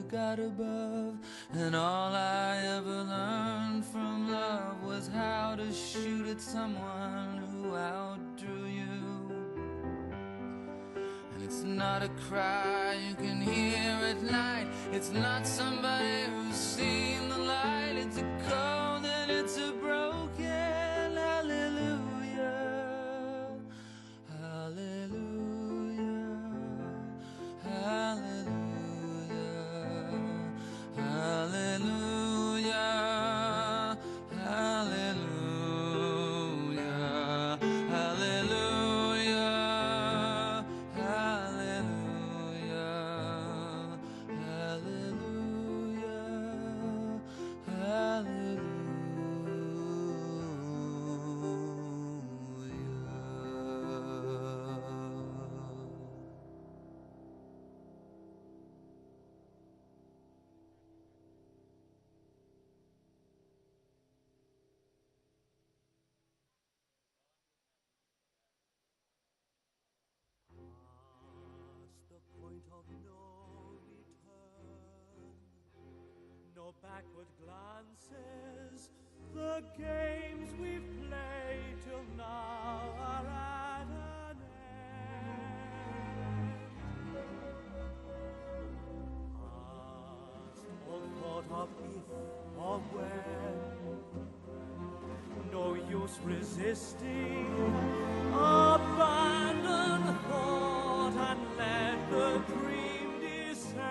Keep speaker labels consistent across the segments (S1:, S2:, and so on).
S1: with God above. And all I ever learned from love was how to shoot at someone who outdrew you. And it's not a cry you can hear at night. It's not somebody who's seen the light. It's a cold and it's a broken hallelujah. Hallelujah. Hallelujah. Hallelujah. Hallelujah. Hallelujah.
S2: No backward glances, the games we've played till now are at an end. Past all thought of if or when, no use resisting, abandon thought and let the dream descend.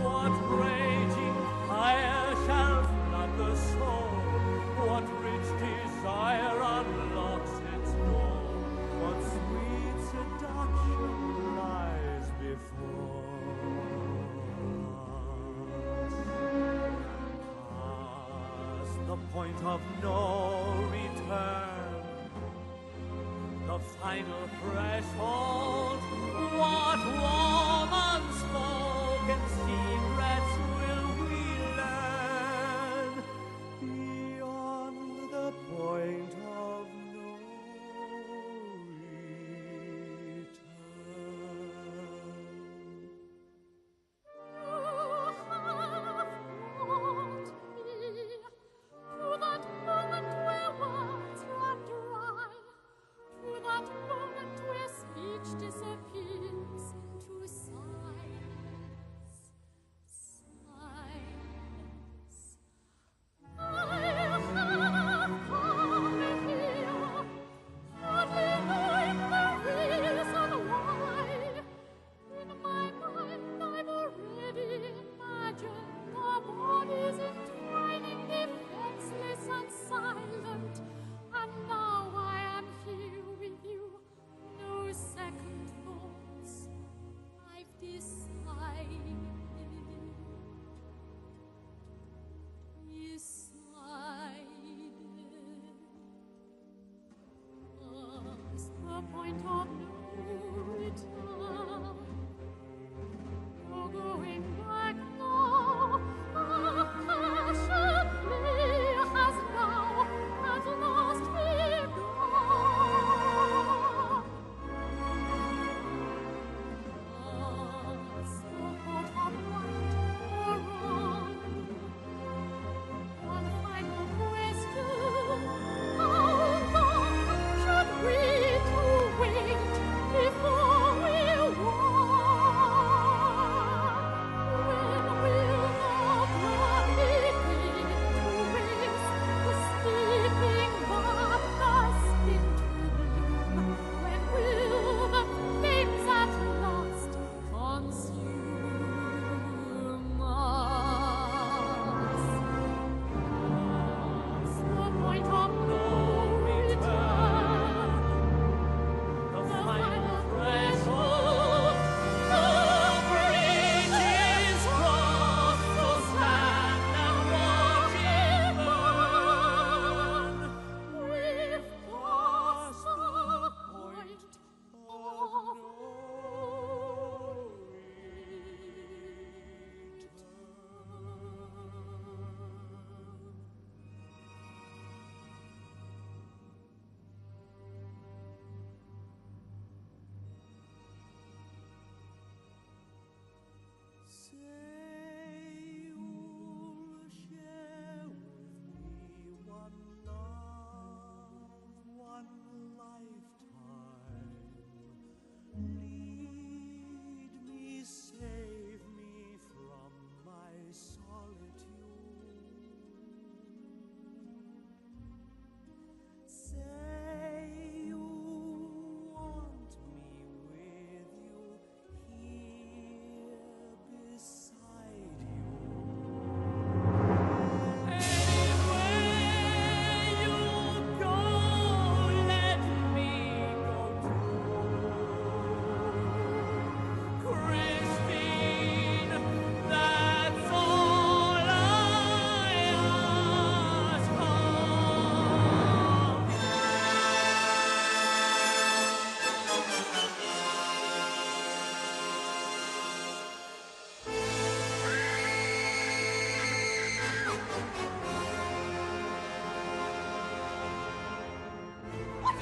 S2: What raging fire shall flood the soul? What rich desire unlocks its door? What sweet seduction lies before us? Past the point of no return, the final threshold. What warm unspoken secrets will we learn beyond the point of no return?
S3: To that moment where words run dry, to that moment where speech disappears,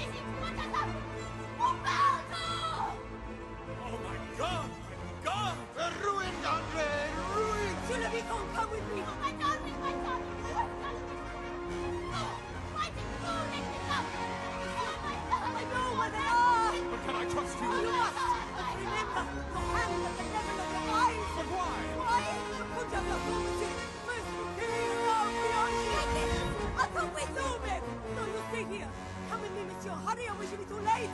S2: Oh my God! My God!
S4: We're ruined, Andre! Ruined!
S3: Ludovico, come with me! Oh my God, with my son! Why did you let me go? Oh my God! I know where they are!
S2: But can I trust you?
S3: You must! But remember, your hand at the level of your eyes!
S2: But why?
S3: Why? Put up your promises! First you tear out the ocean! I come with you, men! No, you stay here! Come with me, monsieur! Hurry, or we shall be too late!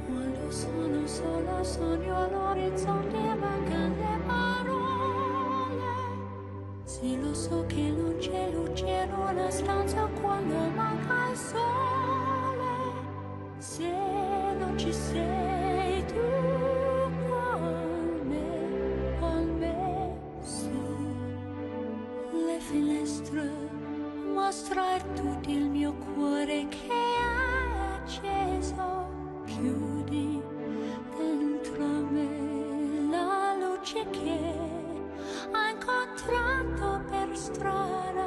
S5: Quando sono sola sogno l'orizzonte mancano le parole. Sì, lo so che non c'è luce in una stanza quando manca il sole. Se non ci sei tu con me, su le finestre mostrar tutto il mio cuore che è acceso. Chiudi dentro me la luce che ho incontrato per strada.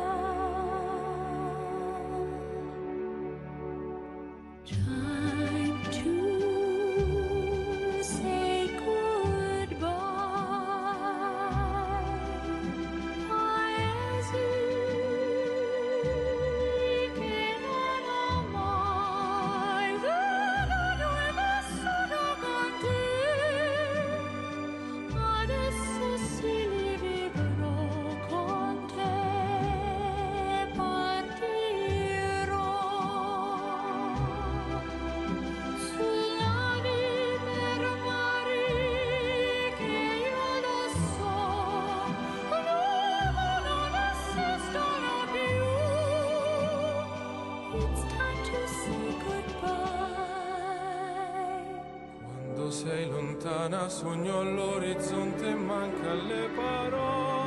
S5: Time to say goodbye. Paesi che non ho mai veduto e vissuto con te. Adesso sì li vivrò con te. Partirò su navi per mari che io lo so, l'uomo non esistono più. It's time to say goodbye.
S1: Quando sei lontana sogno all'orizzonte e manca le parole.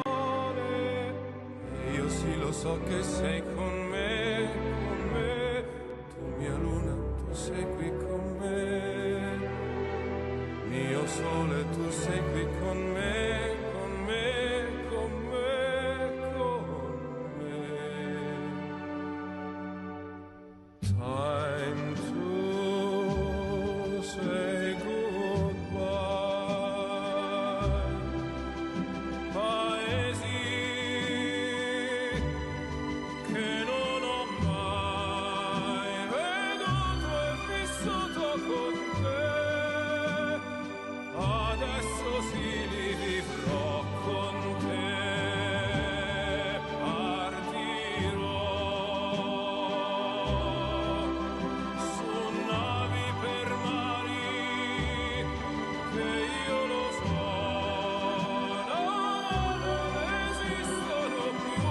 S1: E io sì lo so che sei con me, con me. Tu mia luna, tu sei qui con me. Mio sole, tu sei qui con me, con me, con me, con me. Time to say goodbye. Paesi che non ho mai veduto e vissuto con te. Adesso sì li vivrò con te. Partirò su navi per mari che io lo so, non esistono più.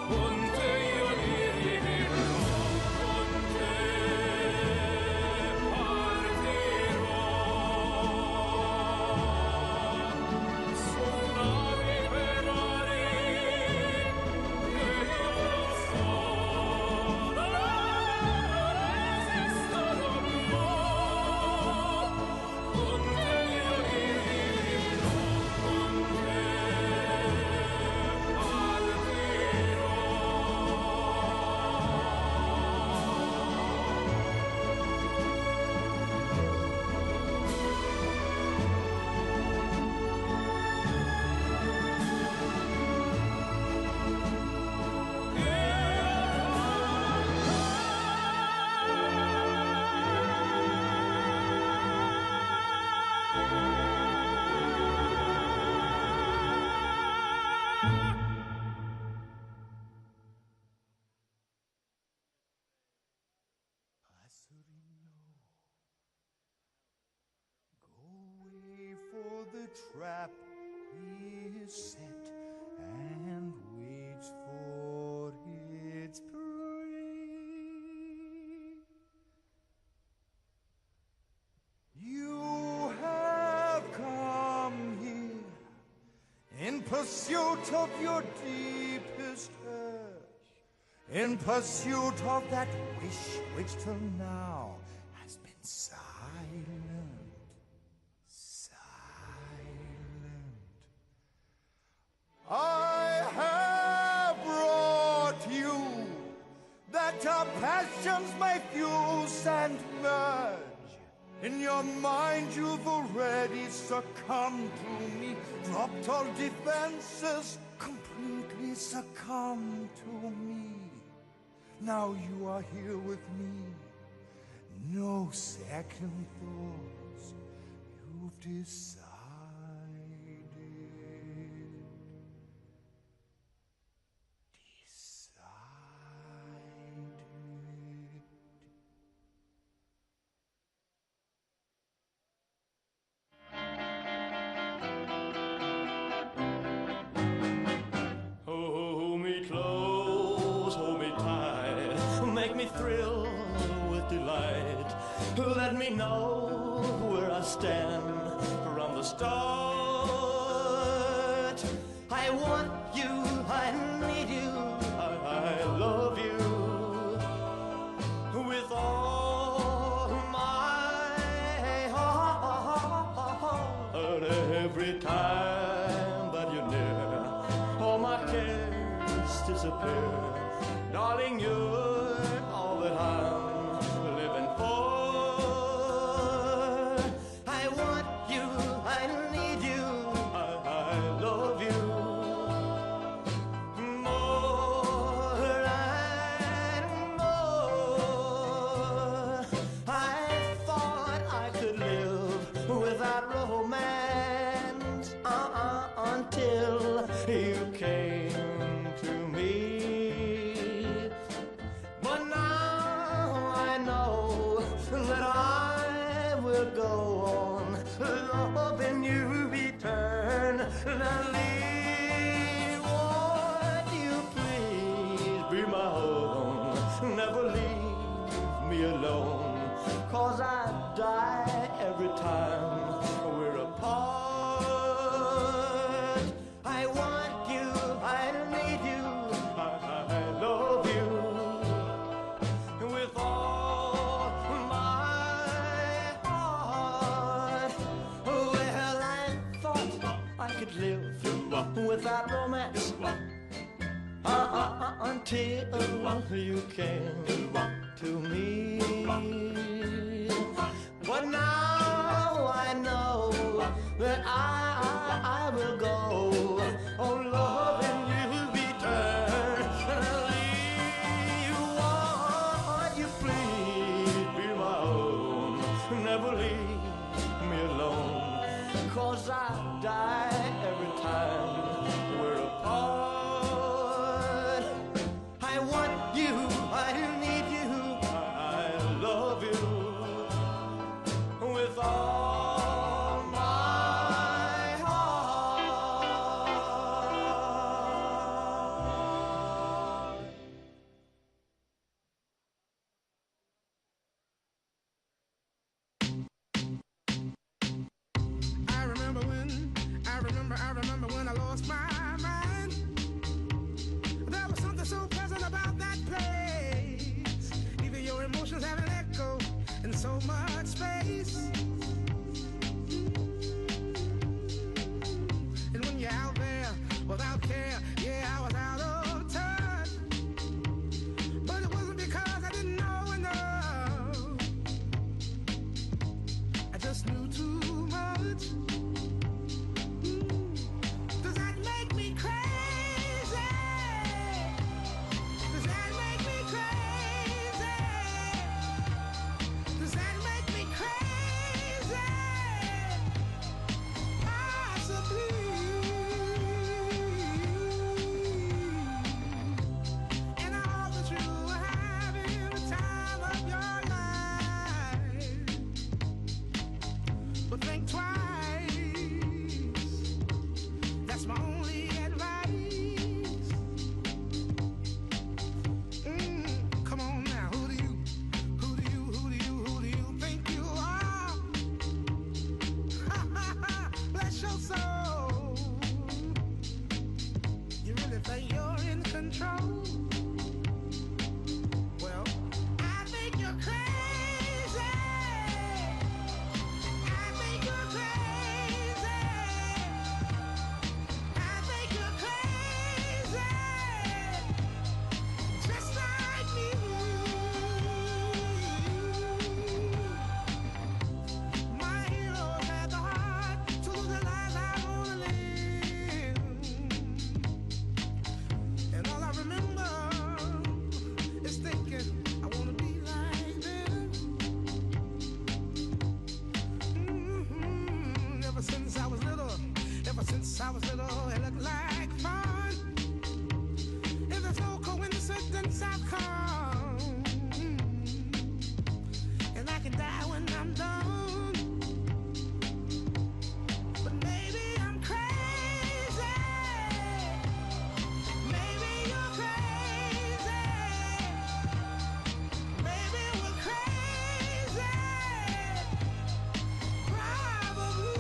S1: Con te io li vivrò, con te partirò su navi per mari che io lo so, non esistono più. Con te io li vivrò, con te
S2: Go away, for the trap is set and waits for its prey. You have
S4: pursuit of your deepest urge, in pursuit of that wish which till now has been silent. I have brought you that our passions may fuse and merge. In your mind you've already succumbed to me, dropped all defenses, completely succumbed to me. Now you are here with me, no second thoughts, you've decided.
S2: Hold me close, hold me tight, make me thrill with delight. Let me know where I stand from the start. I want you, I need you, I love you with all my heart. Every time that you're near, all my cares disappear. Darling, you're all that I'm living for. I want you, I need you, I love you more and more. I thought I could live without romance until you came to me. But now I know that I will go on loving you eternally. Won't you please be my own, never leave me alone, 'cause I die every time we're apart. I want you, I need you, I love you with all my heart. Well, I thought I could live without romance until you came to me. But now I know that I will go on loving you eternally. Won't you please be my own, never leave me alone, 'cause I die every time we're apart. I want you, I need you, I love you with all my heart.
S6: I remember when I lost my mind. There was something so pleasant about that place. Even your emotions have an echo in so much space. And when you're out there without care, yeah, I was out of touch. But it wasn't because I didn't know enough. I just knew too much. Does that make me crazy? Does that make me crazy? Does that make me crazy? really think you're in control. Well, I think you're crazy. I think you're crazy. I think you're crazy. Just like me. My heroes had the heart to lose their lives. I wanna live. And all I remember is thinking I wanna be like them. Ever since I was little, it looked like fun. If there's no coincidence, I've come. And I can die when I'm done. But maybe I'm crazy. Maybe you're crazy. Maybe we're crazy. Probably.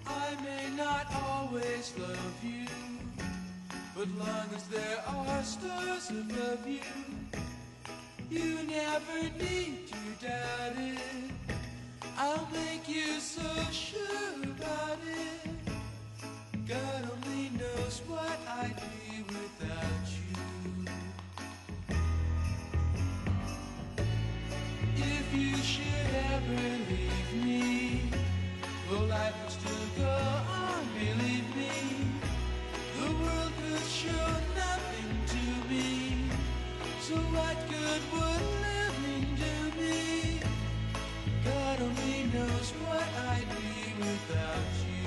S1: I may not always love you, but long as there are stars above you, you never need to doubt it. I'll make you so sure about it. God only knows what I'd be without you. If you should ever leave me, well, life would still go on, believe me. The world could show nothing to me, so what good would living do me? God only knows what I'd be without you.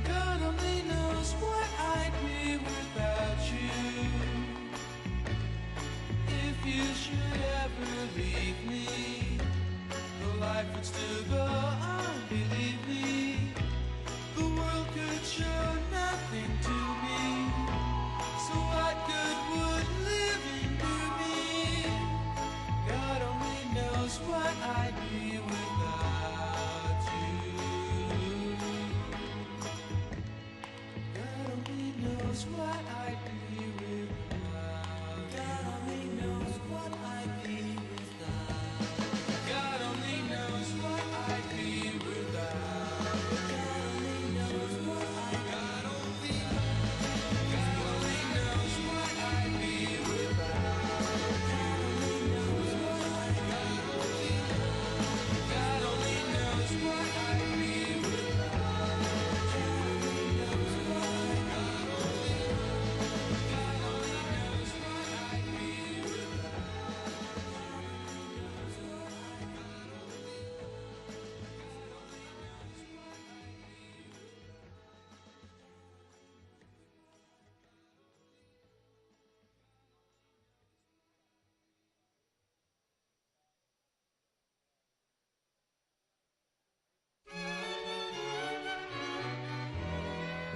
S1: God only knows what I'd be without you. If you should ever leave me, the life would still go on, believe me. The world could show nothing to me, so what good would living do me? God only knows what I'd be without you. God only knows what I'd be without. God only knows what I'd be without. God only knows what I'd be without. God only knows what I'd be. God only knows what I'd be without. God only knows what I'd be without.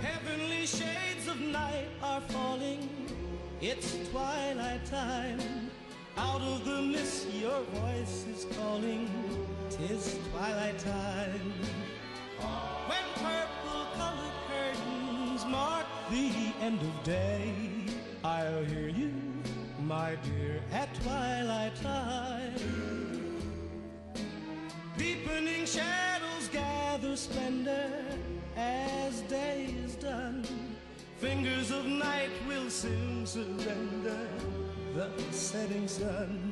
S2: Heavenly shades of night are falling. It's twilight time. Out of the mist your voice is calling. 'Tis twilight time. When purple-colored curtains mark the end of day, I'll hear you my dear, at twilight time. Deepening shadows gather splendor as day is done. Fingers of night will soon surrender the setting sun.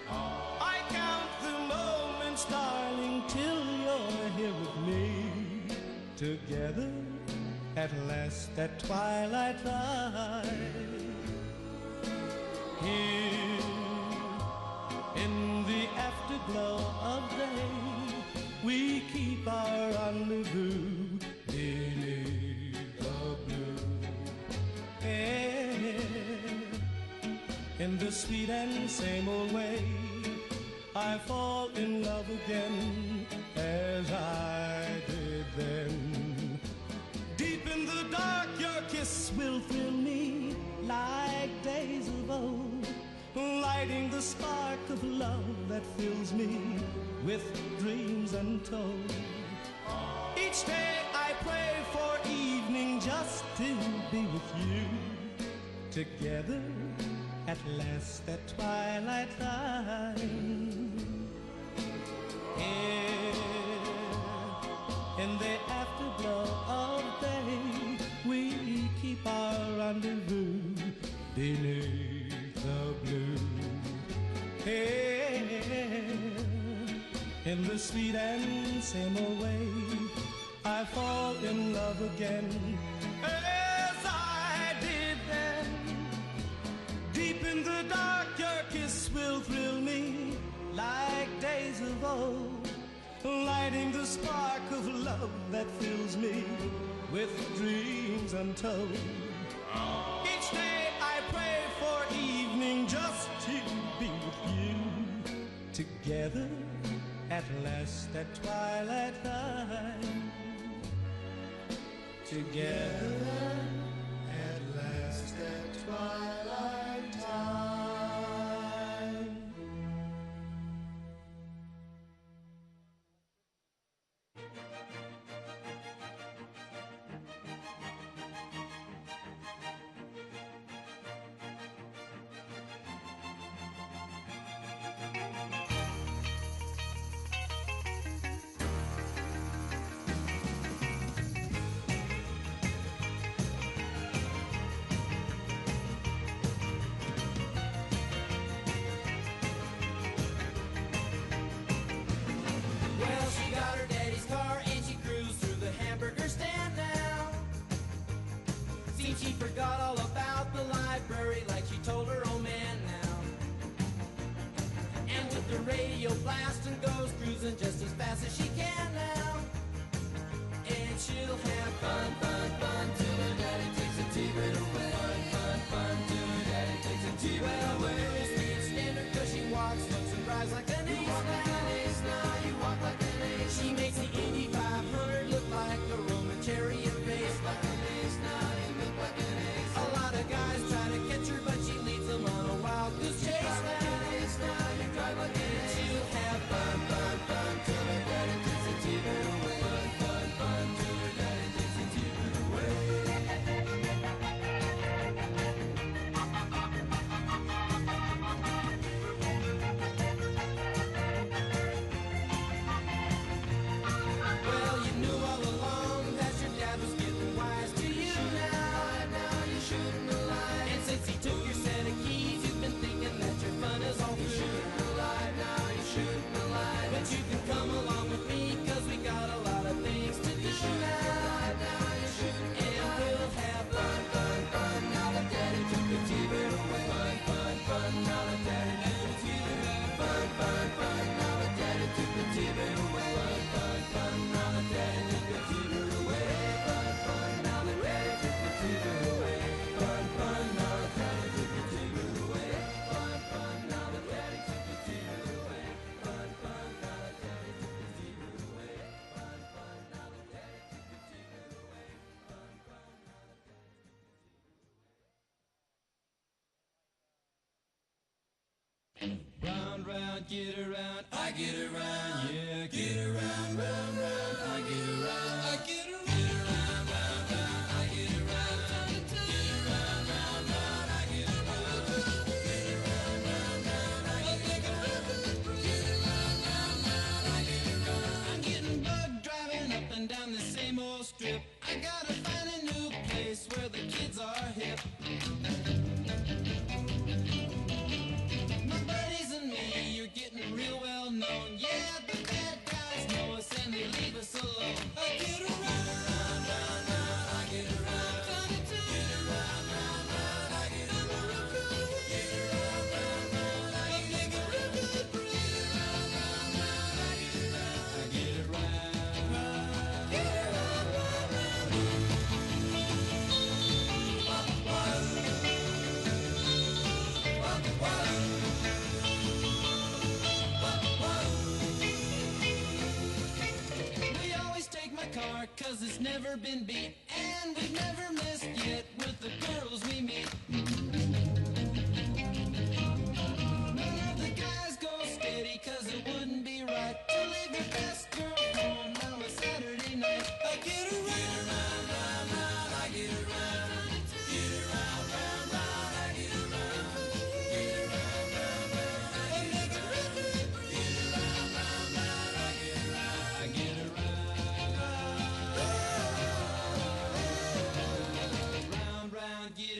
S2: I count the moments, darling, till you're here with me. Together at last at twilight time. Here in the afterglow of day, we keep our rendezvous beneath the blue air. In the sweet and same old way, I fall in love again as I did then. Deep in the dark, your kiss will thrill me like days of old, lighting the spark of love that fills me with dreams untold. Each day I pray for evening just to be with you. Together at last at twilight time. Here in the afterglow of day, we keep our rendezvous beneath the blue air. In the sweet and same old way, I fall in love again as I did then. Deep in the dark, your kiss will thrill me like days of old, lighting the spark of love that fills me with dreams untold. Each day I pray for evening just to be with you. Together at last at twilight time. Together at last at twilight time.
S7: She forgot all about the library like she told her old man now. And with the radio blasting goes cruising just as fast as she can now. And she'll have fun, fun, fun till her daddy takes the T-bird away. Fun, fun, fun till her daddy takes the T-bird away. Well, girls can't stand her 'cause she walks, looks and drives like an ace. You walk like an ace now, you walk like an ace. She makes the Indy 500 look like a Roman chariot race. Like an ace now, you look like an ace. A lot of guys try to catch her, but she leads them on a wild goose chase. You drive like an ace now, you drive like an ace. She'll have fun, fun, fun till her daddy takes the T-bird away. Fun, fun, fun till her daddy takes the T-bird away. Well, you knew all along that your dad was getting wise to you now. Now you're shooting the light. And since he took your set of keys, you've been thinking that your fun is all through. You're shooting the light, now you're shooting the light. But you can come along with me, 'cause we got a lot of things to do now. Now you're shooting the light. And we'll have fun, fun, fun. Now that daddy took the T-bird away. Fun, fun, fun. Now that daddy took the T-bird away. Fun, fun, fun. Now that daddy took the T-bird away. Fun, fun, fun. Now that daddy took the T-bird away. Fun, fun. Now that daddy took the T-bird away. Fun, fun. Now that daddy took the T-bird away. Fun, fun. Now that daddy took the T-bird away. Fun, fun. Now that daddy took the T-bird away. Fun, fun. Now that daddy took the T-bird away. Fun, fun. Round, round, get around, I get around, yeah, get around, round, round, I get around, I get around, get around, round, round, I get around, get around, round, round, I get around. that's never been beat, and we've never missed yet with the girls we meet. None of the guys go steady, cause it wouldn't be right to leave your best girl home on a Saturday night. I get around, round, round, I get around. Get around, round, round, I get around. Get around, round, round, I get around. Get around, round, round, I get around. I get around. Round, round, get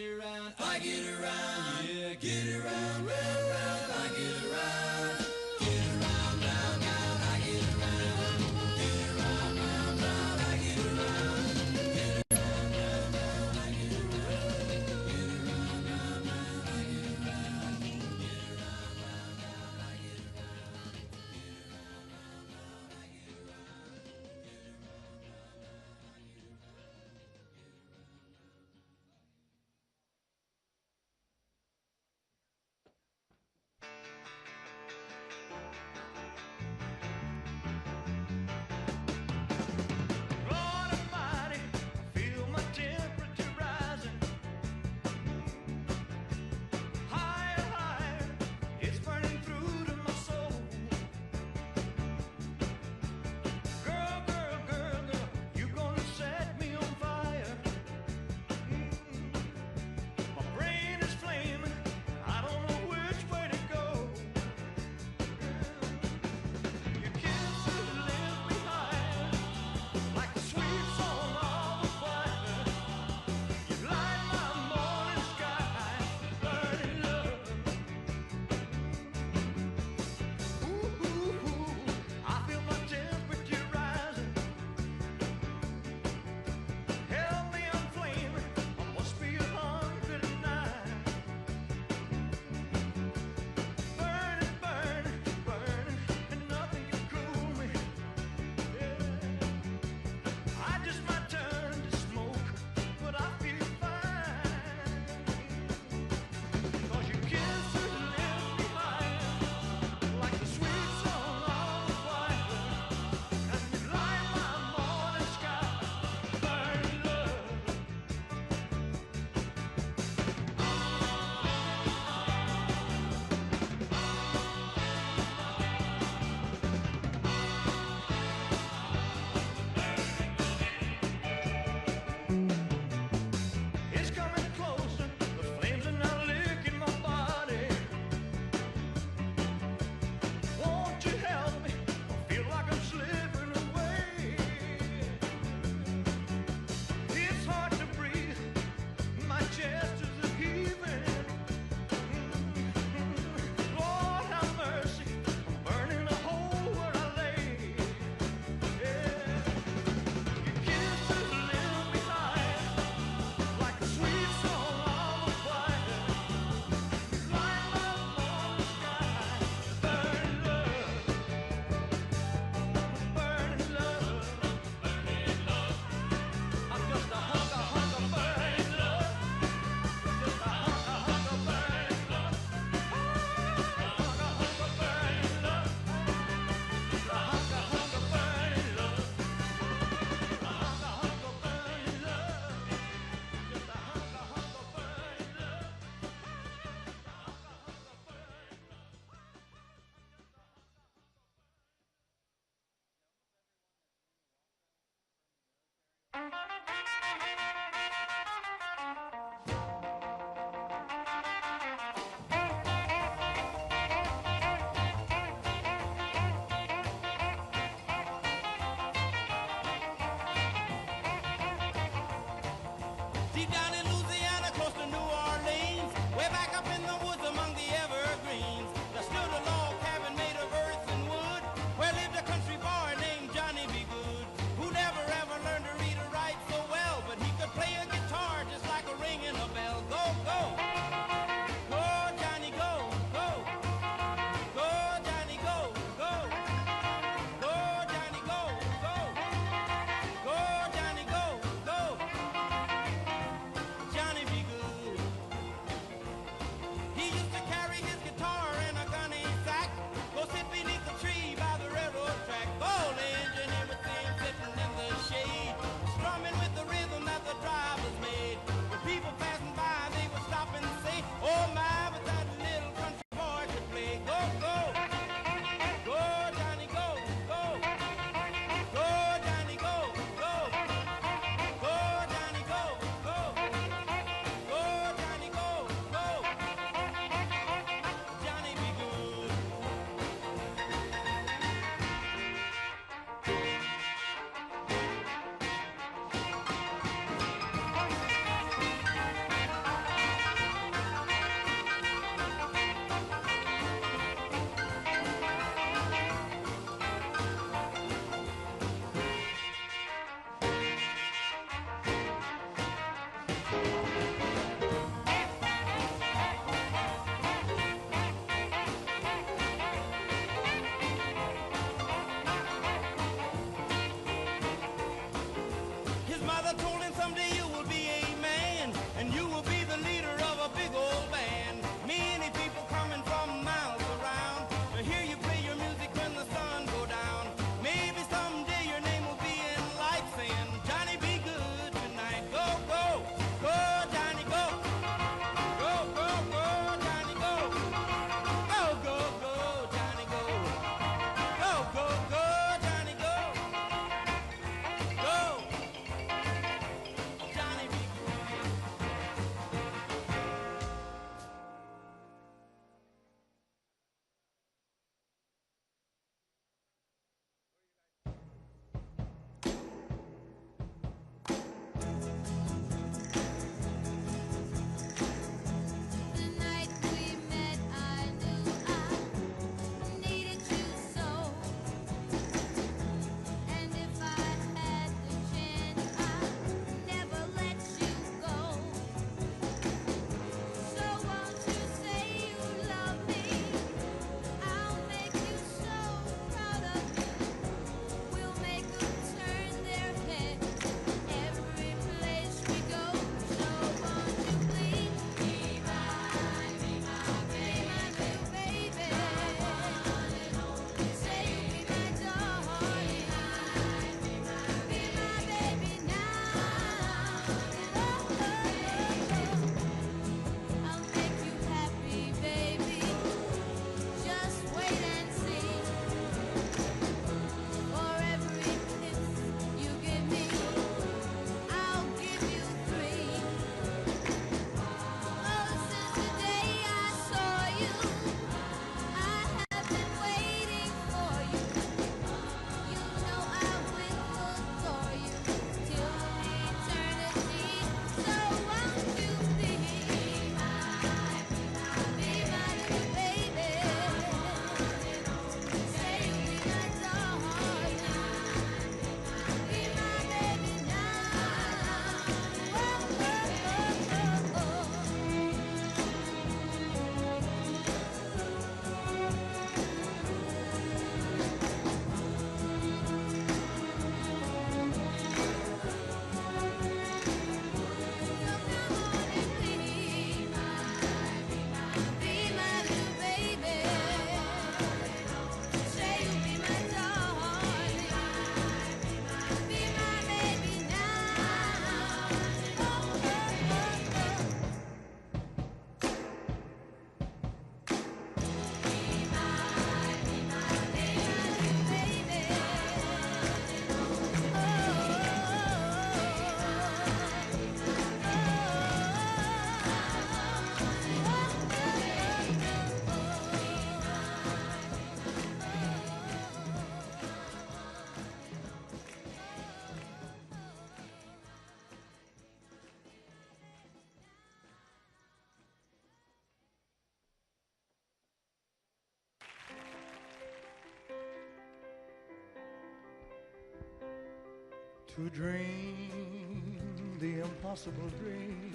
S4: to dream the impossible dream,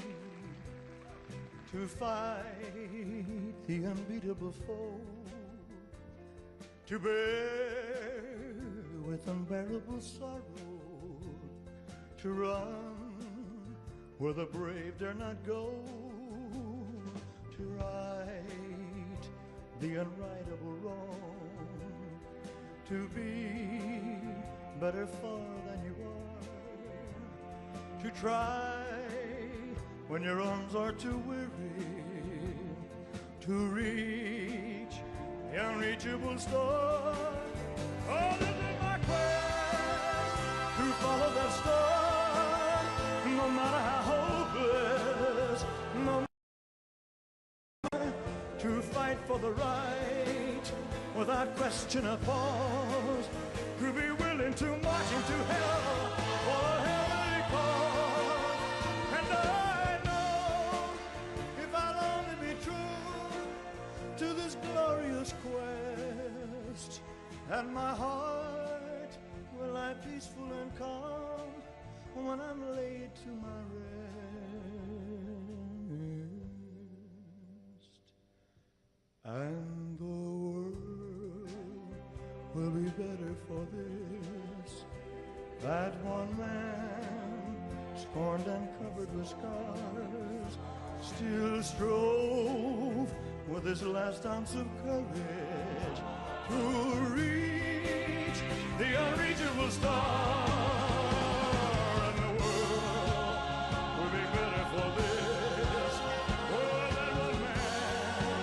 S4: to fight the unbeatable foe, to bear with unbearable sorrow, to run where the brave dare not go, to right the unrightable wrong, to be better far than you are, to try when your arms are too weary, to reach the unreachable star. Oh, this is my quest, to follow that star, no matter how hopeless, no matter, to fight for the right, without question or pause, to be willing to march into hell for a heavenly cause. And I know if I'll only be true to this glorious quest, and my heart will lie peaceful and calm when I'm laid to my rest. And the world will be better for this, that one man, scorned and covered with scars, still strove with his last ounce of courage to reach the unreachable star. And the world will be better for this, oh, that one man,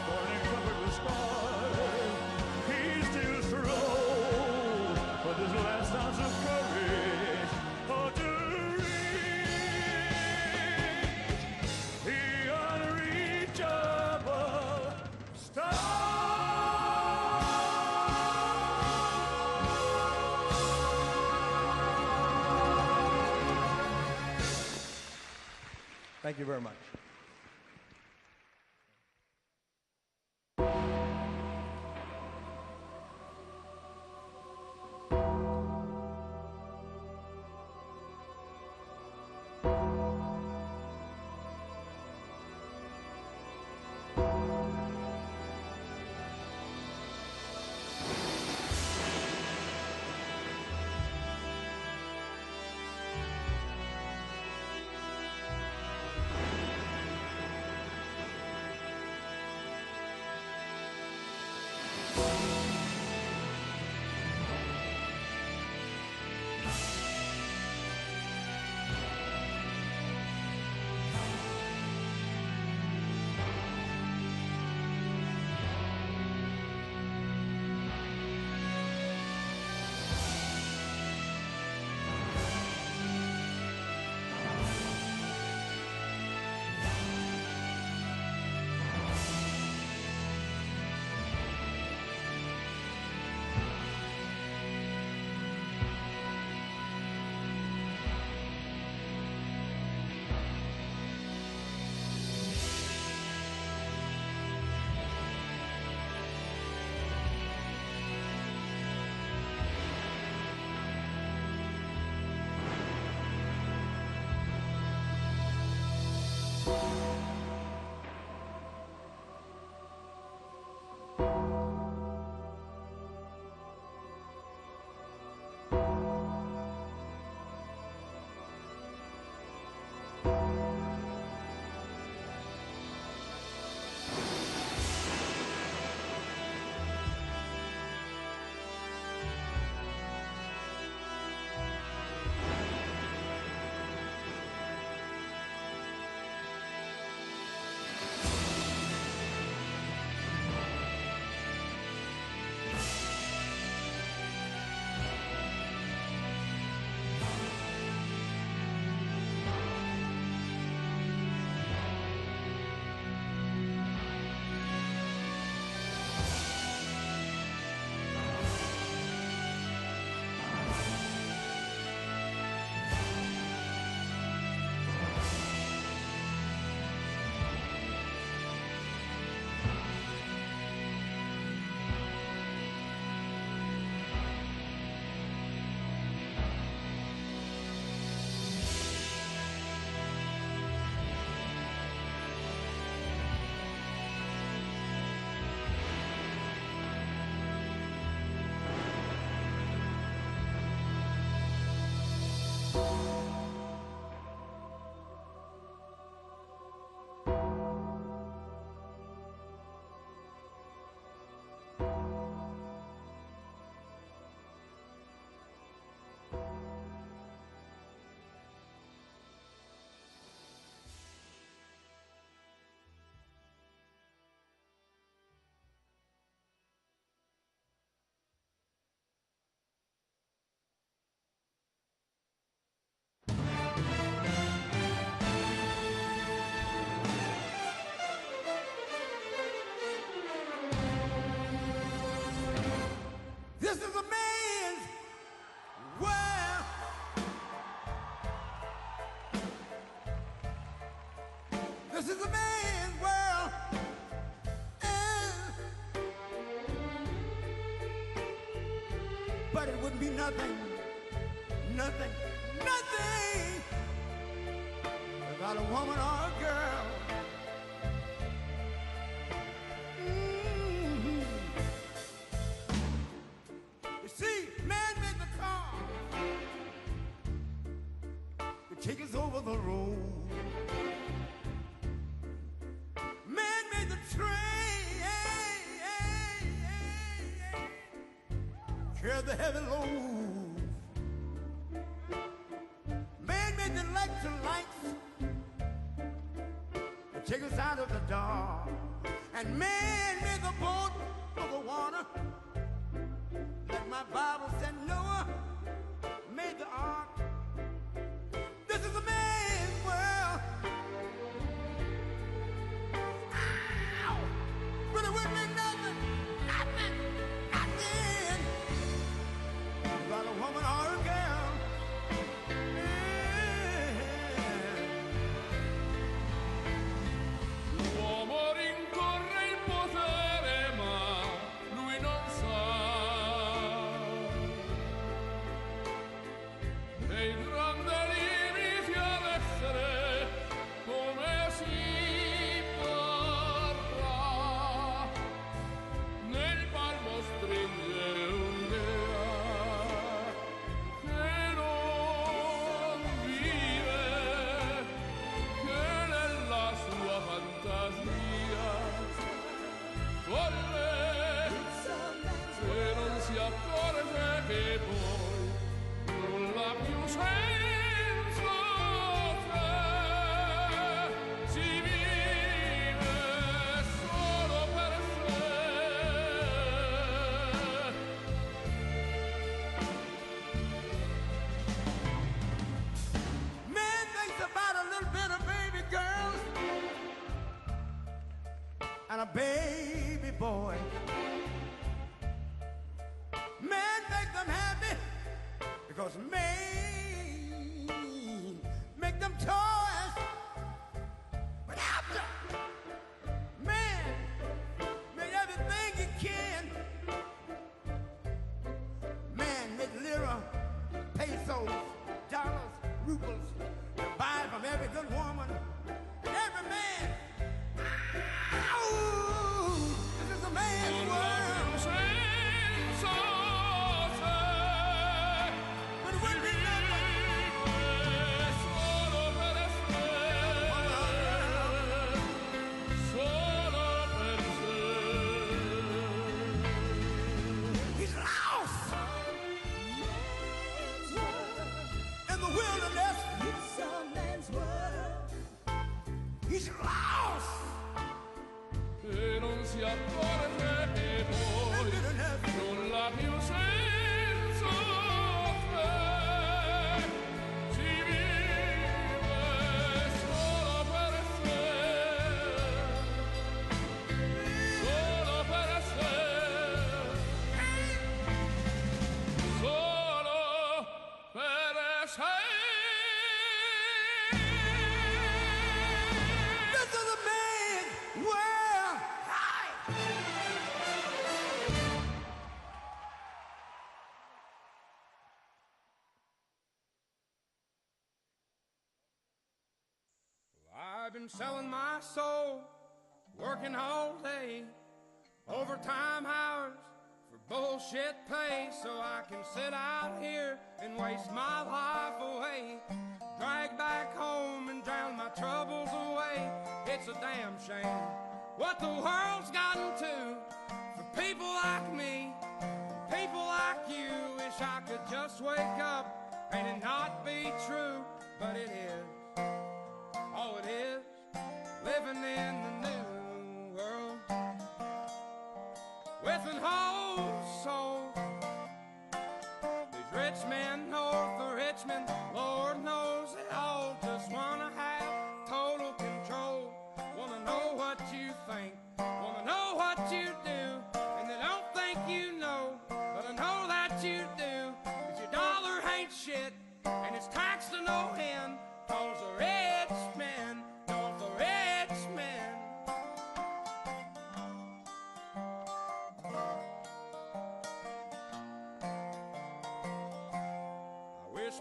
S4: born and covered with scars, he still strove with his last ounce of courage, oh, to reach the unreachable star. Thank you very much. But it wouldn't be nothing, nothing, nothing without a woman or a girl. You see, man made the car to take us over the road. Man made the train, carry the heavy load. Man made the electric lights to take us out of the dark. And man made the boat for the water. Like my Bible said, Noah made the ark. This is a man's world. Ow! But it wouldn't be nothing, nothing, nothing without a woman or a girl.
S1: L'uomo rincorre il potere, ma lui non sa che il grande limite ad essere come si parla. Nel palmo stringe un'idea che non vive, che nella sua fantasia folle, se non si accorge che poi non ha più senso, se si vive solo per sé.
S4: Man thinks about a little bit of baby girls and a baby boy. Man make them happy because man make them toys. But after man made everything he can, man made lira, pesos, dollars, rubles, and buy from every good woman and every man. Ow! This is a man's world.
S1: Senso se
S4: But it wouldn't be nothing.
S1: solo per sé, solo per sé.
S4: He's lost in the wilderness.
S3: It's a man's world.
S4: He's lost.
S1: E non si accorge che poi non ha più senso, se si vive solo per sé, solo per sé, solo per sé.
S4: This is a man's world.
S6: I've been selling my soul, working all day, overtime hours for bullshit pay, so I can sit out here and waste my life away, drag back home and drown my troubles away. It's a damn shame what the world's gotten to for people like me, people like you. Wish I could just wake up and it not be true, but it is. Oh, it is living in the new world with an whole soul. These rich men north of Richmond, Lord knows they all just wanna have total control. Wanna know what you think, wanna know what you do, and they don't think you know, but I know that you do. 'Cause your dollar ain't shit, and it's taxed to no end. 'Cause the rich men, don't the rich men.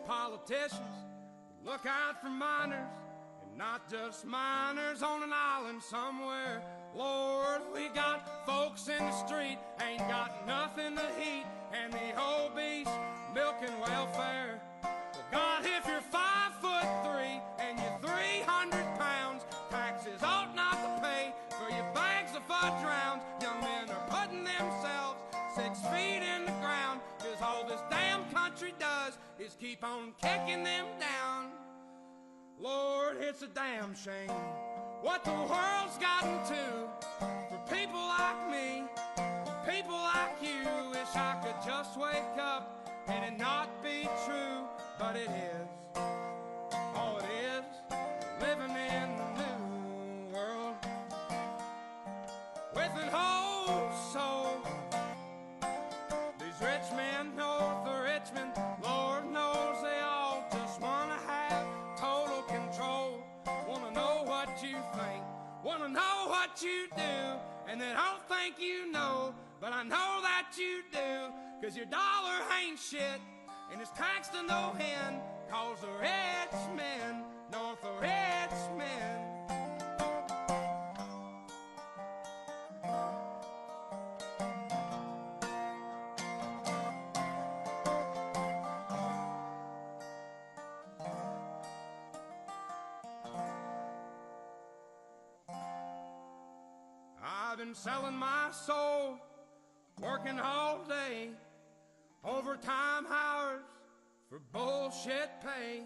S4: politicians look out for miners, and not just miners on an island somewhere. Lord, we got folks in the street, ain't got nothing to eat, and the obese milking welfare. Well, God, if you're 5'3" and you're 300 pounds, taxes ought not to pay for your bags of fudge rounds. Young men are putting themselves 6 feet in the ground, 'cause all this damn country does is keep on kicking them down. Lord, it's a damn shame what the world's gotten to for people like me, people like you. Wish I could just wake up and it not be true, but it is. Oh, it is living in the new world with an whole soul. These rich men know the rich men, Lord knows they all just want to have total control. Want to know what you think, want to know what you do, and they don't think you know, but I know that you do, 'cause your dollar ain't shit, and it's taxed to no end, 'cause the rich men know the rich men. I've been selling my soul, working all day, overtime hours for bullshit pay.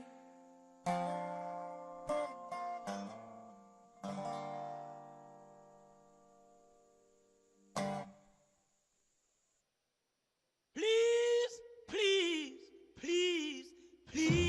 S7: Please, please, please, please.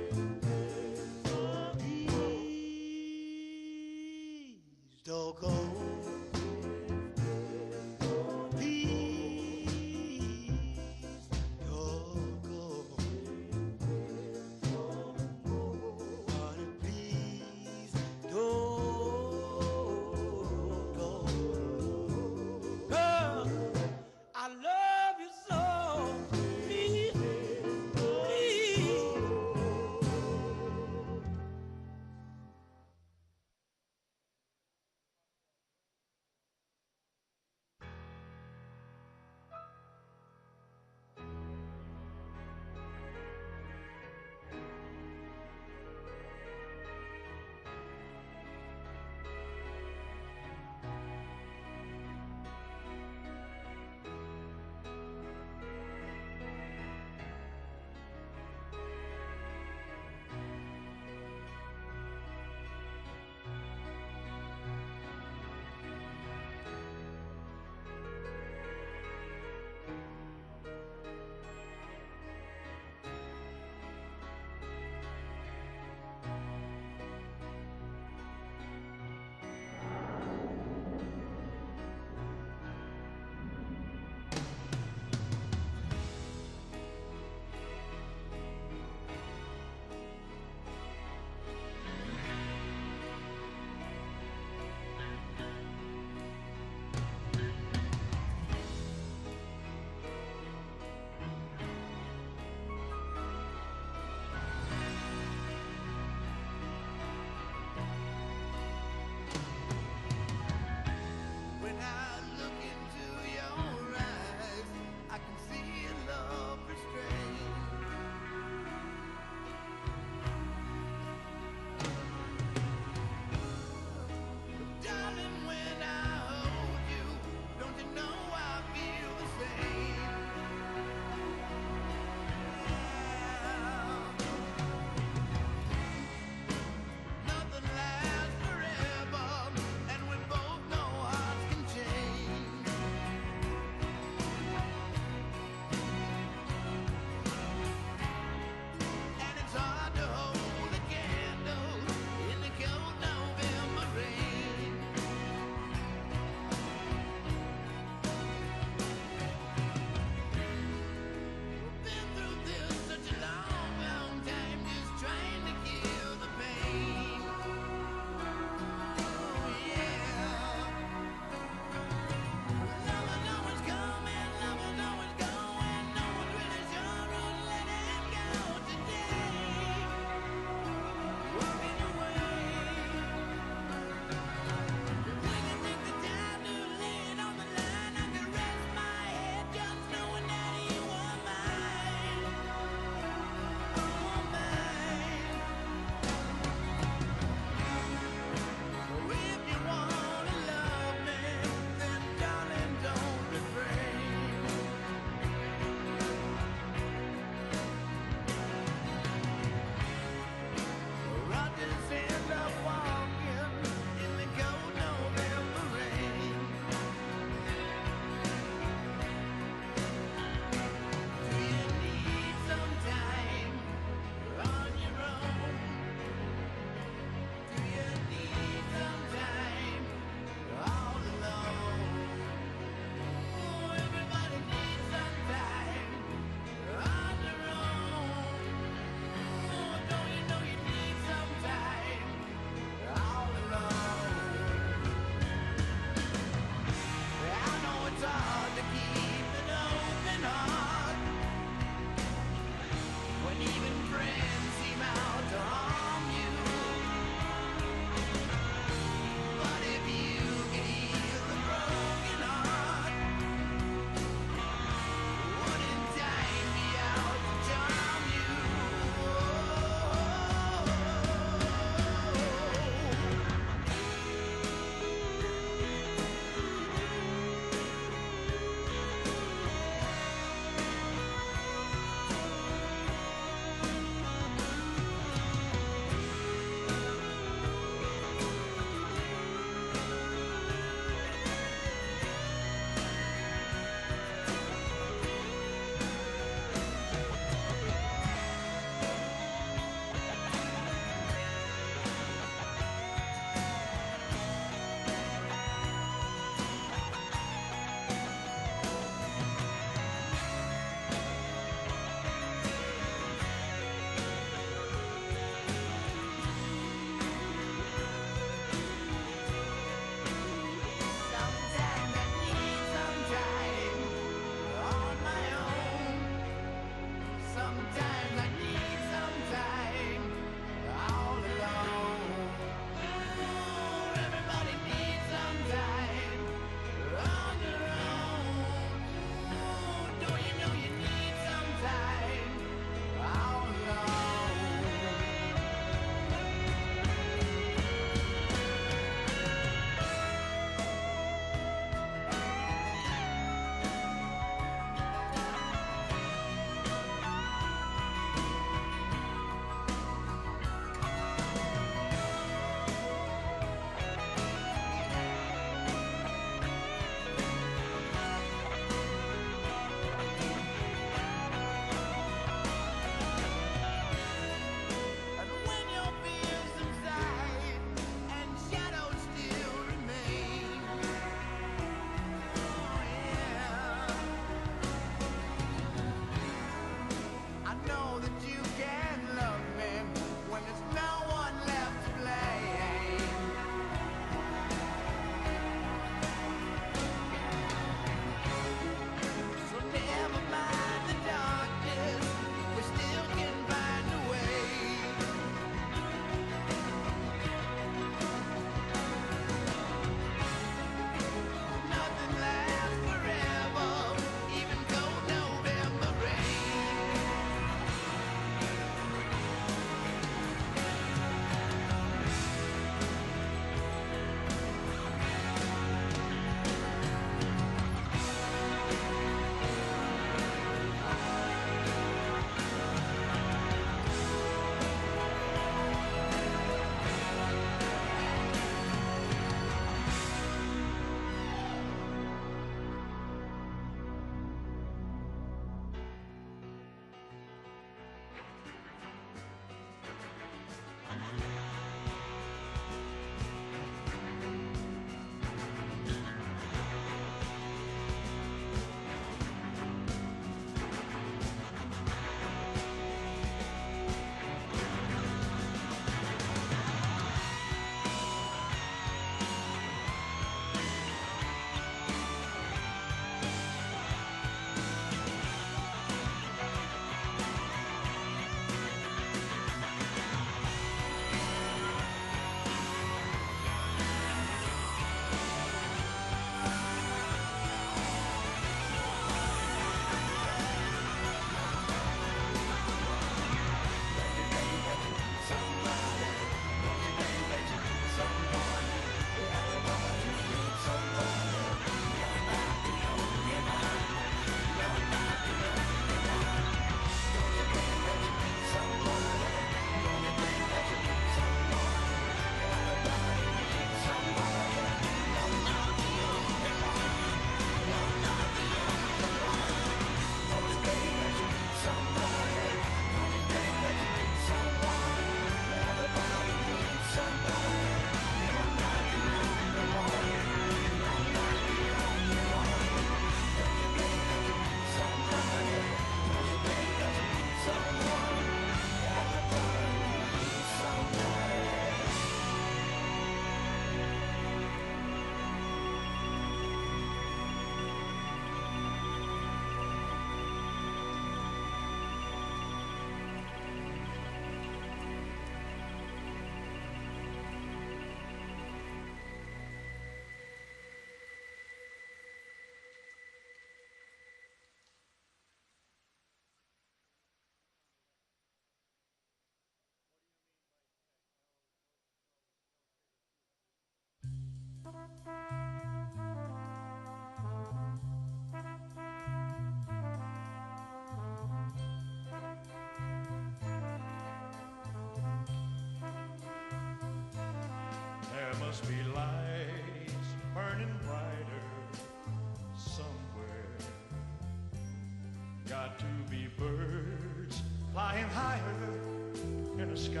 S8: sky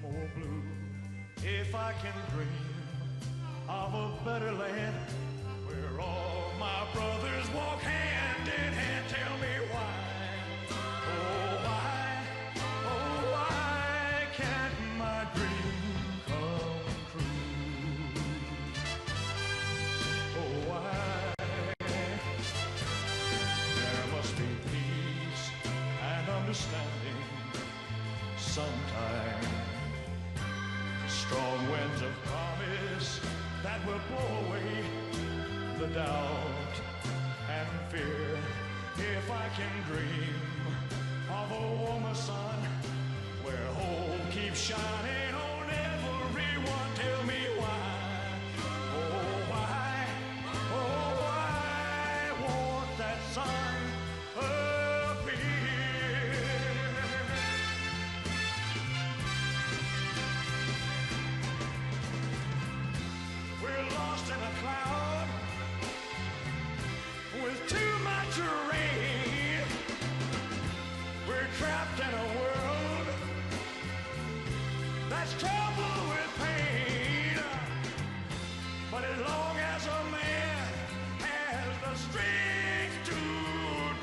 S8: more blue. If I can dream of a better land where all my brothers walk hand in hand, tell me why, oh why can't my dream come true? Oh why? There must be peace and understanding sometime. Strong winds of promise that will blow away the doubt and fear. If I can dream of a warmer sun where hope keeps shining on everyone, tell me why, oh why won't that sun appear? We're lost in a cloud with too much rain. We're trapped in a world that's troubled with pain. But as long as a man has the strength to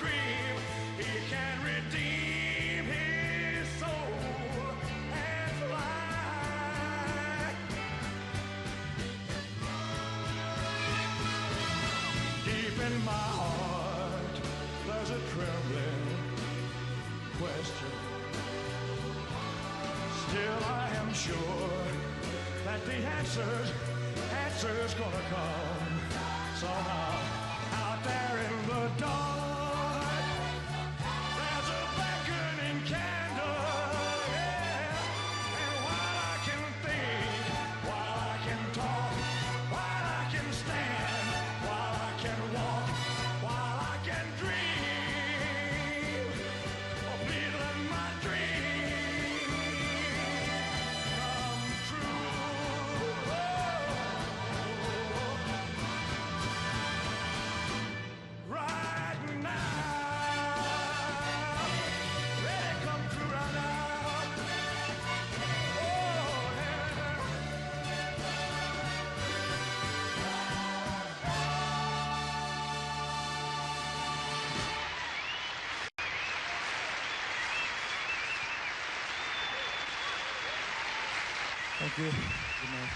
S8: dream, he can redeem his soul and fly. Deep in my heart, there's a trembling question. Still I am sure that the answer's gonna come somehow. Out there in the dark, there's a beckoning candle, yeah. And while I can think, while I can talk, while I can stand, while I can walk, while I can dream, oh, please let my dream come true. Right now, let it come true right now. Oh, yeah.
S9: Thank you. Good night.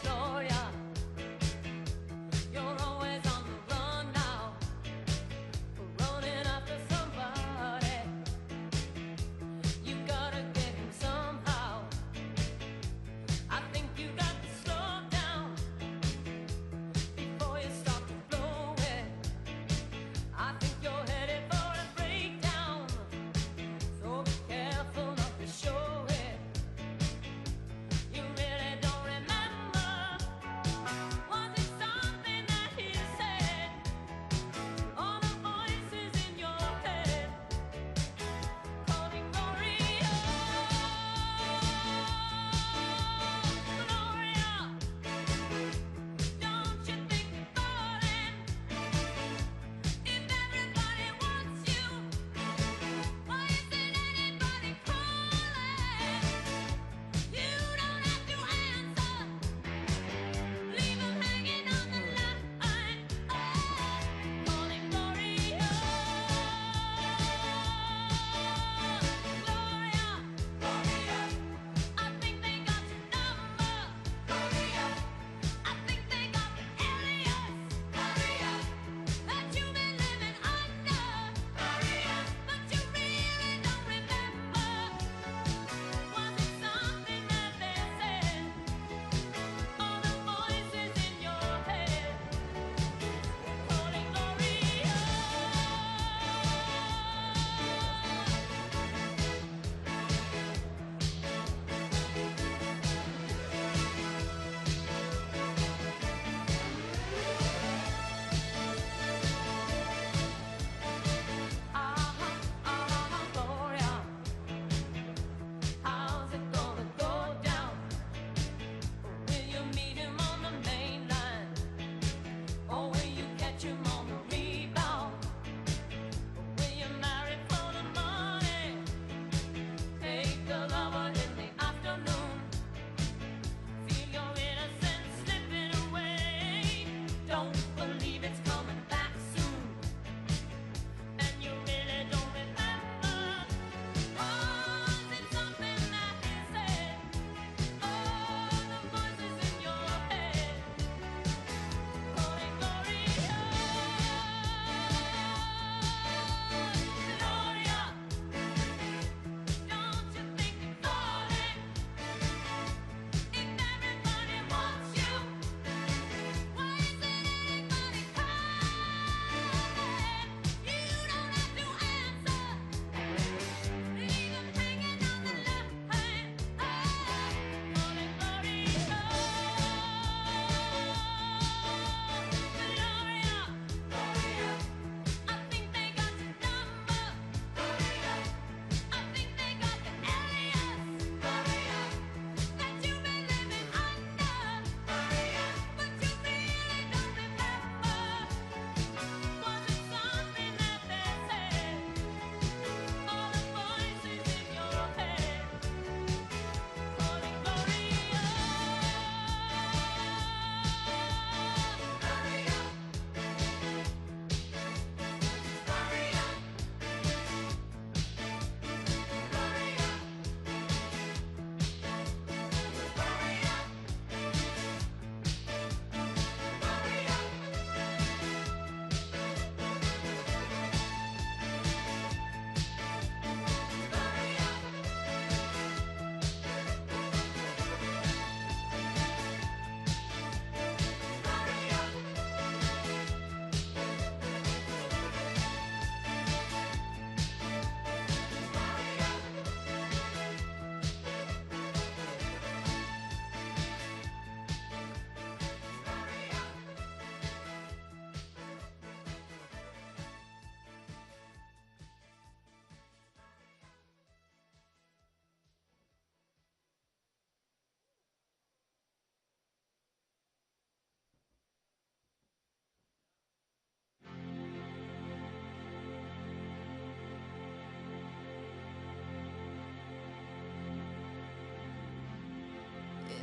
S10: Storia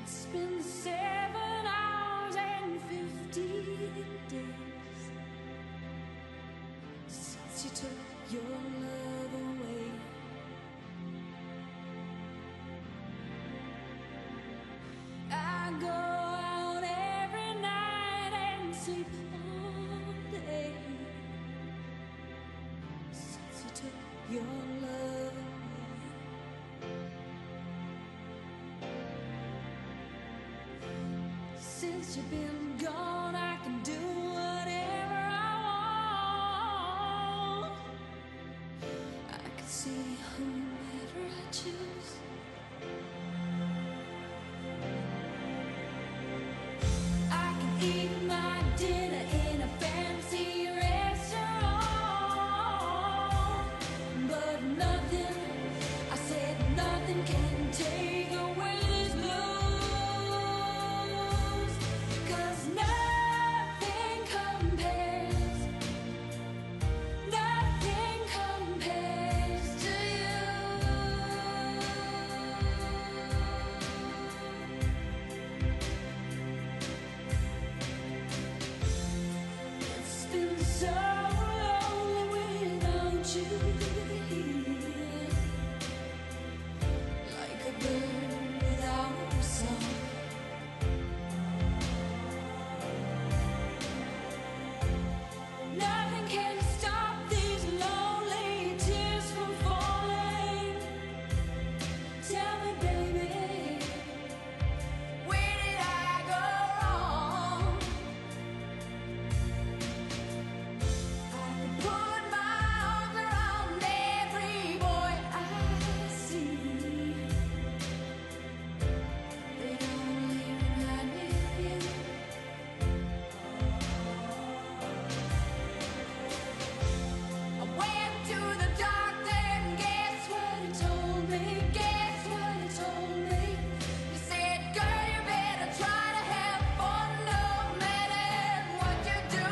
S5: It's been 7 hours and 50 days since you took your love away. I go out every night and sleep all day since you took your love away. Since you've been gone, I can do whatever I want. I can see whomever I choose. I can eat my dinner in a fancy restaurant, but nothing, I said nothing can take away this blues. 'Cause nothing compares, nothing compares to you. It's been so lonely without you here, like a bird without a song. Nothing can stop these lonely tears from falling. Tell me, baby, where did I go wrong? I could put my arms around every boy I see. They only remind me of you. I went to the doctor and guess what he told me? Guess what he told me? He said, girl, you better try to have fun no matter what you do.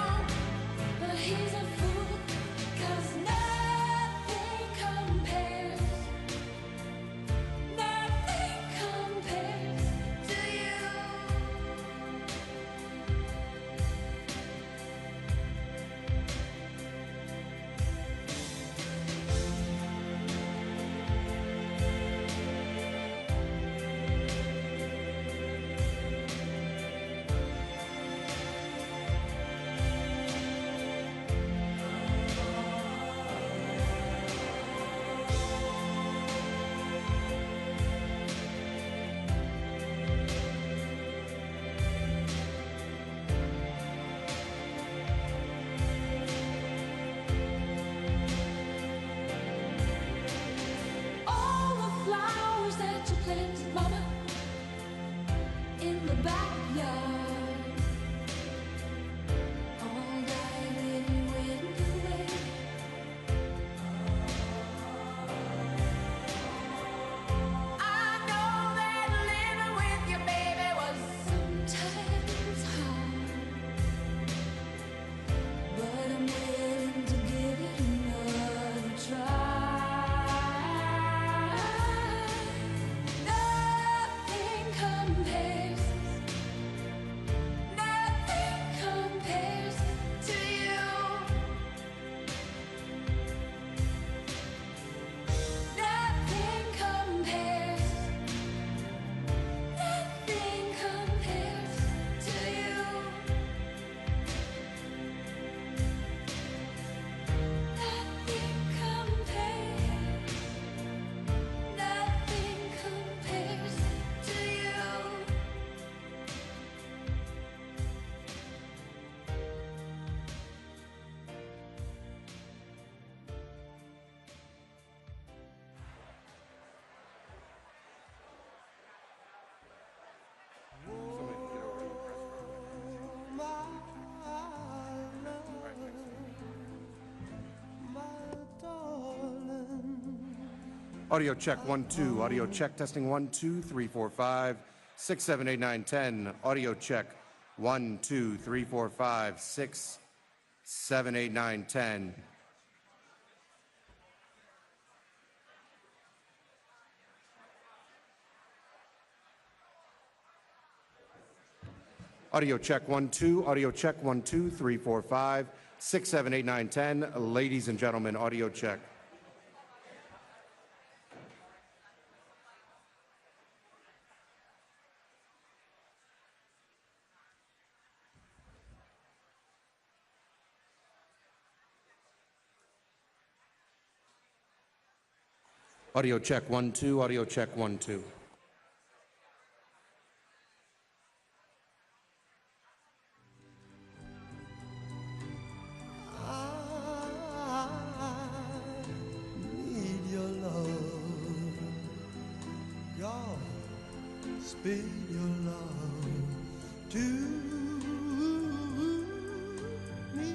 S5: But he's a fool, 'cause nothing compares, nothing compares to you. All the flowers that you planted, mama, in the backyard, all died when you went away. I know that living with your baby was sometimes hard, but I'm willing to give it another try. Nothing compares, nothing compares to you. Nothing compares, nothing compares to you. Nothing compares, nothing compares to you.
S10: Audio check 1 2. Audio check testing 1 2 3 4 5 6 7 8 9 10. Audio check 1 2 3 4 5 6 7 8 9 10. Audio check 1 2. Audio check 1 2 3 4 5 6 7 8 9 10. Ladies and gentlemen, audio check. Audio check 1 2. Audio check 1 2.
S11: Need your love, God, speed your love to me.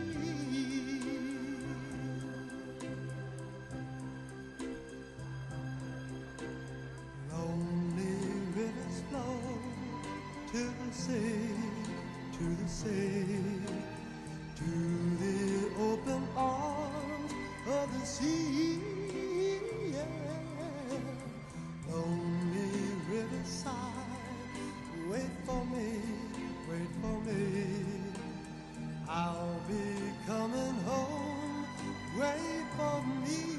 S11: Lonely rivers flow to the sea, to the sea, to the open arms of the sea. Yeah. Lonely riverside, wait for me, wait for me. I'll be coming home, wait for me.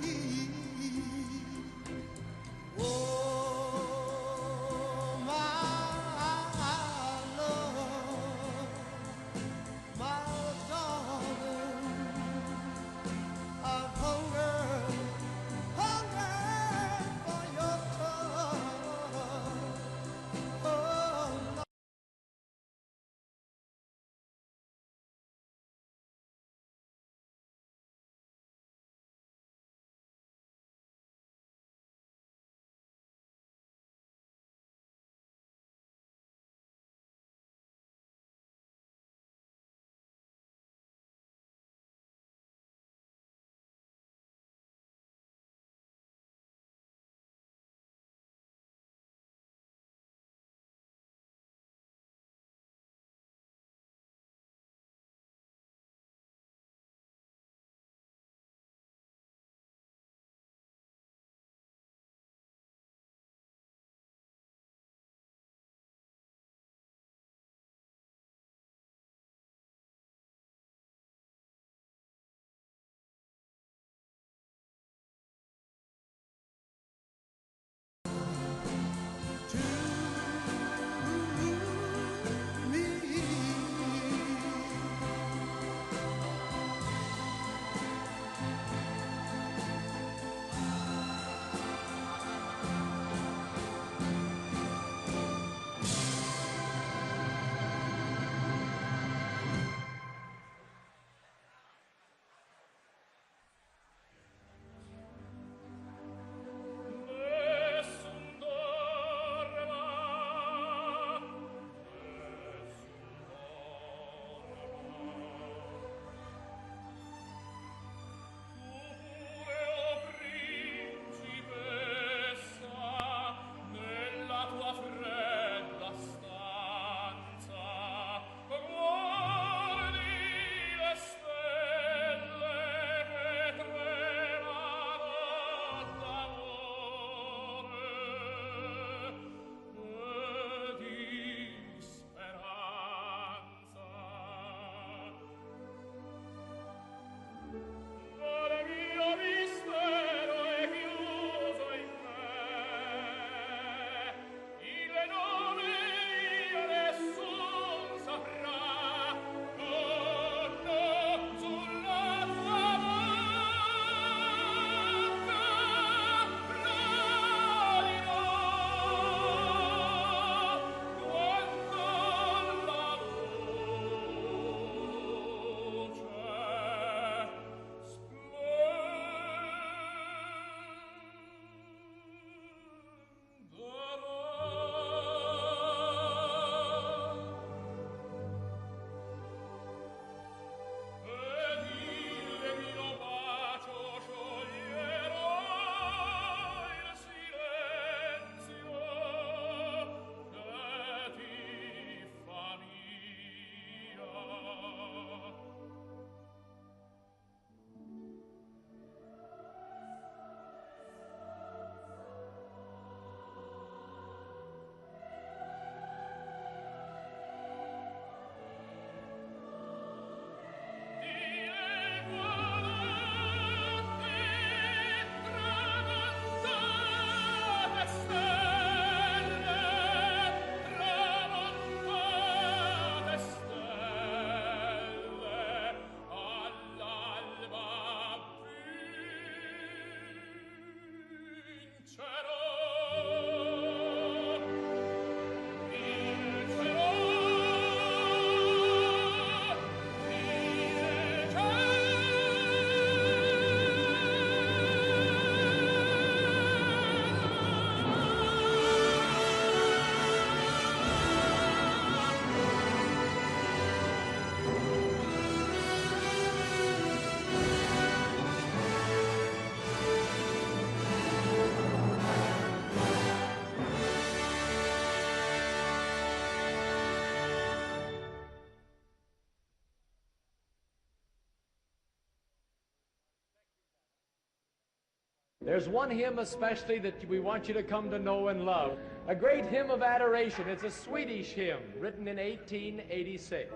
S12: There's one hymn especially that we want you to come to know and love. A great hymn of adoration. It's a Swedish hymn written in 1886.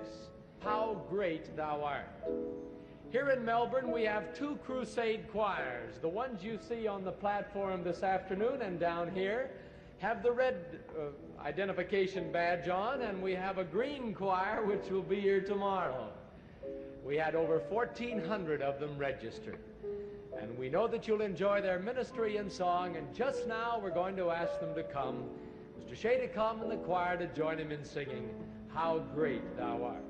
S12: How Great Thou Art. Here in Melbourne, we have two crusade choirs. The ones you see on the platform this afternoon and down here have the red identification badge on, and we have a green choir which will be here tomorrow. We had over 1,400 of them registered. And we know that you'll enjoy their ministry and song, and just now we're going to ask them to come. Mr. Shea to come and the choir to join him in singing, How Great Thou Art.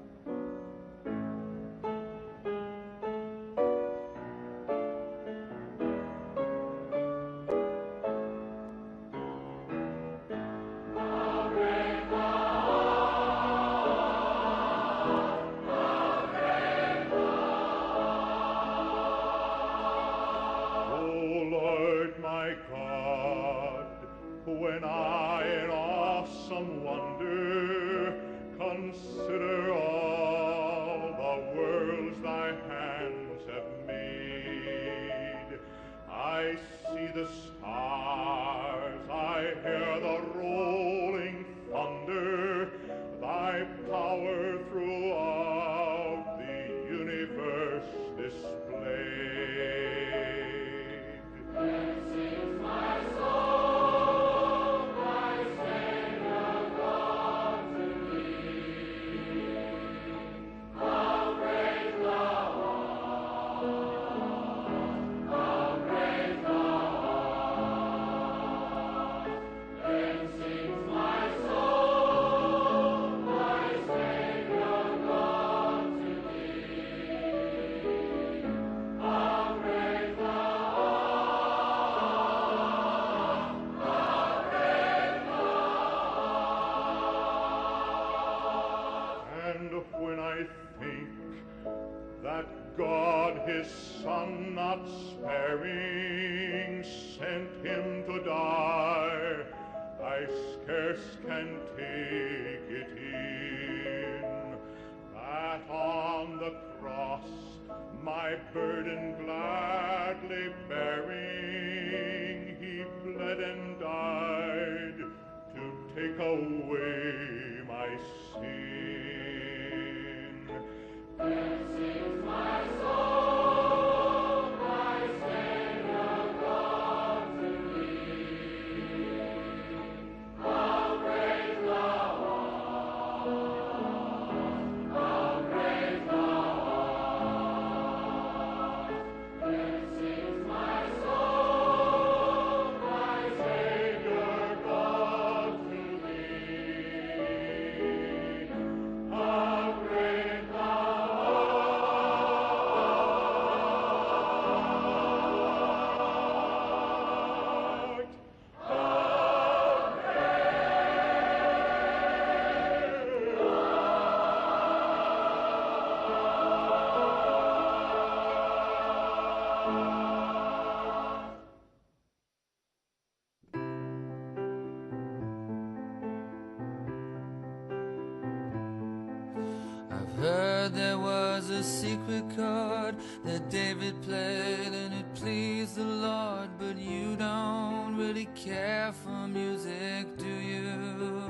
S8: Consider all the worlds thy hands have made. I see the stars, I hear the rolling thunder, thy power throughout the universe displayed. Then sings my soul, thy Savior God to thee. How great thou art, how great thou art. Then sings my soul, thy Savior God to thee. How great thou art, how great thou art. And when I think that God his Son not sparing sent him to die, I scarce can take it in, that on the cross my burden gladly bearing, he bled and died to take away my sin. Then sings my soul, thy Savior God to thee. How great thou art, how great thou art. Then sings my soul, thy Savior God to thee. How great thou art.
S13: I've heard there was a secret chord that David played and it pleased the Lord, but you don't really care for music, do you?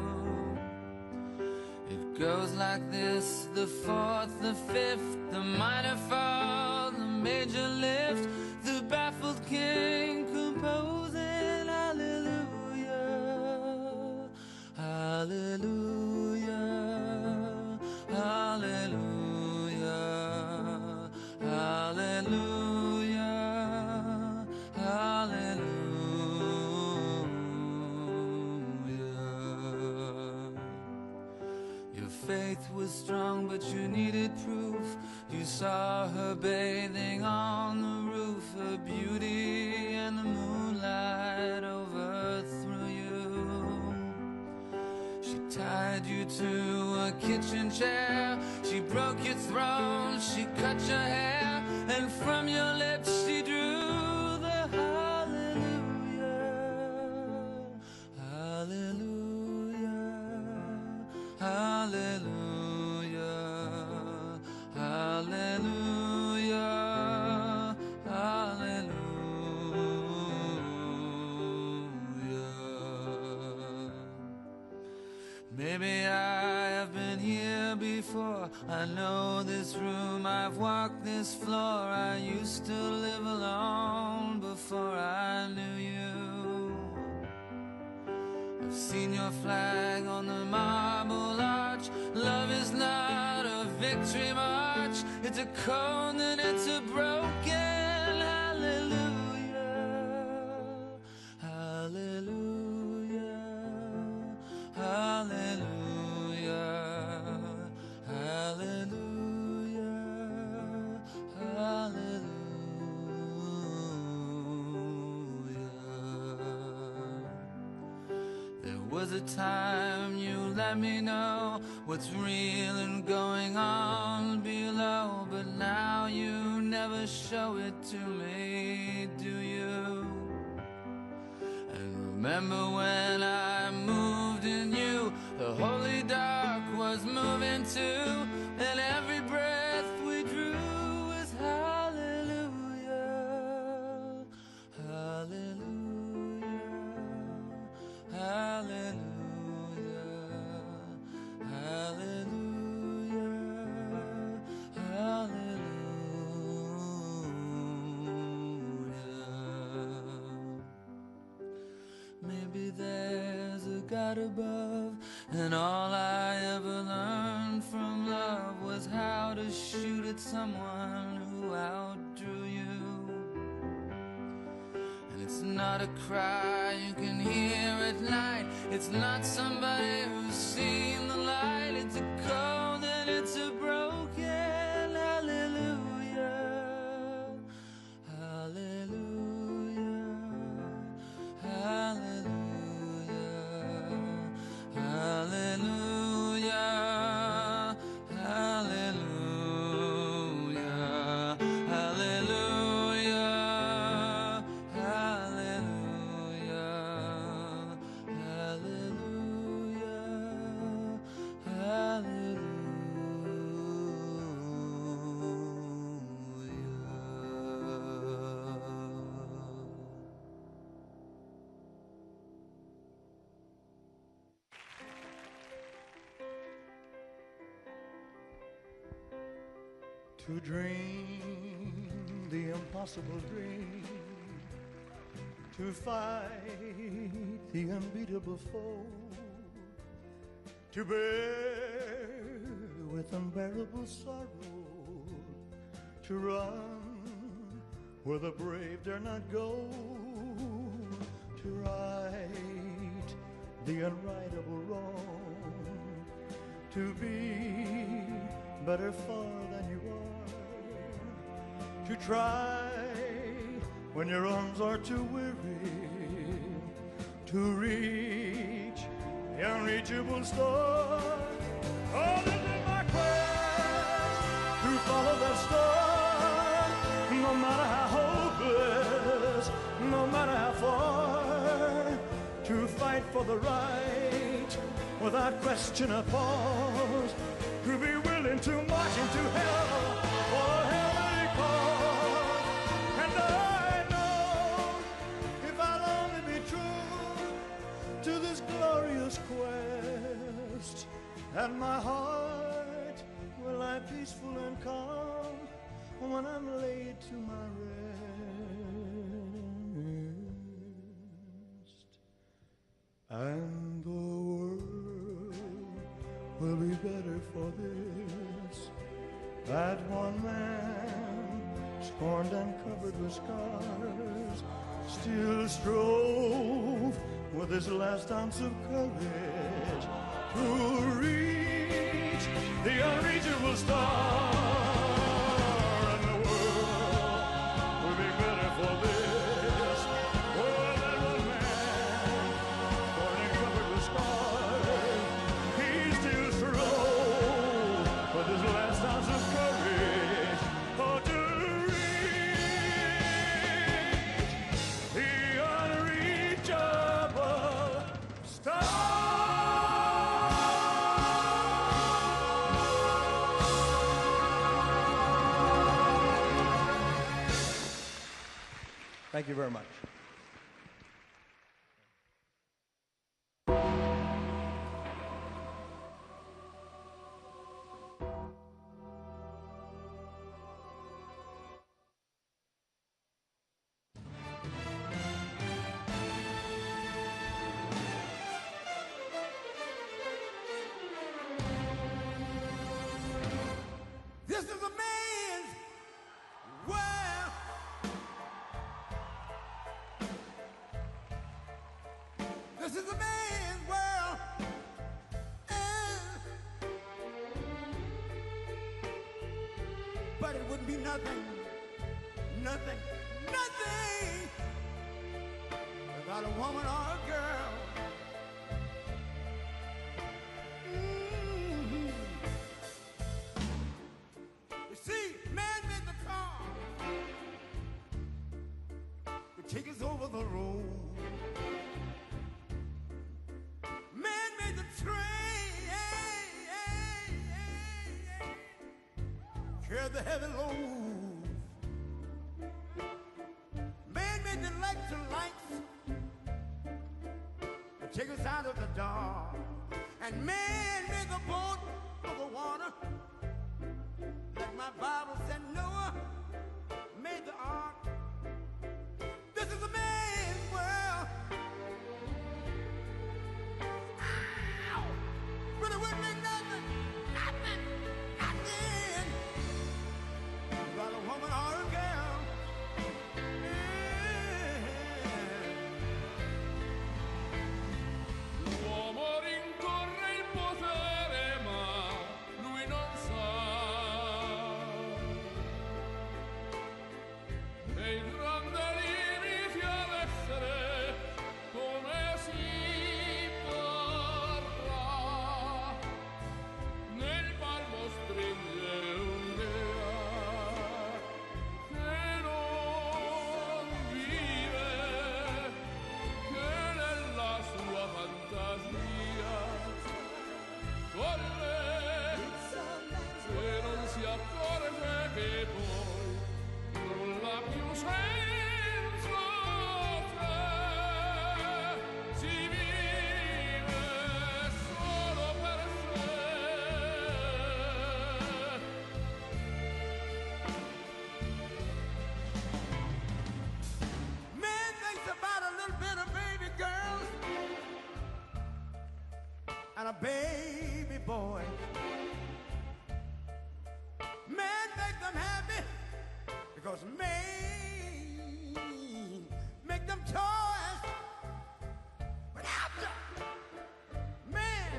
S13: It goes like this: the fourth, the fifth, the minor fall, the major lift, the baffled king composing hallelujah, hallelujah, hallelujah, hallelujah, hallelujah. Your faith was strong, but you needed proof. You saw her bathing on the roof, her beauty and the moonlight overthrew you. She tied you to a kitchen chair, she broke your throne, she cut your hair, and from your lips she drew the hallelujah, hallelujah, hallelujah, hallelujah, hallelujah. Maybe I have been here before. I know this room, I've walked this floor. I used to live alone before I knew you. I've seen your flag on the marble arch. Love is not a victory march. It's a cold and it's a broken hallelujah. Hallelujah. Hallelujah. Hallelujah. Hallelujah. There was a time you let me know what's real and going on below, but now you never show it to me, do you? And remember when I moved in you, the holy dark was moving too, and every breath we drew was hallelujah. Hallelujah. Hallelujah. Hallelujah. Hallelujah. Maybe there's a God above, and all I ever learned from love was how to shoot at someone who outdrew you. And it's not a cry you can hear at night. It's not somebody who's seen the light. It's a cold and it's a broken hallelujah. Hallelujah. Hallelujah. Hallelujah. Hallelujah. Hallelujah.
S8: To dream the impossible dream, to fight the unbeatable foe, to bear with unbearable sorrow, to run where the brave dare not go, to right the unrightable wrong, to be better far than you are, to try when your arms are too weary, to reach the unreachable star. Oh, this is my quest, to follow that star, no matter how hopeless, no matter how far, to fight for the right without question or pause, to be willing to march into hell for a heavenly cause. And I know if I'll only be true to this glorious quest, and my heart will lie peaceful and calm when I'm laid to my rest. And the world will be better for this, that one man, scorned and covered with scars, still strove with his last ounce of courage to reach the unreachable star. And the world will be better for this, for that one man, scorned and covered with scars, he still strove with his last ounce of courage, oh, to reach the unreachable star. Thank you very much.
S4: is a man's world. This is a man's world. But it wouldn't be nothing, nothing, nothing without a woman or a girl. You see, man made the car. It takes us over the road. Man made the train. Carry the heavy load. Man made the electric lights. It take us out of the dark. And man made the boat for the water. Like my Bible said, Noah made the ark. This is a man's world. Ow! But it wouldn't be nothing, nothing, nothing without a woman or a girl.
S1: L'uomo rincorre il potere, ma lui non sa che il grande limite ad essere come si parla. Nel palmo stringe un'idea che non vive, che nella sua fantasia corre, se non si accorge che poi non l'ha più senso, se si vive solo per sé.
S4: Man thinks about a little bit of baby girls and a baby boy. Man make them happy because man make them toys. But after man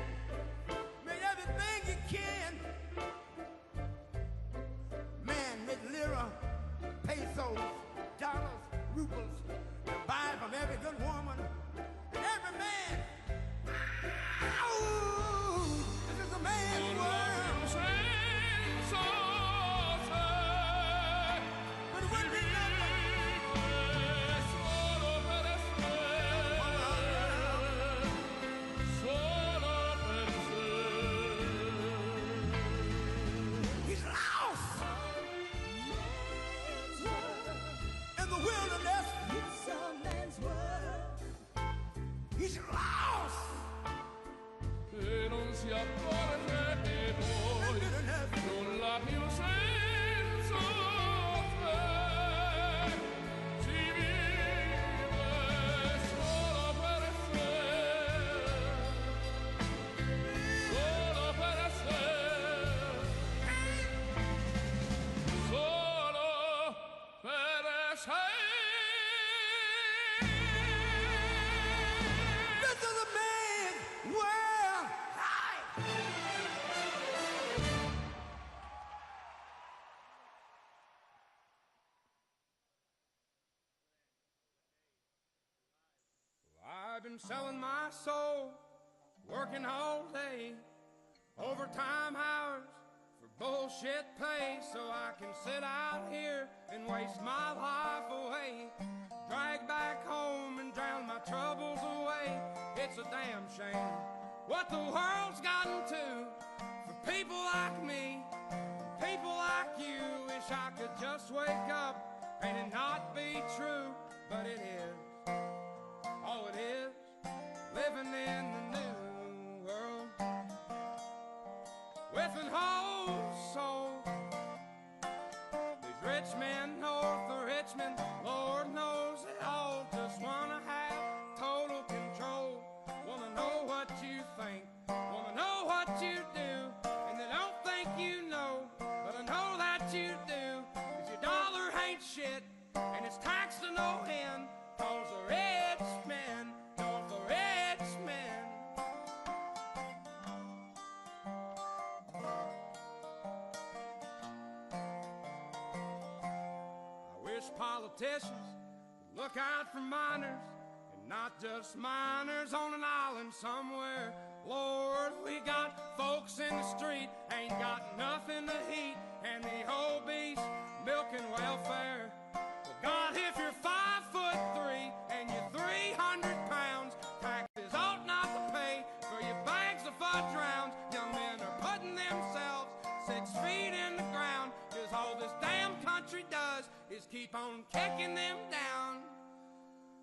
S4: made everything he can, man made lira, pesos, dollars, rubles, to buy from every good woman and every man. Ow! This is a man's world.
S1: Senso, se
S4: But it wouldn't be nothing.
S1: solo per sé, solo per sé.
S4: He's lost in the wilderness. He's lost
S1: E non si accorge che poi non l'ha più senso, se si vive solo per sé, solo per sé, solo per sé.
S4: This is a man's world. Hi.
S14: I've been selling my soul, working all day, overtime hours for bullshit pay, so I can sit out here and waste my life away, drag back home and drown my troubles away. It's a damn shame what the world's gotten to for people like me, people like you. Wish I could just wake up and it not be true, but it is. Oh, it is living in the new world with an whole soul. These rich men north of Richmond, Lord knows they all just wanna have total control. Wanna know what you think, wanna know what you do, and they don't think you know, but I know that and it's taxed to no end, 'cause the rich men, know the rich men. I wish politicians would look out for minors, and not just minors on an island somewhere. Lord, we got folks in the street, ain't got nothing to eat, and the obese milking welfare. Well, God, if you're 5'3" and you're 300 pounds, taxes ought not to pay for your bags of fudge rounds. Young men are putting themselves 6 feet in the ground, 'cause all this damn country does is keep on kicking them down.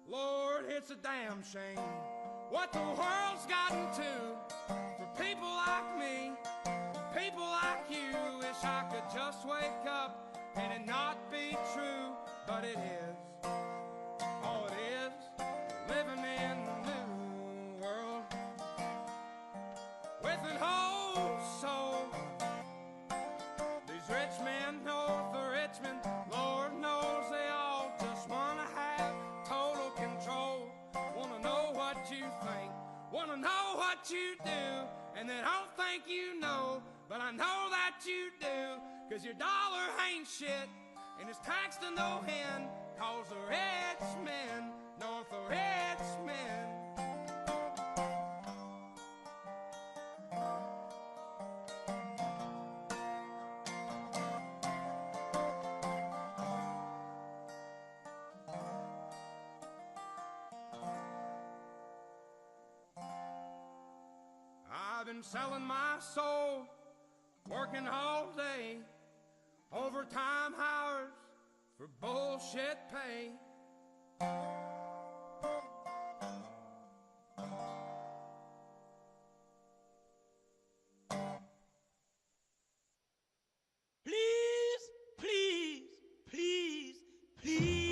S14: Lord, it's a damn shame what the world's gotten to for people like me, people like you. Wish I could just wake up and it not be true, but it is. Oh, it is living in the new world with an whole soul. These rich men know the rich men, Lord knows they all just wanna have total control. Wanna know what you think, wanna know what you do, and they don't think you know, but I know that you do, 'cause your dollar ain't shit, and it's taxed to no end, 'cause the rich men know the rich men. I've been selling my soul, working all day, overtime hours for bullshit pay.
S2: Please, please, please, please.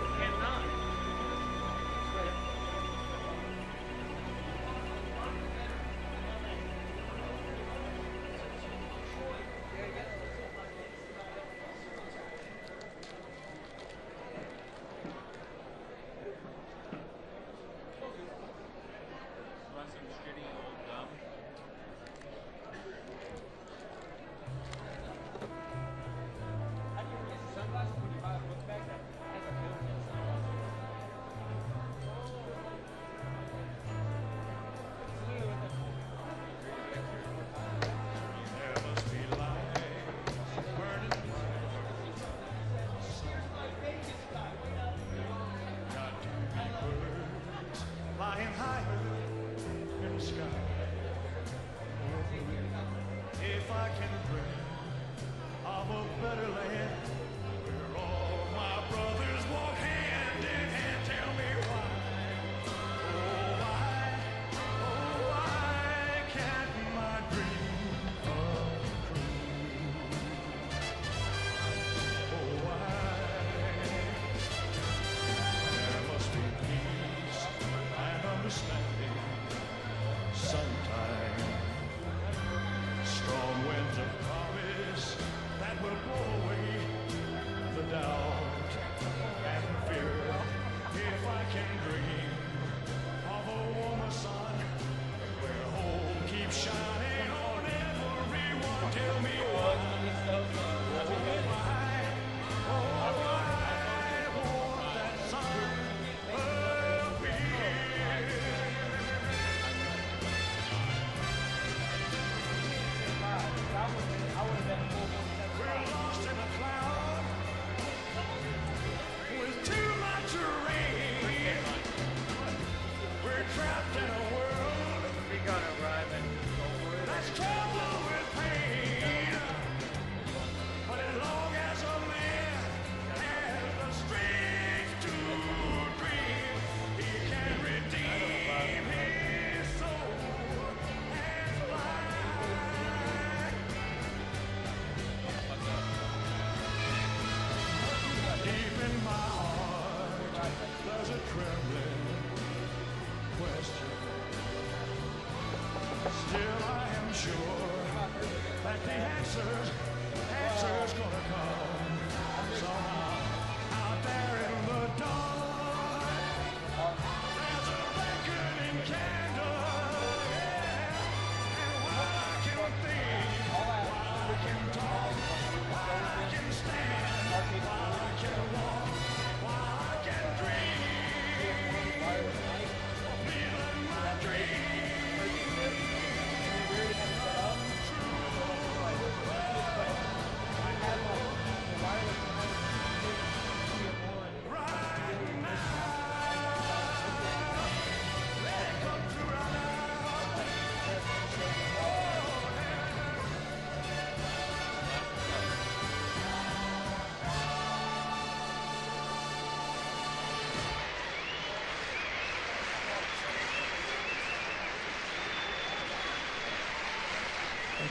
S12: you cannot.
S15: Want some shitty old gum?
S8: There must be lights burning got to be birds flying higher in the sky. If I can dream of a better land where all my brothers walk hand in hand, tell me why. Oh, why can't my dream come true? Oh, why? There must be peace and understanding sometime. Strong winds of promise that will blow away the doubt and fear. If I can dream of a warmer sun where hope keeps shining on everyone, tell me why. I want that sun appear. We're lost in a cloud with too much rain. We're trapped in a world that's troubled with pain. But as long as a man has the strength to dream, he can redeem his soul and fly. Deep in my heart, there's a trembling question. Still, I am sure that the answer's gonna come somehow. Out there in the dark, there's a beckoning candle, yeah. And while I can think, while I can talk, while I can stand, while I can walk, while I can dream, please let my dream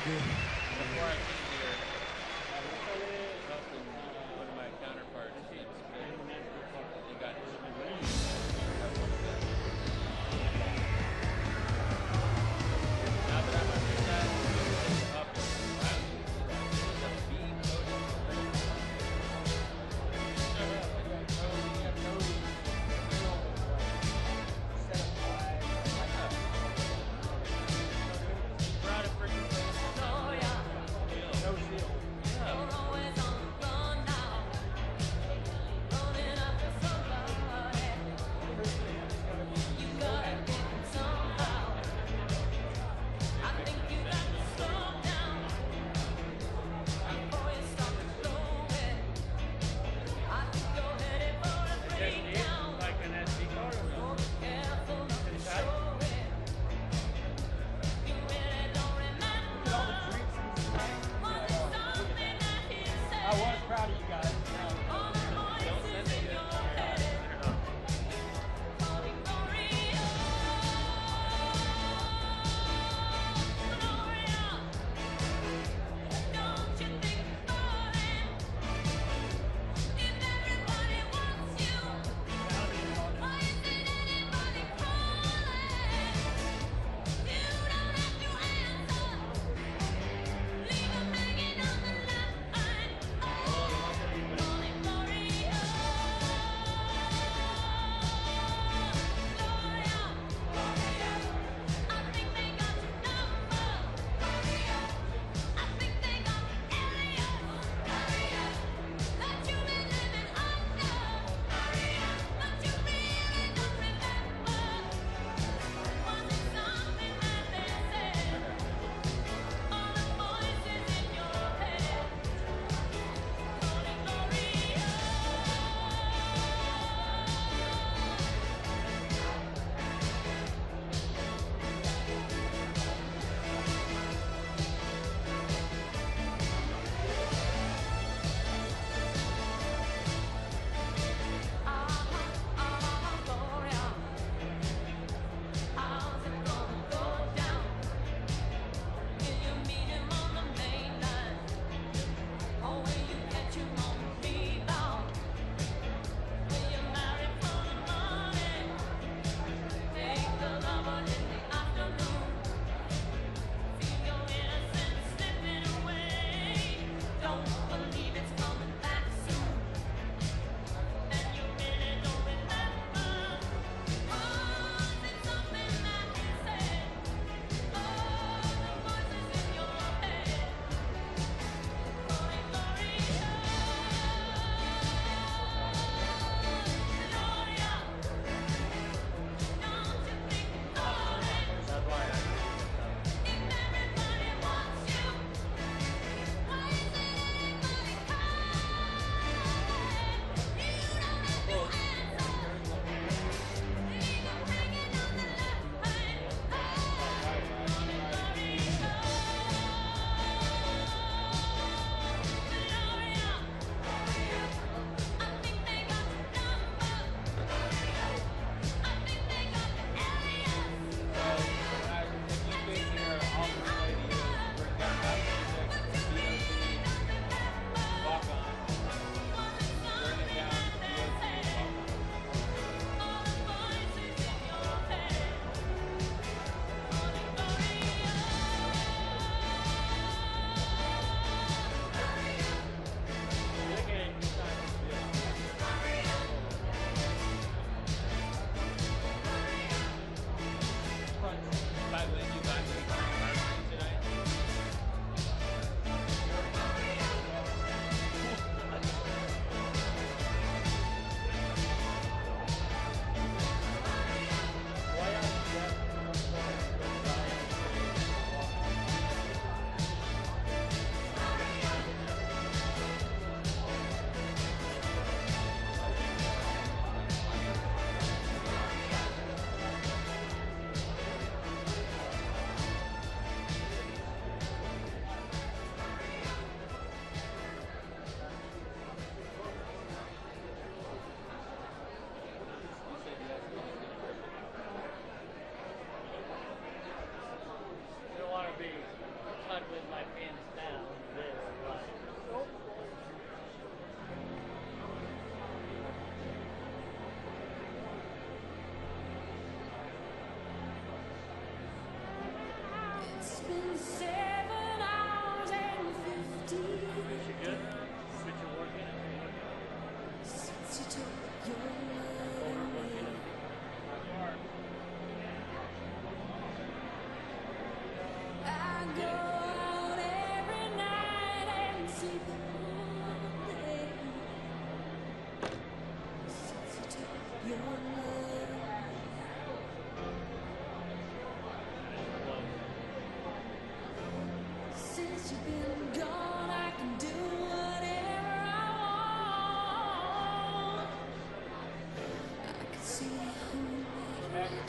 S15: Before I came here, helping one of my counterparts teams, they got now that I'm under that, it's up proud of freaking
S5: If everybody wants you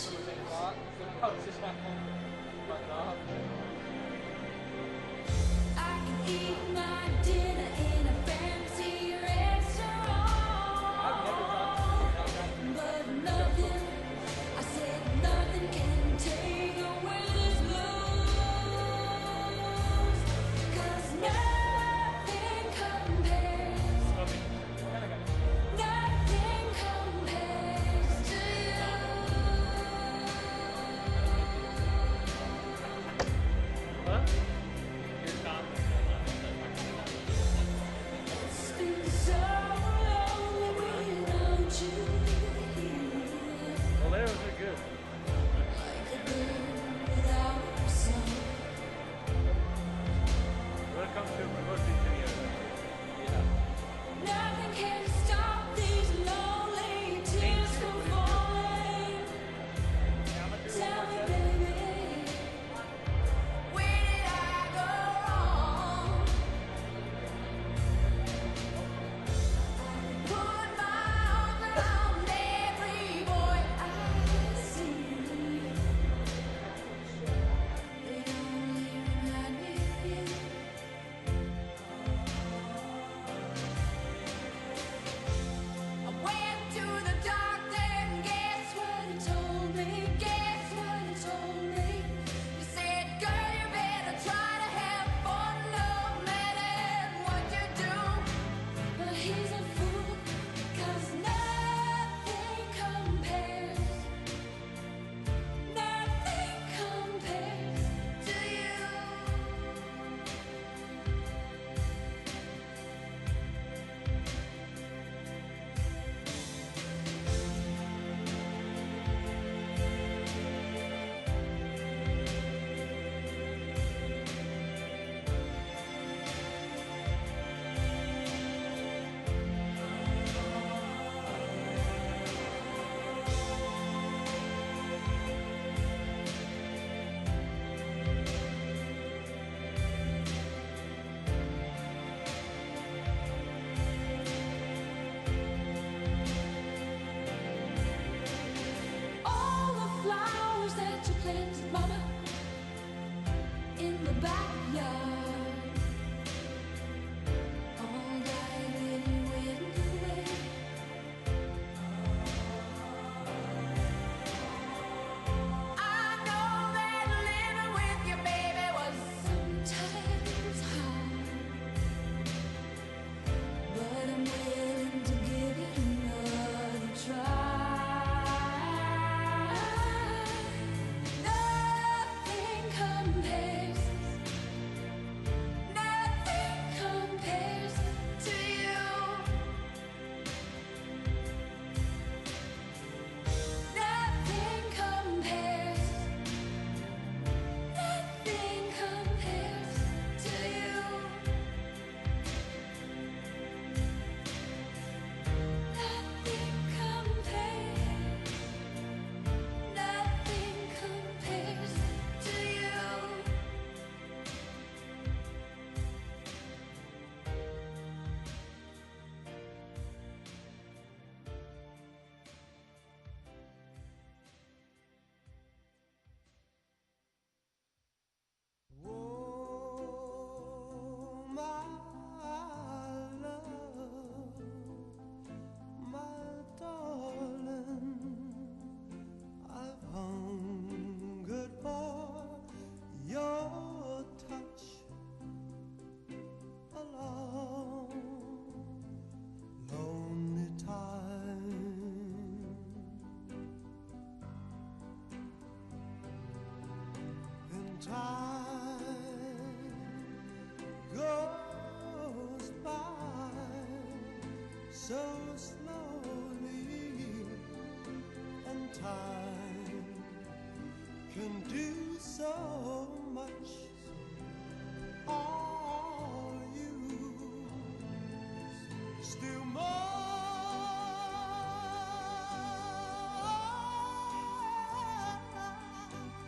S5: I can eat my dinner in a fancy restaurant, but nothing, I said nothing can take away this blues, 'cause nothing compares, nothing compares to you. It's been so lonely without you here,
S12: Well, there was a good.
S5: like a bird without a song.
S12: Welcome to Presidency video. Yeah.
S5: Nothing can stop these lonely tears from falling. Tell me, baby, where did I go wrong? Put my arms around every boy I see. They only remind me of you. I went to the doctor and guess what he told me? Guess what he told me? He said, girl, you better try to have fun no matter what you do. But he's a fool, 'cause nothing compares, nothing compares to you. All the flowers that you planted, Mama, in the backyard, all died when you went away. I know that living with your baby was sometimes hard, but I'm willing to give it another try. Nothing compares, nothing compares to you. Nothing compares, nothing compares to you. Nothing compares, nothing compares to you.
S11: Oh, my love, my darling, I've hungered for your touch a long, lonely time. And time goes by so slowly, and time can do so much. All you still more.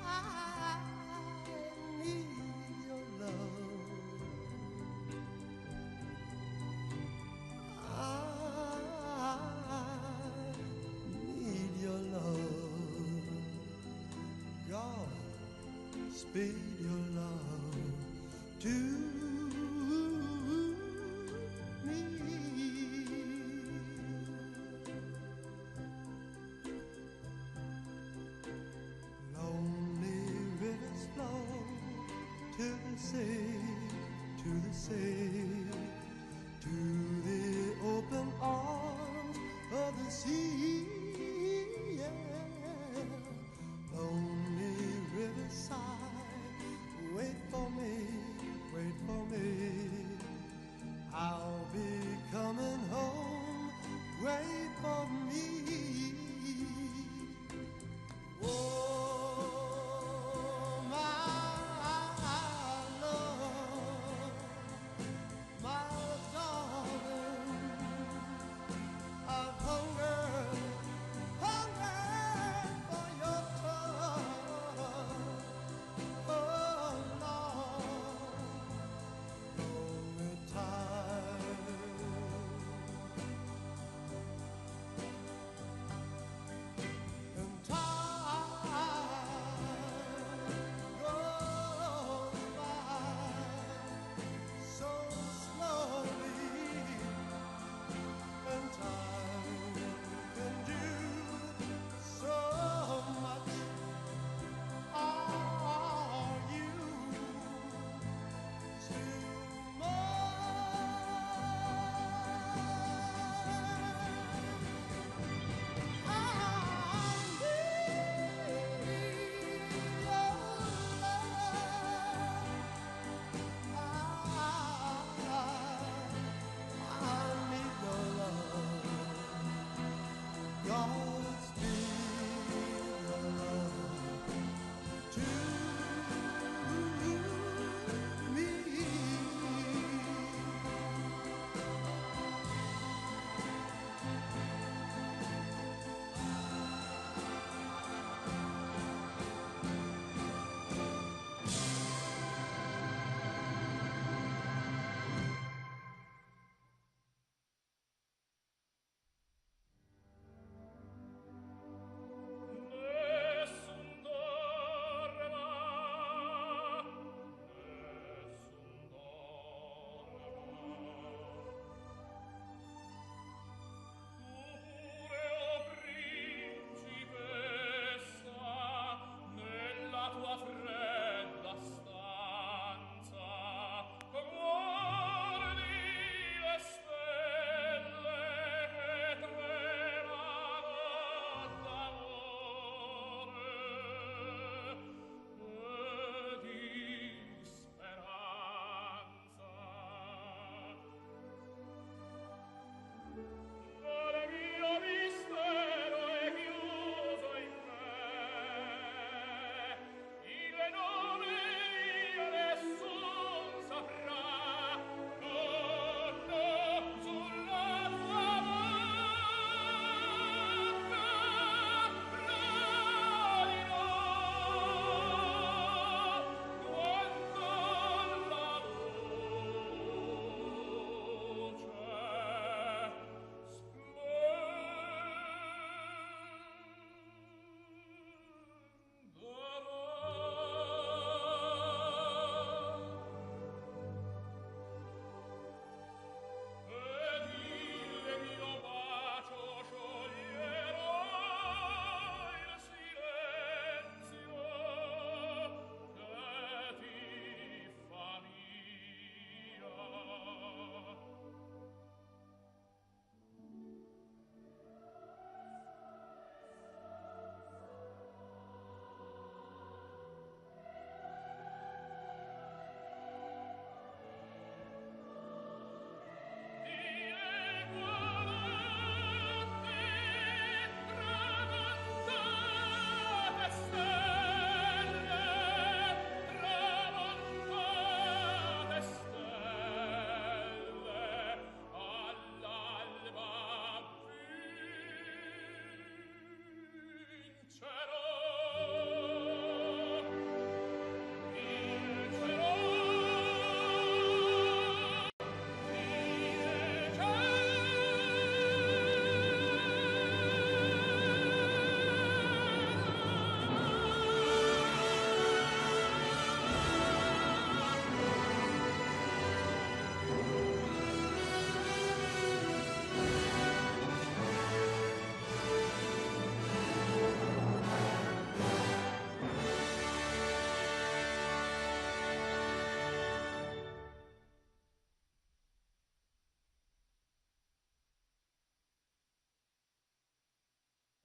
S11: I need your love. I need your love. bid your love to me. Lonely rivers flow to the sea, to the sea, to the open arms of the sea. Yeah. Lonely riverside, wait for me, wait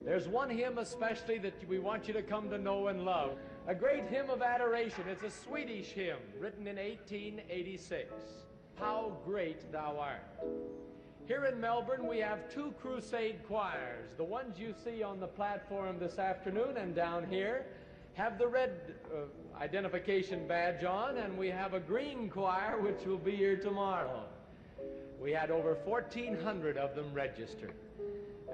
S12: There's one hymn especially that we want you to come to know and love. A great hymn of adoration. It's a Swedish hymn written in 1886. How Great Thou Art. Here in Melbourne, we have two crusade choirs. The ones you see on the platform this afternoon and down here have the red identification badge on, and we have a green choir which will be here tomorrow. We had over 1,400 of them registered.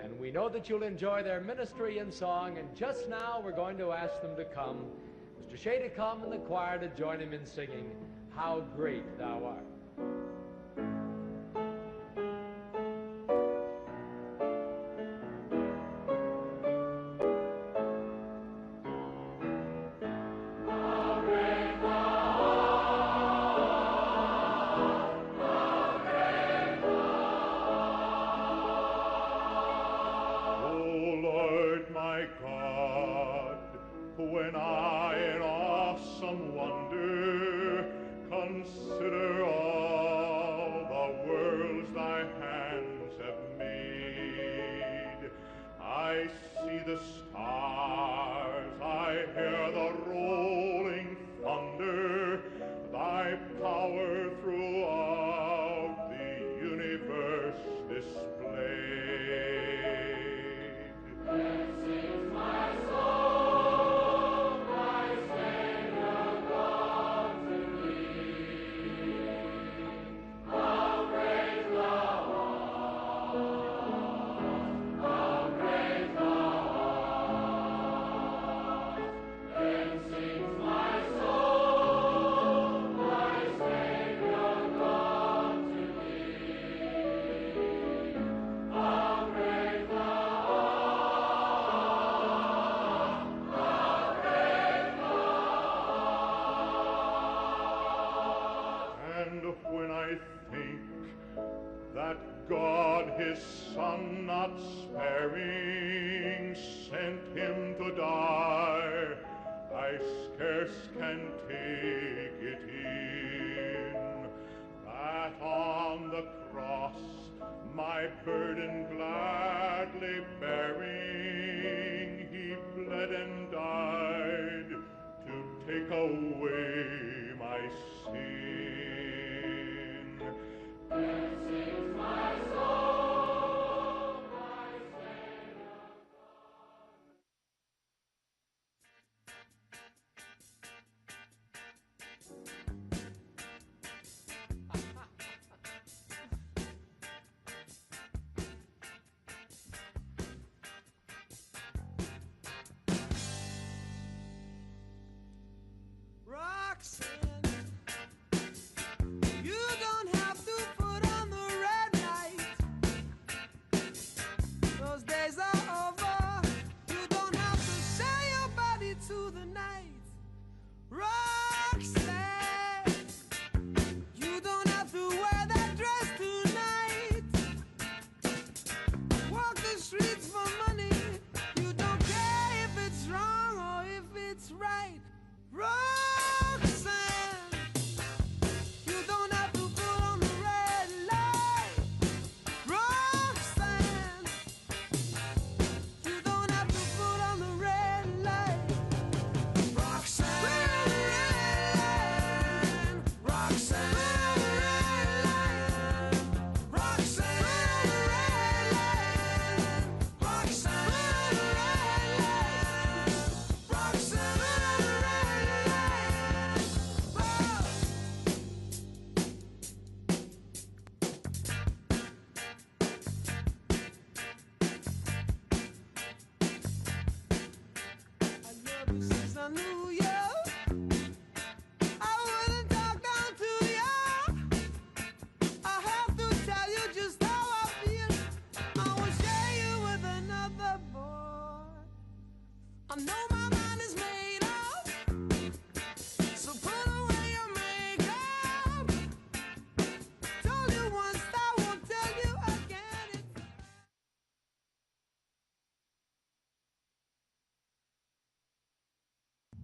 S12: And we know that you'll enjoy their ministry and song, and just now we're going to ask them to come. Mr. Shea to come and the choir to join him in singing, How Great Thou Art.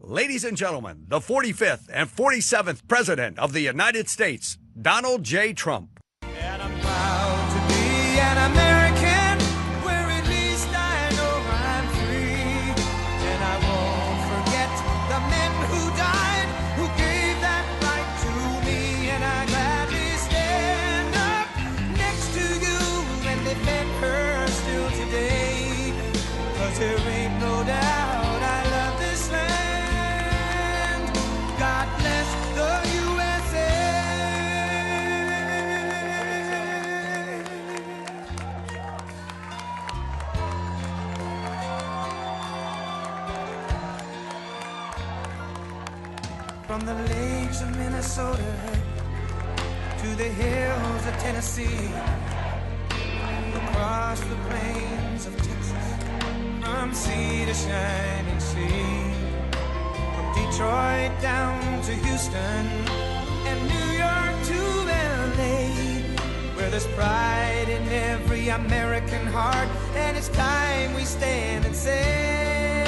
S16: Ladies and gentlemen, the 45th and 47th President of the United States, Donald J. Trump.
S7: And I'm proud to be an American, where at least I know 'cause there ain't no doubt I love this land. God bless the USA. From the lakes of Minnesota to the hills of Tennessee, across the plains of Texas, from sea to shining sea, from Detroit down to Houston and New York to LA, where there's pride in every American heart, and it's time we stand and say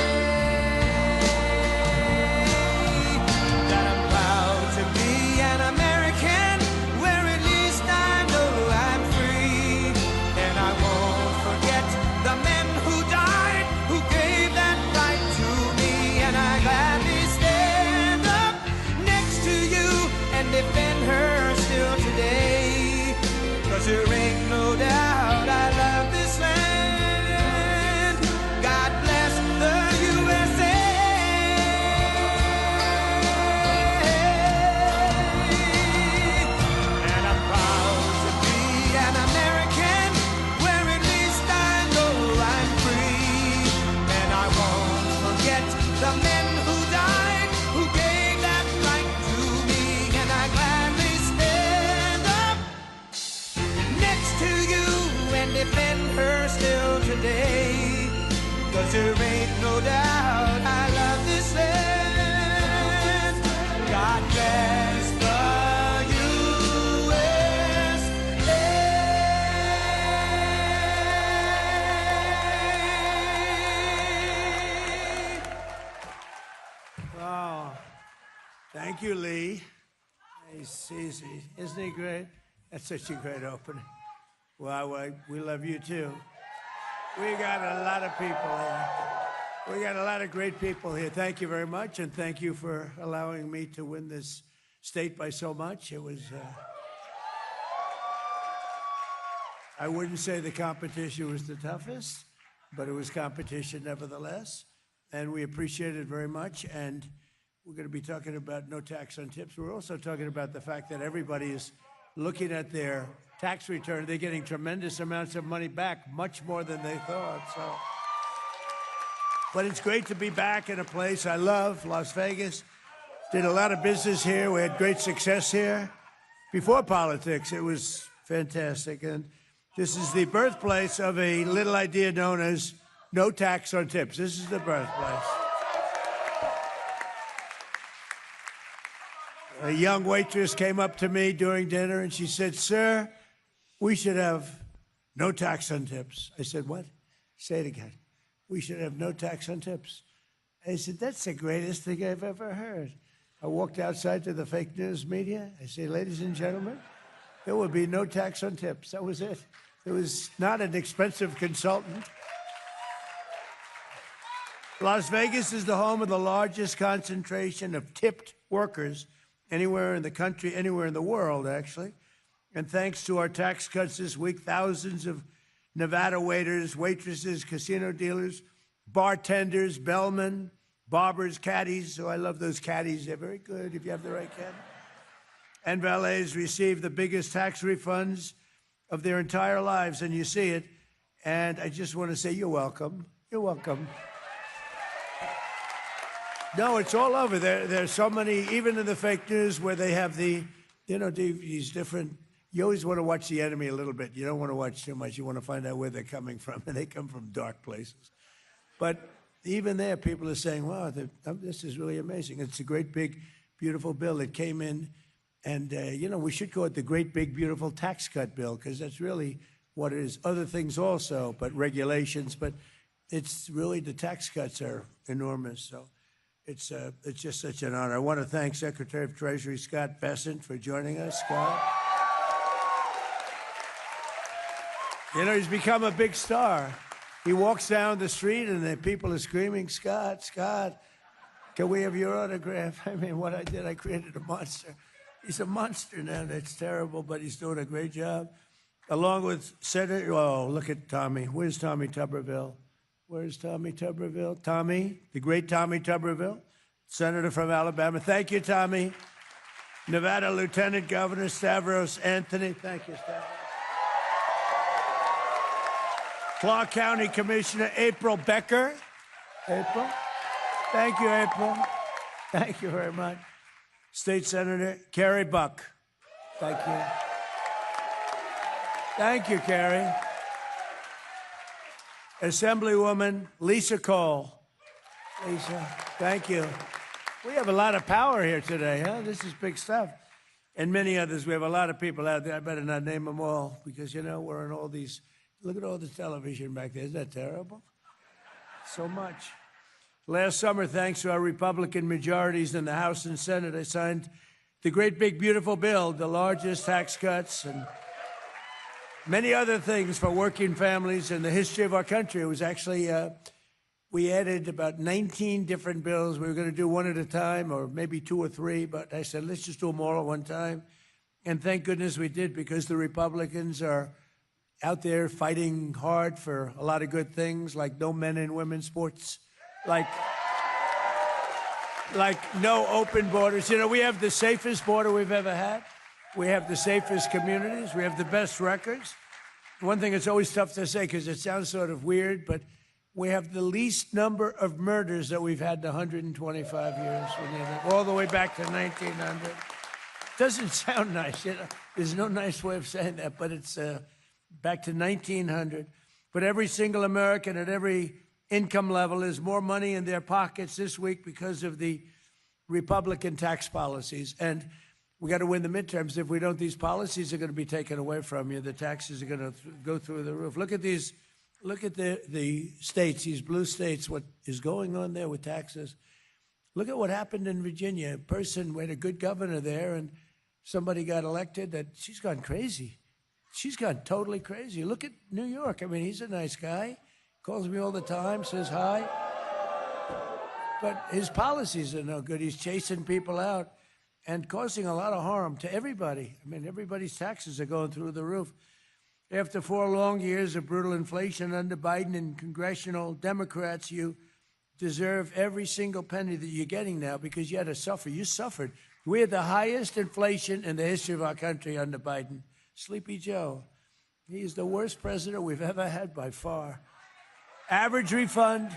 S7: that I'm proud to be an American, where at least I know I'm free, and I won't forget the men who died, who gave that right to me, and I gladly stand up next to you and defend her still today, 'cause there ain't no doubt I love this land. God bless the USA. And I'm proud to be an American, where at least I know I'm free, and I won't forget the men who died, who gave that right to me, and I gladly stand up next to you and defend her still today, 'cause there ain't no doubt I love this land. God bless the USA.
S4: Wow. Thank you, Lee. He's easy. Isn't he great? That's such a great opening. Well, we love you too. We got a lot of people here. We got a lot of great people here. Thank you very much, and thank you for allowing me to win this state by so much. It was, I wouldn't say the competition was the toughest, but it was competition nevertheless, and we appreciate it very much. And we're going to be talking about no tax on tips. We're also talking about the fact that everybody is looking at their tax return. They're getting tremendous amounts of money back, much more than they thought. So, but it's great to be back in a place I love, Las Vegas. Did a lot of business here. We had great success here. Before politics, it was fantastic. And this is the birthplace of a little idea known as no tax on tips. This is the birthplace. A young waitress came up to me during dinner and she said, "Sir, we should have no tax on tips." I said, "What?" Say it again. "We should have no tax on tips." I said, "That's the greatest thing I've ever heard." I walked outside to the fake news media. I said, "Ladies and gentlemen, there will be no tax on tips." That was it. It was not an expensive consultant. Las Vegas is the home of the largest concentration of tipped workers anywhere in the country, anywhere in the world, actually. And thanks to our tax cuts this week, thousands of Nevada waiters, waitresses, casino dealers, bartenders, bellmen, barbers, caddies. So I love those caddies. They're very good if you have the right caddy. And valets receive the biggest tax refunds of their entire lives, and you see it. And I just want to say you're welcome. You're welcome. No, it's all over. There's so many, even in the fake news, where they have the, these different. You always want to watch the enemy a little bit. You don't want to watch too much. You want to find out where they're coming from, and they come from dark places. But even there, people are saying, "Wow, this is really amazing." It's a great, big, beautiful bill that came in, and we should call it the Great Big Beautiful Tax Cut Bill, because that's really what it is. Other things also, but regulations. But it's really, the tax cuts are enormous. So. It's just such an honor. I want to thank Secretary of Treasury Scott Bessent for joining us. Scott. He's become a big star. He walks down the street and the people are screaming, "Scott, Scott, can we have your autograph?" I mean, what I did, I created a monster. He's a monster now. That's terrible, but he's doing a great job. Along with Senator, look at Tommy. Where's Tommy Tuberville?
S17: Where's Tommy Tuberville? Tommy, the great Tommy Tuberville, Senator from Alabama. Thank you, Tommy. Nevada Lieutenant Governor Stavros Anthony. Thank you, Stavros. Clark County Commissioner April Becker. April. Thank you, April. Thank you very much. State Senator Carrie Buck. Thank you. Thank you, Carrie. Assemblywoman Lisa Cole. Lisa, thank you. We have a lot of power here today, huh? This is big stuff. And many others. We have a lot of people out there. I better not name them all because, you know, we're on all these. Look at all the television back there. Isn't that terrible? So much. Last summer, thanks to our Republican majorities in the House and Senate, I signed the great big beautiful bill, the largest tax cuts and many other things for working families in the history of our country. It was actually, we added about 19 different bills. We were going to do one at a time or maybe two or three, but I said, let's just do them all at one time. And thank goodness we did because the Republicans are out there fighting hard for a lot of good things like no men and women's sports, like no open borders. You know, we have the safest border we've ever had. We have the safest communities. We have the best records. One thing that's always tough to say because it sounds sort of weird, but we have the least number of murders that we've had in 125 years, all the way back to 1900. Doesn't sound nice, you know. There's no nice way of saying that, but it's back to 1900. But every single American at every income level has more money in their pockets this week because of the Republican tax policies. And we got to win the midterms. If we don't, these policies are going to be taken away from you. The taxes are going to go through the roof. Look at these. Look at the states, these blue states, what is going on there with taxes. Look at what happened in Virginia. A person, we had a good governor there, and somebody got elected that she's gone crazy. She's gone totally crazy. Look at New York. I mean, he's a nice guy. Calls me all the time, says hi. But his policies are no good. He's chasing people out and causing a lot of harm to everybody. I mean, everybody's taxes are going through the roof. After 4 long years of brutal inflation under Biden and congressional Democrats, you deserve every single penny that you're getting now because you had to suffer. You suffered. We had the highest inflation in the history of our country under Biden. Sleepy Joe. He's the worst president we've ever had by far. Average refund.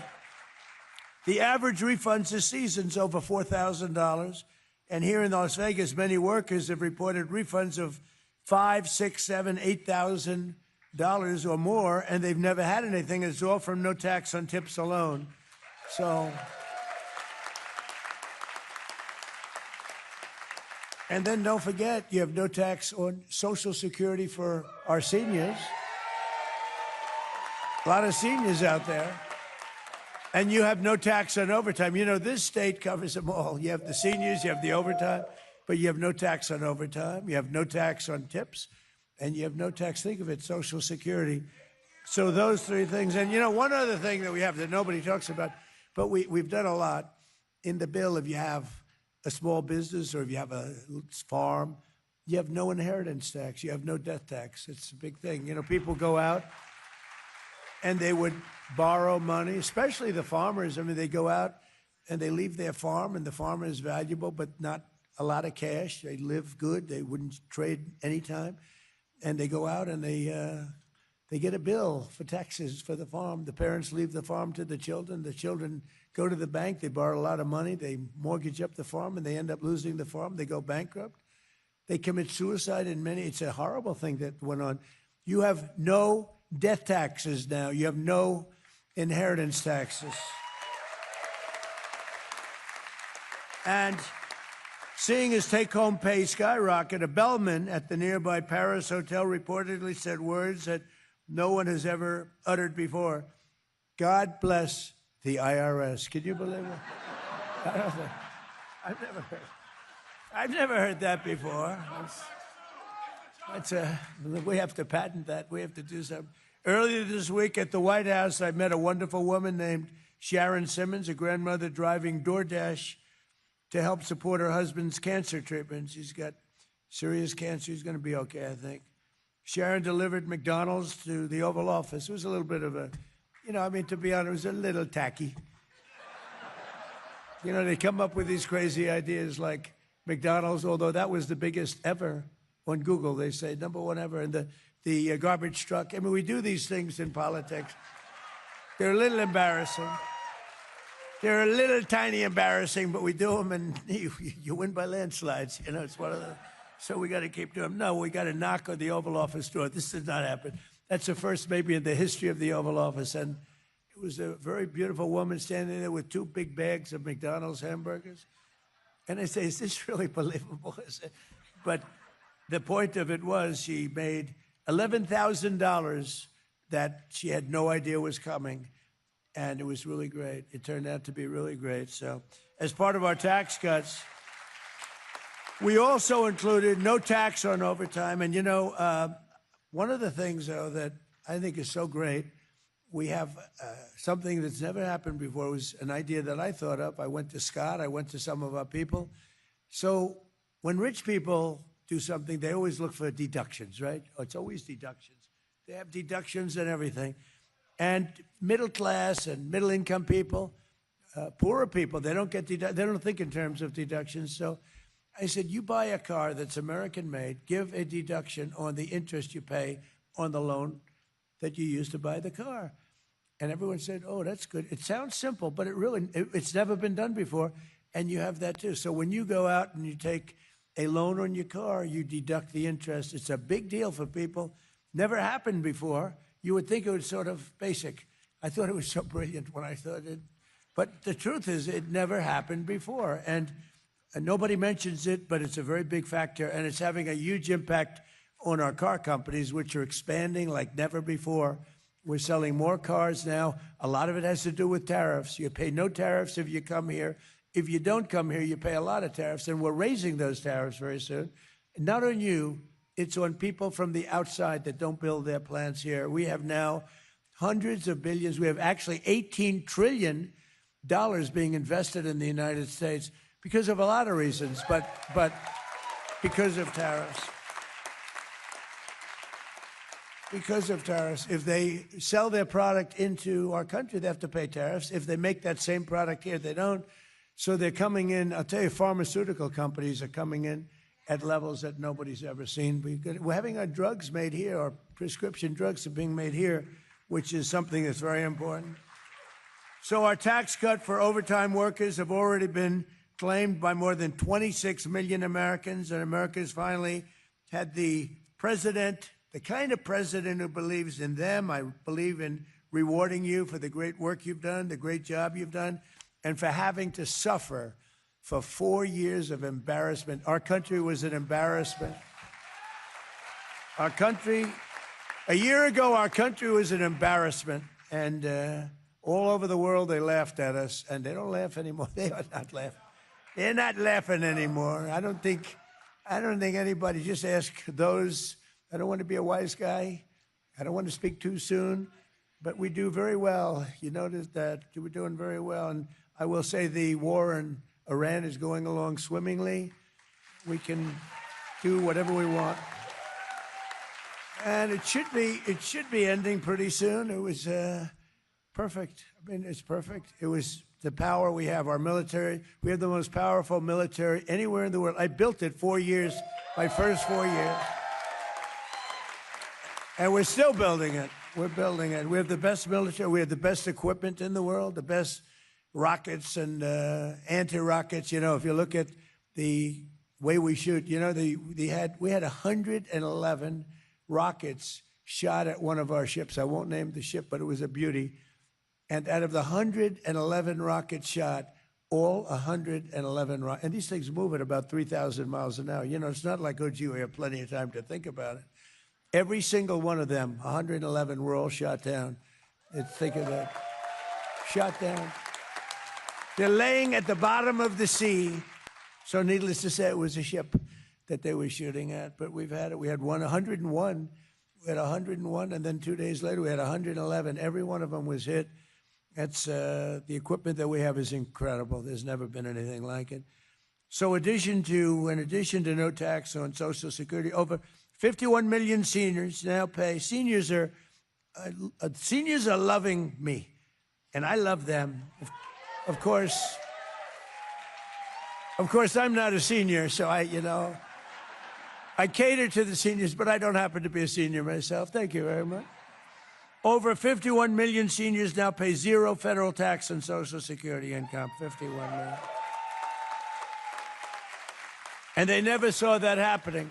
S17: The average refunds this season's over $4,000. And here in Las Vegas, many workers have reported refunds of $5,000, $6,000, $7,000, $8,000 or more, and they've never had anything. It's all from no tax on tips alone. So, and then don't forget, you have no tax on Social Security for our seniors. A lot of seniors out there. And you have no tax on overtime. You know, this state covers them all. You have the seniors, you have the overtime, but you have no tax on overtime. You have no tax on tips, and you have no tax, think of it, Social Security. So those three things. And, you know, one other thing that we have that nobody talks about, but we've done a lot. In the bill, if you have a small business or if you have a farm, you have no inheritance tax. You have no death tax. It's a big thing. You know, people go out and they would borrow money, especially the farmers. I mean, they go out and they leave their farm, and the farm is valuable, but not a lot of cash. They live good. They wouldn't trade anytime. And they go out and they get a bill for taxes for the farm. The parents leave the farm to the children. The children go to the bank. They borrow a lot of money. They mortgage up the farm, and they end up losing the farm. They go bankrupt. They commit suicide in many. It's a horrible thing that went on. You have no death taxes now. You have no inheritance taxes. And seeing his take-home pay skyrocket, a bellman at the nearby Paris hotel reportedly said words that no one has ever uttered before. God bless the IRS. Can you believe it? I've never heard that before. We have to patent that. We have to do something. Earlier this week at the White House, I met a wonderful woman named Sharon Simmons, a grandmother driving DoorDash to help support her husband's cancer treatment. She's got serious cancer. She's going to be okay, I think. Sharon delivered McDonald's to the Oval Office. It was a little bit of a, You know, I mean, to be honest, it was a little tacky. You know, they come up with these crazy ideas like McDonald's, although that was the biggest ever on Google. They say #1 ever, and the garbage truck. I mean, we do these things in politics. They're a little embarrassing. They're a little tiny embarrassing, but we do them, and you win by landslides. You know, it's one of the. So we got to keep doing them. No, we got to knock on the Oval Office door. This did not happen. That's the first maybe in the history of the Oval Office, and it was a very beautiful woman standing there with 2 big bags of McDonald's hamburgers. And I say, is this really believable? But the point of it was she made $11,000 that she had no idea was coming. And it was really great. It turned out to be really great. So as part of our tax cuts, we also included no tax on overtime. And, you know, one of the things, though, that I think is so great, we have something that's never happened before. It was an idea that I thought up. I went to Scott. I went to some of our people. So when rich people do something, they always look for deductions, right? Oh, it's always deductions. They have deductions and everything. And middle class and middle income people, poorer people, they don't think in terms of deductions. So I said, you buy a car that's American made, give a deduction on the interest you pay on the loan that you used to buy the car. And everyone said, oh, that's good. It sounds simple, but it's never been done before. And you have that too. So when you go out and you take a loan on your car, you deduct the interest. It's a big deal for people. Never happened before. You would think it was sort of basic. I thought it was so brilliant when I thought it. But the truth is, it never happened before. And nobody mentions it, but it's a very big factor. And it's having a huge impact on our car companies, which are expanding like never before. We're selling more cars now. A lot of it has to do with tariffs. You pay no tariffs if you come here. If you don't come here, you pay a lot of tariffs. And we're raising those tariffs very soon. Not on you. It's on people from the outside that don't build their plants here. We have now hundreds of billions. We have actually $18 trillion being invested in the United States because of a lot of reasons, but because of tariffs. Because of tariffs. If they sell their product into our country, they have to pay tariffs. If they make that same product here, they don't. So they're coming in. I'll tell you, pharmaceutical companies are coming in at levels that nobody's ever seen. We're having our drugs made here, our prescription drugs are being made here, which is something that's very important. So our tax cut for overtime workers have already been claimed by more than 26 million Americans, and America's finally had the president, the kind of president who believes in them. I believe in rewarding you for the great work you've done, the great job you've done, and for having to suffer for 4 years of embarrassment. Our country was an embarrassment. Our country, a year ago, our country was an embarrassment, and all over the world they laughed at us, and they don't laugh anymore. They are not laughing. They're not laughing anymore. I don't think anybody. Just ask those. I don't want to be a wise guy. I don't want to speak too soon, but we do very well. You notice that we're doing very well, and I will say the war in Iran is going along swimmingly. We can do whatever we want, and it should be ending pretty soon. It was perfect. I mean, it's perfect. It was the power we have, our military. We have the most powerful military anywhere in the world. I built it 4 years, my first 4 years. And we're still building it. We're building it. We have the best military. We have the best equipment in the world, the best rockets and anti-rockets. You know, if you look at the way we shoot, you know, we had 111 rockets shot at one of our ships. I won't name the ship, but it was a beauty. And out of the 111 rockets shot, all 111 rockets, and these things move at about 3,000 miles an hour. You know, it's not like, oh, gee, we have plenty of time to think about it. Every single one of them, 111, were all shot down. Think of that. Shot down. They're laying at the bottom of the sea. So needless to say, it was a ship that they were shooting at. But we've had it. We had 101. We had 101, and then 2 days later, we had 111. Every one of them was hit. That's the equipment that we have is incredible. There's never been anything like it. So in addition to no tax on Social Security, over 51 million seniors now pay. Seniors are Seniors are loving me, and I love them. Of course, I'm not a senior, so I cater to the seniors, but I don't happen to be a senior myself. Thank you very much. Over 51 million seniors now pay zero federal tax on Social Security income. 51 million. And they never saw that happening.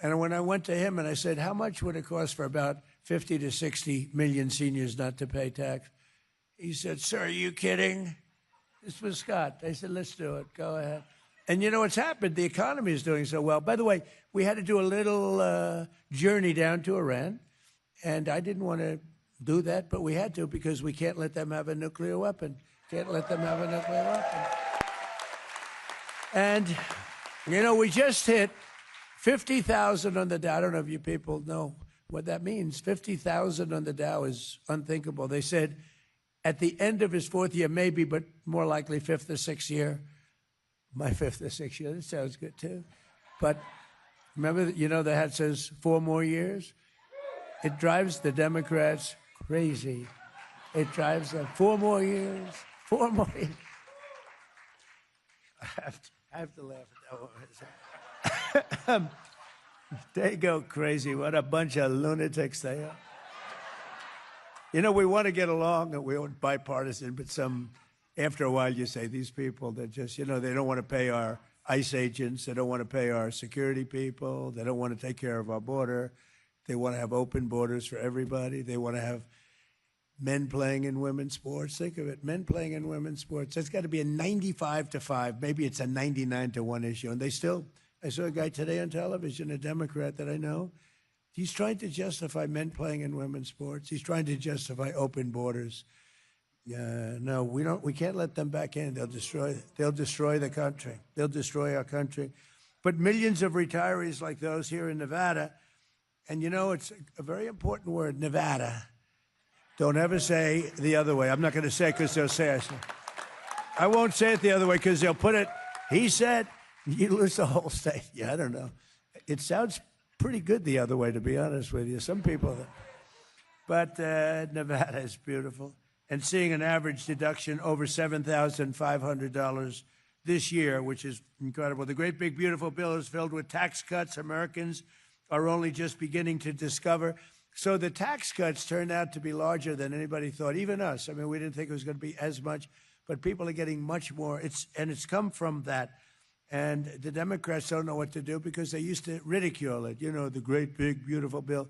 S17: And when I went to him and I said, how much would it cost for about 50 to 60 million seniors not to pay tax? He said, sir, are you kidding? This was Scott. I said, let's do it. Go ahead. And you know what's happened? The economy is doing so well. By the way, we had to do a little journey down to Iran. And I didn't want to do that, but we had to because we can't let them have a nuclear weapon. Can't let them have a nuclear weapon. And, we just hit 50,000 on the Dow. I don't know if you people know what that means. 50,000 on the Dow is unthinkable. They said at the end of his fourth year, maybe, but more likely fifth or sixth year. My fifth or sixth year, that sounds good too. But remember, the hat says 4 more years? It drives the Democrats crazy. It drives them 4 more years, 4 more years. I have to laugh at that one. They go crazy. What a bunch of lunatics they are. We want to get along and we want bipartisan, but after a while you say, these people, they're just, they don't want to pay our ICE agents. They don't want to pay our security people. They don't want to take care of our border. They want to have open borders for everybody. They want to have men playing in women's sports. Think of it, men playing in women's sports. That's got to be a 95-5. Maybe it's a 99-1 issue. And I saw a guy today on television, a Democrat that I know. He's trying to justify men playing in women's sports. He's trying to justify open borders. No, we can't let them back in. They'll destroy the country. They'll destroy our country. But millions of retirees like those here in Nevada, and it's a very important word, Nevada. Don't ever say the other way. I'm not going to say it because they'll say I said. I won't say it the other way because they'll put it, he said, you lose the whole state. Yeah, I don't know. It sounds pretty good the other way, to be honest with you. Some people, but Nevada is beautiful. And seeing an average deduction over $7,500 this year, which is incredible. The great big beautiful bill is filled with tax cuts Americans are only just beginning to discover. So the tax cuts turned out to be larger than anybody thought, even us. I mean, we didn't think it was going to be as much, but people are getting much more. It's come from that. And the Democrats don't know what to do because they used to ridicule it, the great, big, beautiful bill.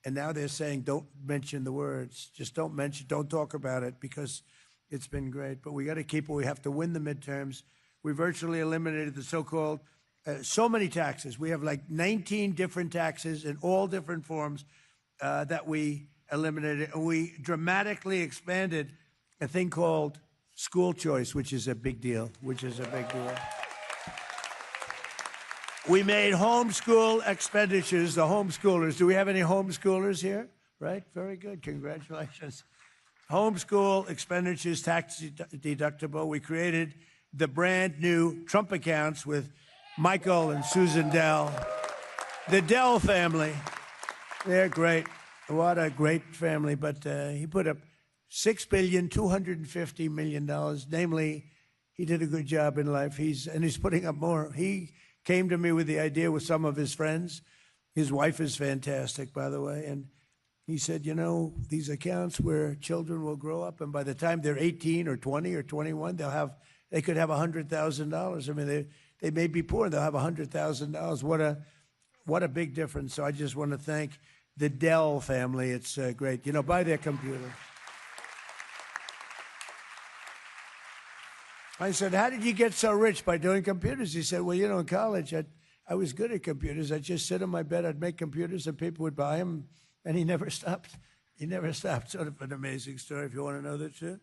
S17: And now they're saying, don't mention the words. Just don't talk about it because it's been great. But we got to keep it. We have to win the midterms. We virtually eliminated the so-called, so many taxes. We have like 19 different taxes in all different forms that we eliminated. And we dramatically expanded a thing called school choice, which is a big deal, We made homeschool expenditures, the homeschoolers. Do we have any homeschoolers here? Right? Very good. Congratulations. Homeschool expenditures, tax deductible. We created the brand new Trump accounts with Michael and Susan Dell. The Dell family. They're great. What a great family. But he put up $6.25 billion. Namely, he did a good job in life. He's putting up more. He came to me with the idea with some of his friends. His wife is fantastic, by the way. And he said, these accounts where children will grow up, and by the time they're 18 or 20 or 21, they could have $100,000. I mean, they may be poor, and they'll have $100,000. What a big difference. So I just want to thank the Dell family. It's great. Buy their computer. I said, how did you get so rich by doing computers? He said, well, in college, I was good at computers. I'd just sit on my bed, I'd make computers, and people would buy them, and he never stopped. Sort of an amazing story, if you want to know the truth.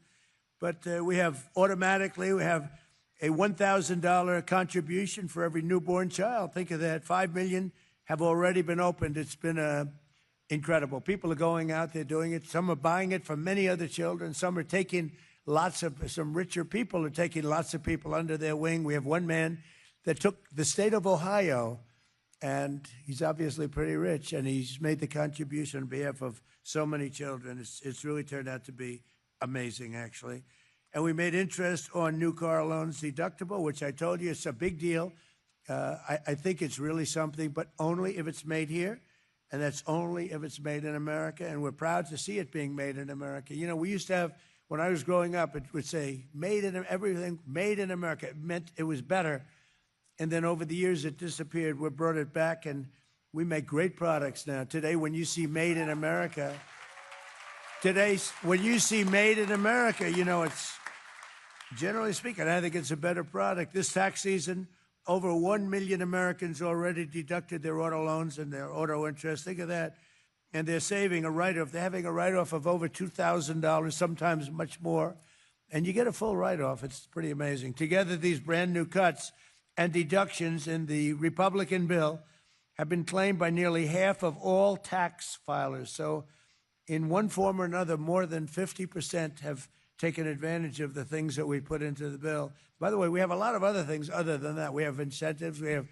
S17: But we have a $1,000 contribution for every newborn child. Think of that. 5 million have already been opened. It's been incredible. People are going out there doing it. Some are buying it from many other children. Some are taking some richer people are taking lots of people under their wing. We have one man that took the state of Ohio And he's obviously pretty rich, and he's made the contribution on behalf of so many children. It's really turned out to be amazing, actually. And we made interest on new car loans deductible, which I told you it's a big deal. I think it's really something, but only if it's made here, and that's only if it's made in America. And we're proud to see it being made in America. You know, we used to have, when I was growing up, it would say made in everything, made in America. It meant it was better. And then over the years, it disappeared. We brought it back, and we make great products now. Today, when you see made in America, you know, it's, generally speaking, I think it's a better product. This tax season, over 1 million Americans already deducted their auto loans and their auto interest. Think of that. And they're saving a write-off. They're having a write-off of over $2,000, sometimes much more. And you get a full write-off. It's pretty amazing. Together, these brand new cuts and deductions in the Republican bill have been claimed by nearly half of all tax filers. So in one form or another, more than 50% have taken advantage of the things that we put into the bill. By the way, we have a lot of other things other than that. We have incentives. We have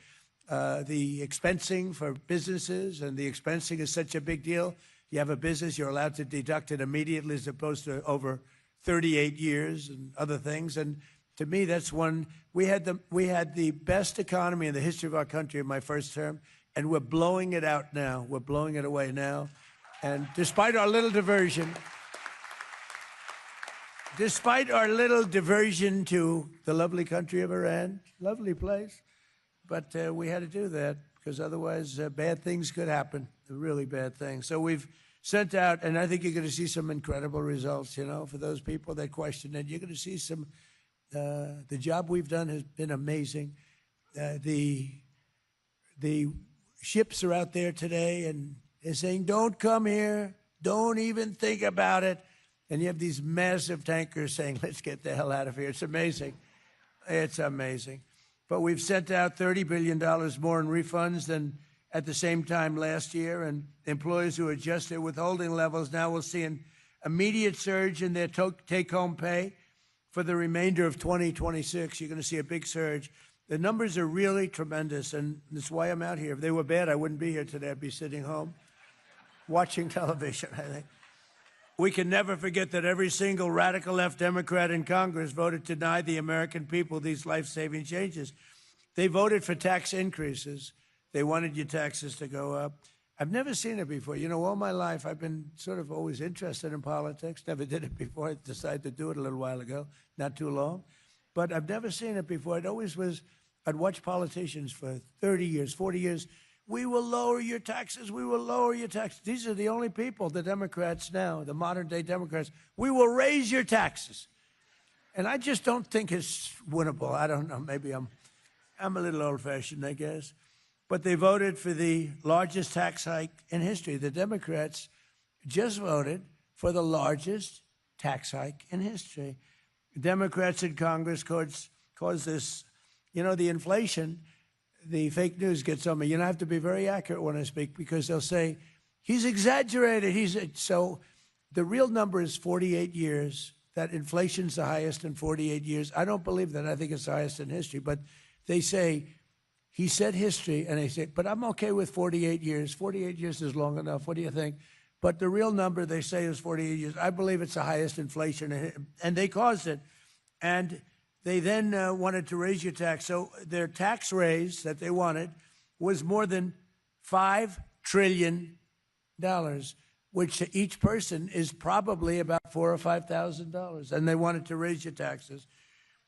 S17: the expensing for businesses, and the expensing is such a big deal. You have a business, you're allowed to deduct it immediately as opposed to over 38 years and other things. And to me, that's one. We had the best economy in the history of our country in my first term, and we're blowing it out now. We're blowing it away now. And despite our little diversion to the lovely country of Iran, lovely place, but we had to do that because otherwise bad things could happen, really bad things. So we've sent out, and I think you're going to see some incredible results, you know, for those people that question it. You're going to see some. The job we've done has been amazing. The ships are out there today, and they're saying, don't come here. Don't even think about it. And you have these massive tankers saying, let's get the hell out of here. It's amazing. It's amazing. But we've sent out $30 billion more in refunds than at the same time last year. And employees who adjust their withholding levels now will see an immediate surge in their take-home pay. For the remainder of 2026, you're going to see a big surge. The numbers are really tremendous, and that's why I'm out here. If they were bad, I wouldn't be here today. I'd be sitting home watching television, I think. We can never forget that every single radical left Democrat in Congress voted to deny the American people these life-saving changes. They voted for tax increases. They wanted your taxes to go up. I've never seen it before. You know, all my life, I've been sort of always interested in politics. Never did it before. I decided to do it a little while ago, not too long. But I've never seen it before. It always was, I'd watch politicians for 30 years, 40 years. We will lower your taxes. We will lower your taxes. These are the only people, the Democrats now, the modern-day Democrats. We will raise your taxes. And I just don't think it's winnable. I don't know. Maybe I'm a little old-fashioned, I guess. But they voted for the largest tax hike in history. The Democrats just voted for the largest tax hike in history. Democrats in Congress caused this, you know, the inflation, the fake news gets on me. You know, I have to be very accurate when I speak because they'll say, he's exaggerated. So the real number is 48 years. That inflation's the highest in 48 years. I don't believe that. I think it's the highest in history. But they say, he said history, and they say, but I'm okay with 48 years. 48 years is long enough. What do you think? But the real number they say is 48 years. I believe it's the highest inflation, and they caused it. And they then wanted to raise your tax. So their tax raise that they wanted was more than $5 trillion, which to each person is probably about $4,000 or $5,000. And they wanted to raise your taxes.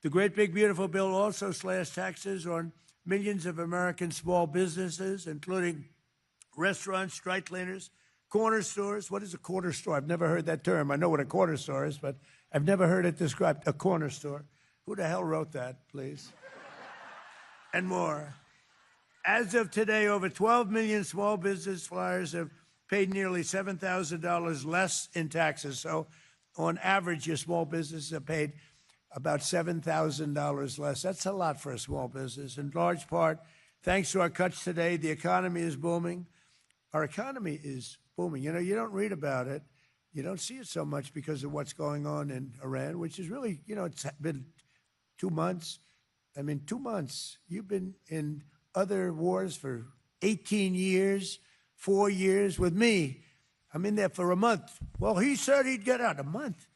S17: The great big beautiful bill also slashed taxes on millions of American small businesses, including restaurants, dry cleaners, corner stores. What is a corner store? I've never heard that term. I know what a corner store is, but I've never heard it described, a corner store. Who the hell wrote that, please? And more. As of today, over 12 million small business flyers have paid nearly $7,000 less in taxes. So on average, your small businesses have paid about $7,000 less. That's a lot for a small business. In large part, thanks to our cuts today, the economy is booming. Our economy is booming. You know, you don't read about it. You don't see it so much because of what's going on in Iran, which is really, you know, it's been 2 months. I mean, 2 months. You've been in other wars for 18 years, 4 years with me. I'm in there for a month. Well, he said he'd get out a month.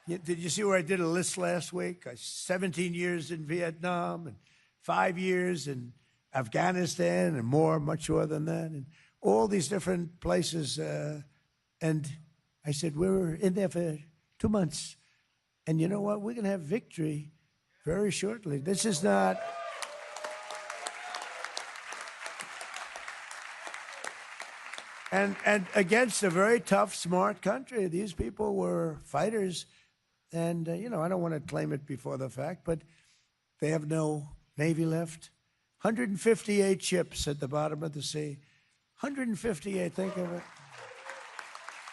S17: Did you see where I did a list last week? 17 years in Vietnam and 5 years in Afghanistan and more, much more than that, and all these different places. And I said, we were in there for 2 months. And you know what? We're going to have victory very shortly. This is not... And against a very tough, smart country. These people were fighters. And, I don't want to claim it before the fact, but they have no Navy left. 158 ships at the bottom of the sea. 158, think of it.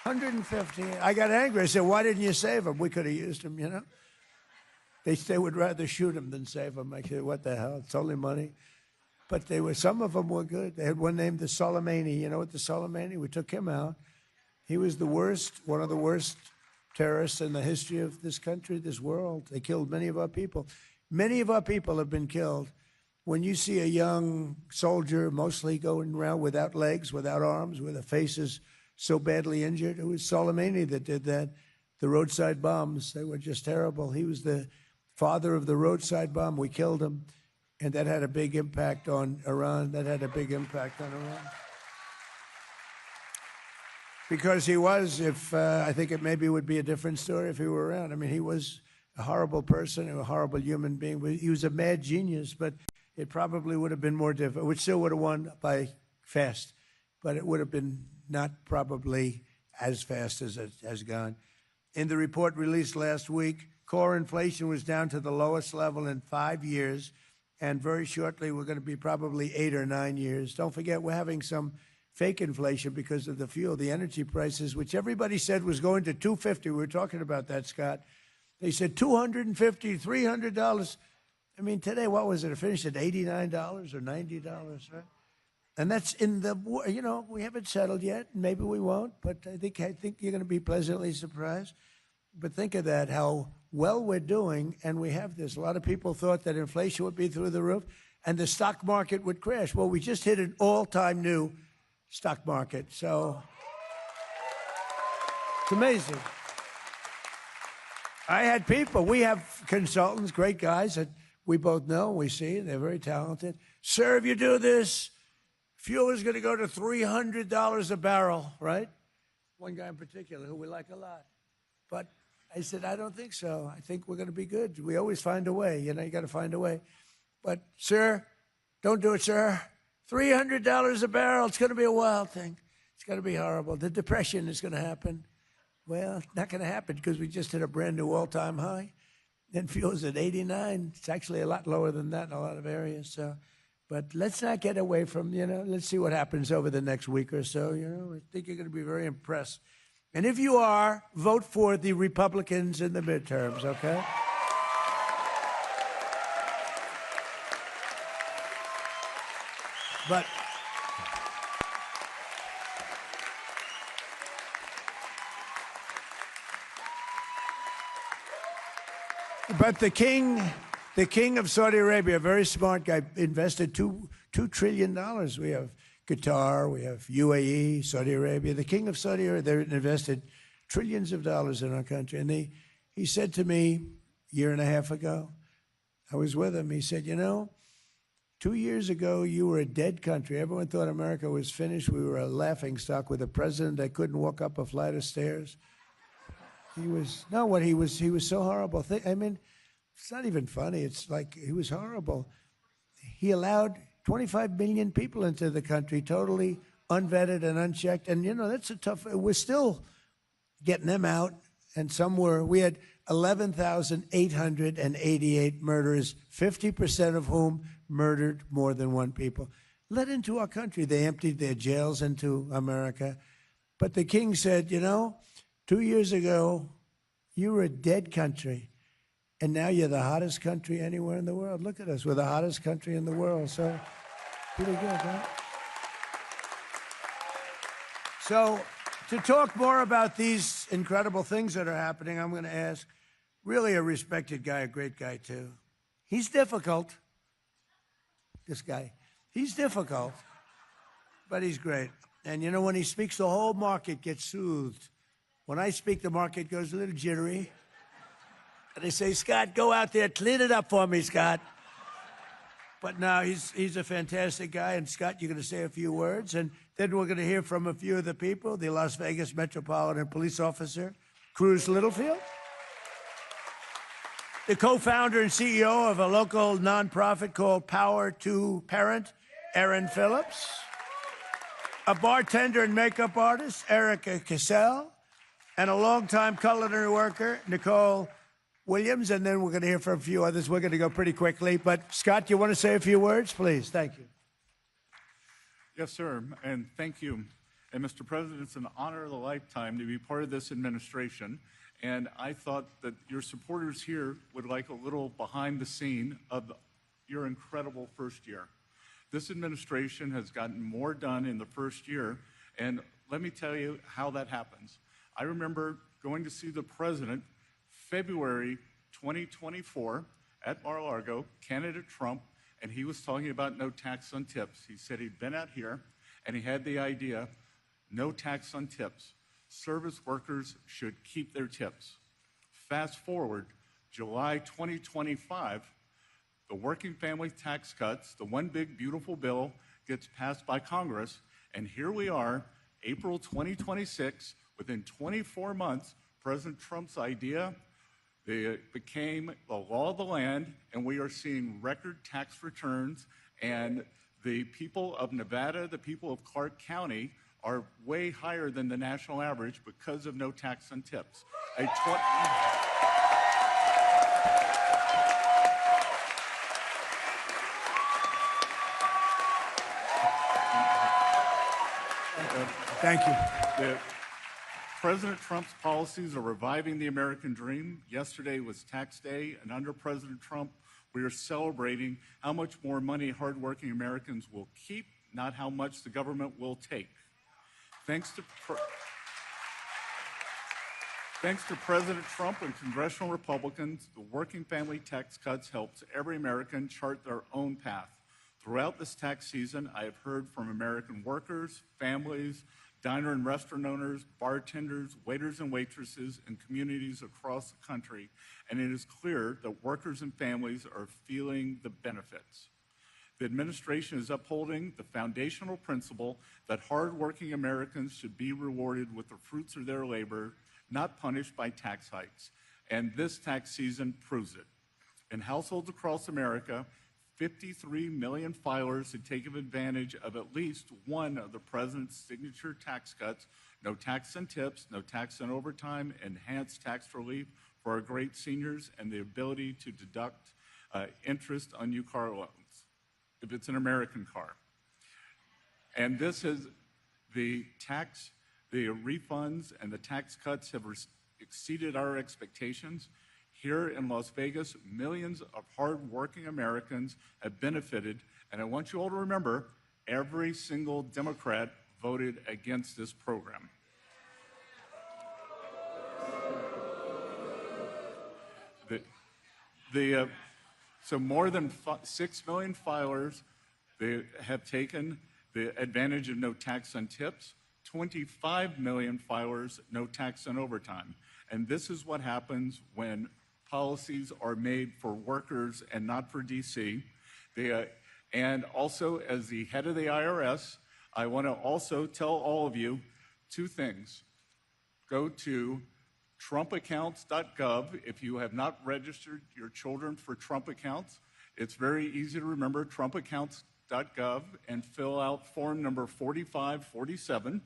S17: 158. I got angry. I said, why didn't you save them? We could have used them, They would rather shoot them than save them. I said, what the hell? It's only money. But some of them were good. They had one named the Soleimani. You know what the Soleimani? We took him out. He was the worst, one of the worst terrorists in the history of this country, this world. They killed many of our people. Many of our people have been killed. When you see a young soldier mostly going around without legs, without arms, with their faces so badly injured, it was Soleimani that did that. The roadside bombs, they were just terrible. He was the father of the roadside bomb. We killed him. And that had a big impact on Iran. That had a big impact on Iran. Because he was, I think it maybe would be a different story if he were around. I mean, he was a horrible person, a horrible human being. He was a mad genius, but it probably would have been more difficult. We still would have won by fast, but it would have been not probably as fast as it has gone. In the report released last week, core inflation was down to the lowest level in 5 years. And very shortly, we're going to be probably 8 or 9 years. Don't forget, we're having some fake inflation because of the fuel, the energy prices, which everybody said was going to $250. We were talking about that, Scott. They said $250, $300. I mean, today, what was it? It finished at $89 or $90, right? And that's in the, we haven't settled yet. Maybe we won't, but I think you're going to be pleasantly surprised. But think of that, how well we're doing, and we have this. A lot of people thought that inflation would be through the roof and the stock market would crash. Well, we just hit an all-time new stock market. So it's amazing. I had people. We have consultants, great guys that we both know, we see, and they're very talented. Sir, if you do this, fuel is going to go to $300 a barrel, right? One guy in particular who we like a lot. But I said, I don't think so. I think we're going to be good. We always find a way. You got to find a way. But, sir, don't do it, sir. $300 a barrel. It's going to be a wild thing. It's going to be horrible. The depression is going to happen. Well, it's not going to happen because we just hit a brand new all-time high. And fuel's at 89. It's actually a lot lower than that in a lot of areas. So, but let's not get away from, let's see what happens over the next week or so. I think you're going to be very impressed. And if you are, vote for the Republicans in the midterms, okay? But the king of Saudi Arabia, a very smart guy, invested $2 trillion. We have Qatar, we have UAE, Saudi Arabia. The king of Saudi Arabia, they invested trillions of dollars in our country. And he said to me a year and a half ago, I was with him, he said, 2 years ago, you were a dead country. Everyone thought America was finished. We were a laughingstock with a president that couldn't walk up a flight of stairs. He was so horrible. I mean, it's not even funny. It's like he was horrible. He allowed 25 million people into the country, totally unvetted and unchecked. And, that's a tough, we're still getting them out. And we had 11,888 murderers, 50% of whom murdered more than one people. Let into our country. They emptied their jails into America. But the king said, 2 years ago, you were a dead country. And now you're the hottest country anywhere in the world. Look at us. We're the hottest country in the world. So, pretty good, right? So, to talk more about these incredible things that are happening, I'm going to ask really a respected guy, a great guy, too. He's difficult, this guy. He's difficult, but he's great. And you know, when he speaks, the whole market gets soothed. When I speak, the market goes a little jittery. And they say, Scott, go out there, clean it up for me, Scott. But no, he's a fantastic guy. And Scott, you're going to say a few words. And then we're going to hear from a few of the people, the Las Vegas Metropolitan Police Officer, Cruz Littlefield, the co-founder and CEO of a local nonprofit called Power to Parent, Erin Phillips, a bartender and makeup artist, Erica Cassell, and a longtime culinary worker, Nicole Williams, and then we're going to hear from a few others. We're going to go pretty quickly. But, Scott, you want to say a few words, please? Thank you.
S18: Yes, sir, and thank you. And, Mr. President, it's an honor of a lifetime to be part of this administration, and I thought that your supporters here would like a little behind the scene of your incredible first year. This administration has gotten more done in the first year, and let me tell you how that happens. I remember going to see the president February 2024 at Mar-a-Lago, candidate Trump, and he was talking about no tax on tips. He said he'd been out here, and he had the idea, no tax on tips. Service workers should keep their tips. Fast forward, July 2025, the working family tax cuts, the one big beautiful bill, gets passed by Congress, and here we are, April 2026, within 24 months, President Trump's idea became the law of the land, and we are seeing record tax returns, and the people of Nevada, the people of Clark County, are way higher than the national average because of no tax on tips.
S17: Thank you.
S18: President Trump's policies are reviving the American dream. Yesterday was tax day, and under President Trump, we are celebrating how much more money hardworking Americans will keep, not how much the government will take. Thanks to President Trump and congressional Republicans, the working family tax cuts helps every American chart their own path. Throughout this tax season, I have heard from American workers, families, diner and restaurant owners, bartenders, waiters and waitresses, and communities across the country, and it is clear that workers and families are feeling the benefits. The administration is upholding the foundational principle that hardworking Americans should be rewarded with the fruits of their labor, not punished by tax hikes, and this tax season proves it. In households across America, 53 million filers had taken advantage of at least one of the president's signature tax cuts, no tax on tips, no tax on overtime, enhanced tax relief for our great seniors, and the ability to deduct interest on new car loans, if it's an American car. And this is the refunds and the tax cuts have exceeded our expectations. Here in Las Vegas, millions of hardworking Americans have benefited, and I want you all to remember, every single Democrat voted against this program. So more than 6 million filers they have taken the advantage of no tax on tips, 25 million filers, no tax on overtime. And this is what happens when policies are made for workers and not for DC. And also, as the head of the IRS, I want to also tell all of you two things. Go to trumpaccounts.gov if you have not registered your children for Trump accounts. It's very easy to remember, trumpaccounts.gov, and fill out form number 4547.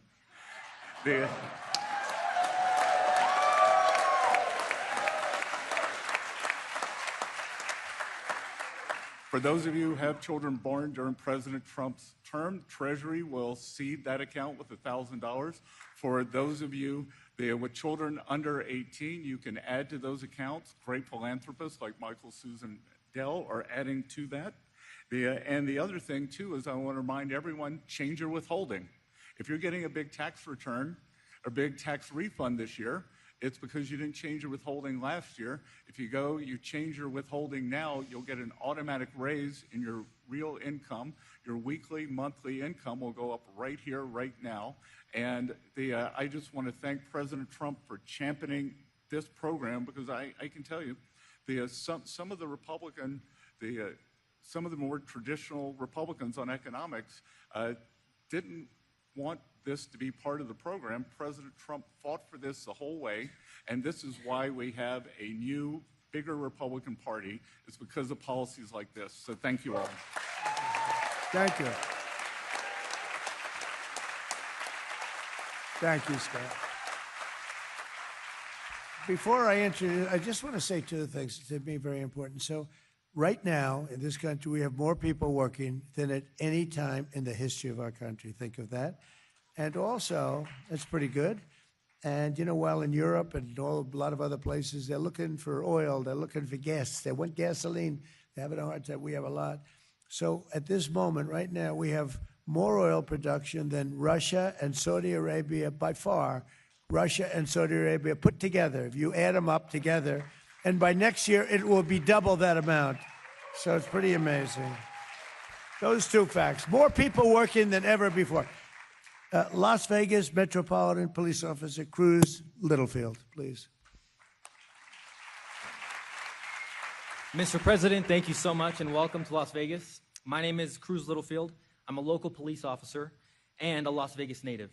S18: For those of you who have children born during President Trump's term, Treasury will seed that account with $1,000. For those of you with children under 18, you can add to those accounts. Great philanthropists like Michael, Susan, Dell are adding to that. And the other thing, too, is I want to remind everyone, change your withholding. If you're getting a big tax return, a big tax refund this year, it's because you didn't change your withholding last year. If you change your withholding now, you'll get an automatic raise in your real income. your weekly, monthly income will go up right here, right now. And I just want to thank President Trump for championing this program, because I can tell you, some of the some of the more traditional Republicans on economics didn't want this to be part of the program. President Trump fought for this the whole way, and this is why we have a new, bigger Republican Party. It's because of policies like this. So thank you all.
S17: Thank you. Thank you, Scott. Before I introduce, I just want to say two things to me very important. So right now in this country, we have more people working than at any time in the history of our country. Think of that. And also, that's pretty good. And, you know, while in Europe and a lot of other places, they're looking for oil, they're looking for gas, they want gasoline, they're having a hard time. We have a lot. So at this moment, right now, we have more oil production than Russia and Saudi Arabia by far. Russia and Saudi Arabia put together, if you add them up together, and by next year, it will be double that amount. So it's pretty amazing. Those two facts. More people working than ever before. Las Vegas Metropolitan Police Officer Cruz Littlefield, please.
S19: Mr. President, thank you so much and welcome to Las Vegas. My name is Cruz Littlefield. I'm a local police officer and a Las Vegas native.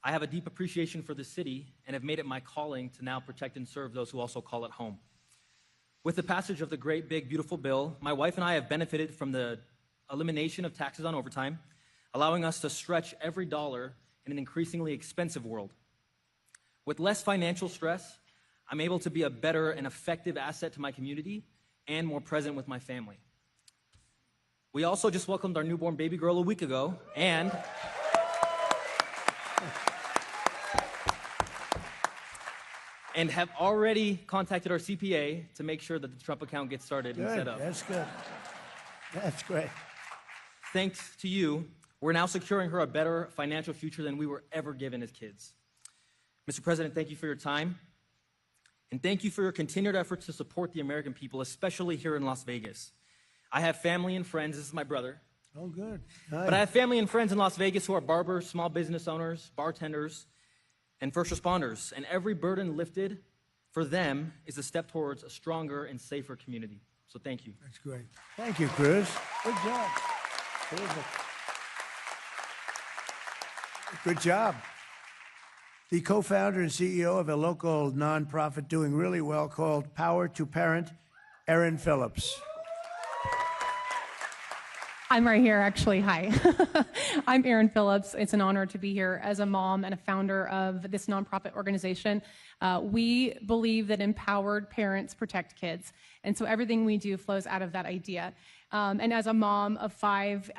S19: I have a deep appreciation for the city and have made it my calling to now protect and serve those who also call it home. With the passage of the great, big, beautiful bill, my wife and I have benefited from the elimination of taxes on overtime, allowing us to stretch every dollar in an increasingly expensive world. With less financial stress, I'm able to be a better and effective asset to my community and more present with my family. We also just welcomed our newborn baby girl a week ago, and have already contacted our CPA to make sure that the Trump account gets started and set up.
S17: That's good. That's great.
S19: Thanks to you, we're now securing her a better financial future than we were ever given as kids. Mr. President, thank you for your time. And thank you for your continued efforts to support the American people, especially here in Las Vegas. I have family and friends. This is my brother.
S17: Oh, good.
S19: But I have family and friends in Las Vegas who are barbers, small business owners, bartenders, and first responders. And every burden lifted for them is a step towards a stronger and safer community. So thank you.
S17: That's great. Thank you, Cruz. Good job. Terrific. Good job. The co-founder and CEO of a local nonprofit doing really well called Power to Parent, Erin Phillips.
S20: I'm right here, actually. Hi. I'm Erin Phillips. It's an honor to be here as a mom and a founder of this nonprofit organization. We believe that empowered parents protect kids. And so everything we do flows out of that idea. And as a mom of 5,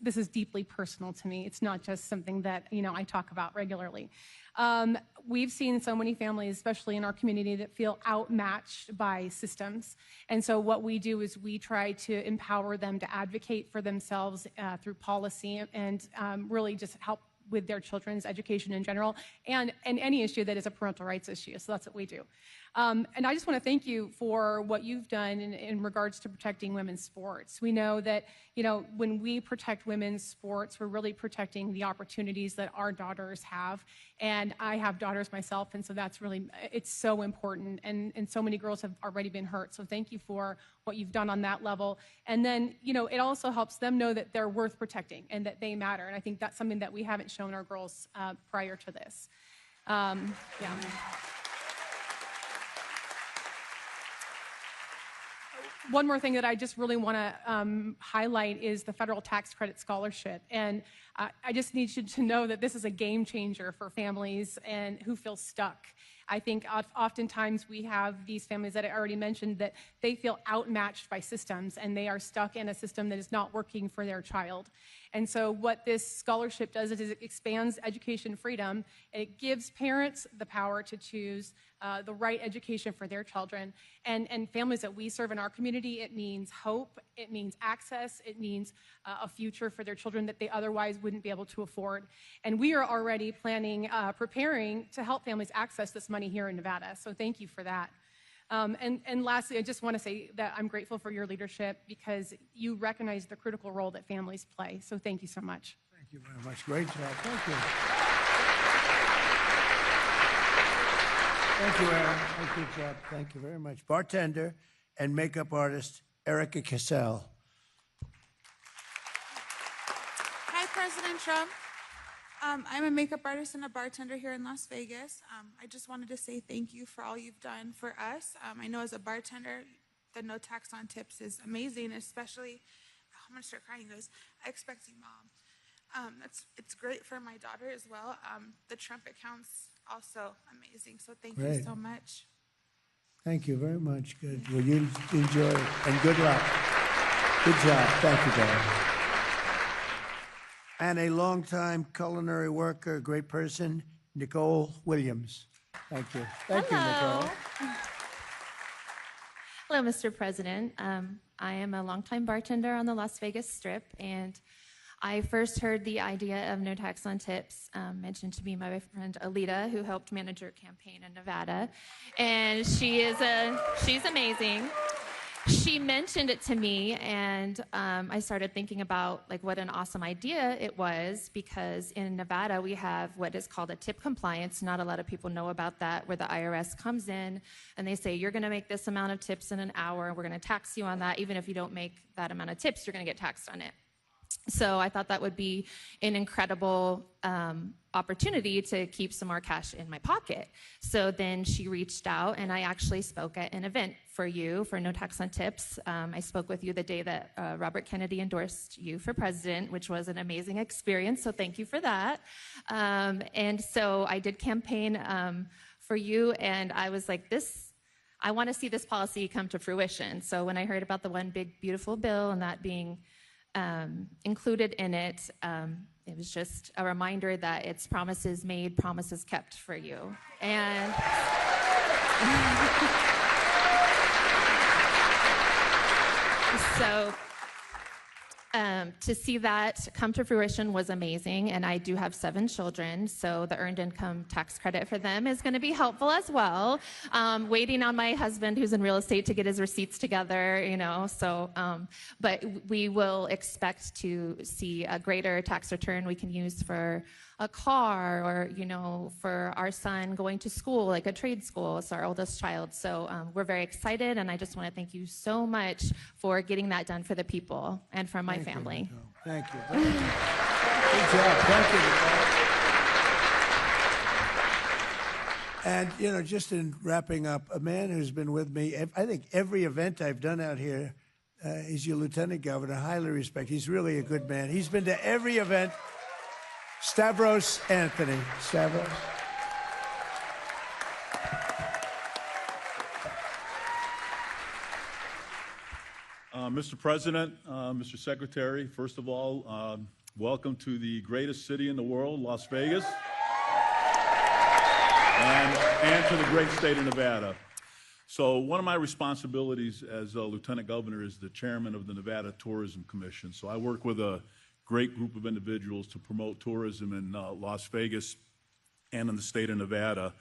S20: this is deeply personal to me. It's not just something that, I talk about regularly. We've seen so many families, especially in our community, that feel outmatched by systems. And so what we do is we try to empower them to advocate for themselves through policy and really just help with their children's education in general and any issue that is a parental rights issue. So that's what we do. And I just want to thank you for what you've done in regards to protecting women's sports. We know that, when we protect women's sports, we're really protecting the opportunities that our daughters have. And I have daughters myself, and so it's so important. And so many girls have already been hurt. So thank you for what you've done on that level. And then, it also helps them know that they're worth protecting and that they matter. And I think that's something that we haven't shown our girls prior to this. Yeah. One more thing that I just really want to highlight is the federal tax credit scholarship. And I just need you to know that this is a game changer for families and who feel stuck. I think oftentimes we have these families that I already mentioned that they feel outmatched by systems and they are stuck in a system that is not working for their child. And so what this scholarship does is it expands education freedom. And it gives parents the power to choose the right education for their children. And families that we serve in our community, it means hope, it means access, it means a future for their children that they otherwise wouldn't be able to afford. And we are already preparing to help families access this money here in Nevada. So thank you for that. And lastly, I just want to say that I'm grateful for your leadership because you recognize the critical role that families play. So thank you so much.
S17: Thank you very much. Great job. Thank you. Thank you, Aaron. Thank you, Jeff. Thank you very much. Bartender and makeup artist Erica Cassell.
S21: Hi, President Trump. I'm a makeup artist and a bartender here in Las Vegas. I just wanted to say thank you for all you've done for us. I know as a bartender, the no tax on tips is amazing, especially, I'm gonna start crying, guys. I expect you, Mom. It's great for my daughter as well. The Trump account's also amazing, so thank you so much.
S17: Thank you very much. Good. Well, you enjoy it, and good luck. Good job. Thank you, Dad. And a longtime culinary worker, great person, Nicole Williams. Thank you. Thank you, Nicole.
S22: Hello, Mr. President. I am a longtime bartender on the Las Vegas Strip, and I first heard the idea of no tax on tips mentioned to me by my friend Alita, who helped manage your campaign in Nevada, and she's amazing. She mentioned it to me, and I started thinking about like what an awesome idea it was, because in Nevada we have what is called a tip compliance. Not a lot of people know about that, where the IRS comes in and they say, you're going to make this amount of tips in an hour, and we're going to tax you on that. Even if you don't make that amount of tips, you're going to get taxed on it. So I thought that would be an incredible opportunity to keep some more cash in my pocket. So then she reached out, and I actually spoke at an event for you for No Tax on Tips. I spoke with you the day that Robert Kennedy endorsed you for president, which was an amazing experience, so thank you for that. And so I did campaign for you, and I was like, I want to see this policy come to fruition. So when I heard about the One Big Beautiful Bill and that being included in it, it was just a reminder that it's promises made, promises kept for you. And so to see that come to fruition was amazing, and I do have 7 children, so the earned income tax credit for them is going to be helpful as well. Waiting on my husband, who's in real estate, to get his receipts together, you know, so, but we will expect to see a greater tax return we can use for a car, or, you know, for our son going to school, like a trade school. It's our oldest child. So we're very excited, and I just want to thank you so much for getting that done for the people and for my family.
S17: Thank you. Good job. Thank you, Nicole. And, you know, just in wrapping up, a man who's been with me, I think every event I've done out here, is your lieutenant governor. Highly respect. He's really a good man. He's been to every event. Stavros Anthony. Stavros.
S23: Mr. President, Mr. Secretary, first of all, welcome to the greatest city in the world, Las Vegas, and to the great state of Nevada. So one of my responsibilities as a lieutenant governor is the chairman of the Nevada Tourism Commission. So I work with a great group of individuals to promote tourism in Las Vegas and in the state of Nevada.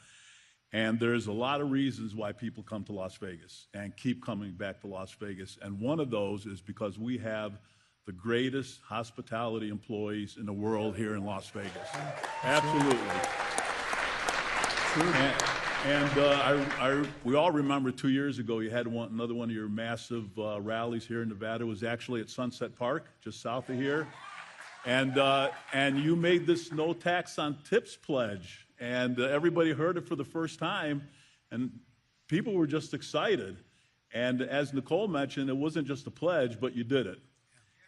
S23: And there's a lot of reasons why people come to Las Vegas and keep coming back to Las Vegas. And one of those is because we have the greatest hospitality employees in the world here in Las Vegas. Absolutely. And we all remember 2 years ago you had another one of your massive rallies here in Nevada. It was actually at Sunset Park, just south of here. And you made this no tax on tips pledge, and everybody heard it for the first time, and people were just excited. And as Nicole mentioned, it wasn't just a pledge, but you did it.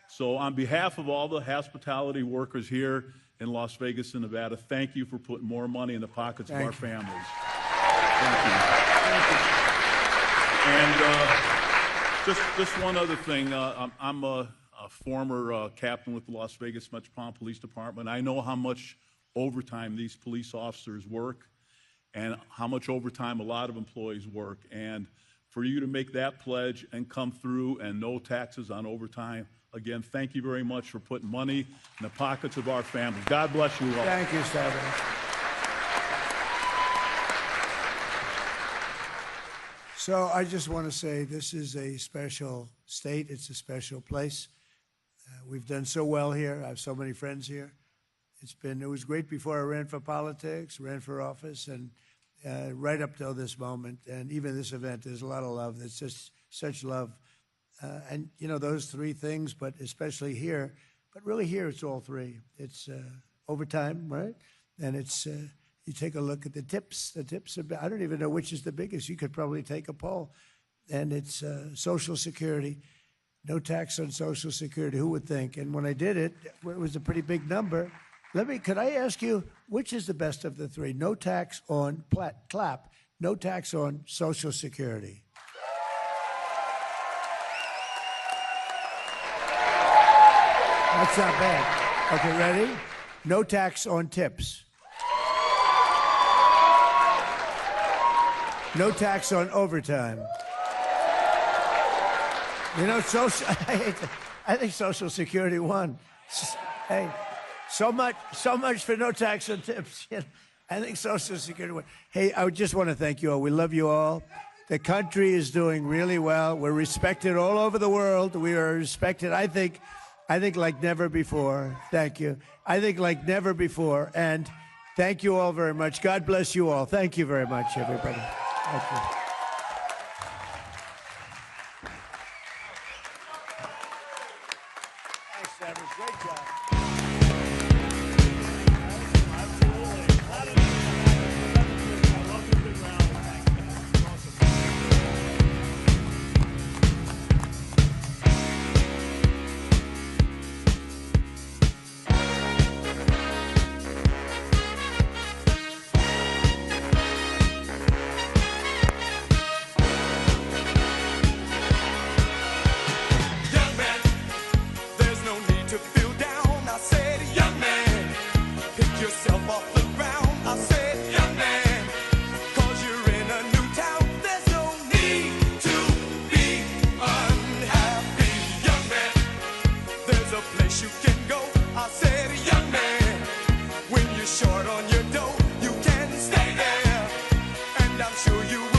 S23: So on behalf of all the hospitality workers here in Las Vegas and Nevada, thank you for putting more money in the pockets of our families. Thank you. And just one other thing. I'm a former captain with the Las Vegas Metropolitan Police Department. I know how much overtime these police officers work and how much overtime a lot of employees work. And for you to make that pledge and come through and no taxes on overtime, again, thank you very much for putting money in the pockets of our families. God bless you all.
S17: Thank you, Stavros. So I just want to say this is a special state. It's a special place. We've done so well here. I have so many friends here. It was great before I ran for politics, ran for office, and right up till this moment. And even this event, there's a lot of love. There's just such love. And, you know, those three things, but especially here. But really here, it's all three. It's overtime, right? And it's, you take a look at the tips. The tips are, I don't even know which is the biggest. You could probably take a poll. And it's Social Security. No tax on Social Security. Who would think? And when I did it, it was a pretty big number. Could I ask you, which is the best of the three? No tax on, clap, no tax on Social Security. That's not bad. Okay, ready? No tax on tips. No tax on overtime. You know, I think Social Security won. Hey, so much for no tax on tips. You know, I think Social Security won. Hey, I just want to thank you all. We love you all. The country is doing really well. We're respected all over the world. We are respected, I think like never before. Thank you. I think like never before. And thank you all very much. God bless you all. Thank you very much, everybody. Thank you. Thanks, Severs. Great job.
S1: You can go. I said, young man, when you're short on your dough, you can stay there, and I'm sure you will.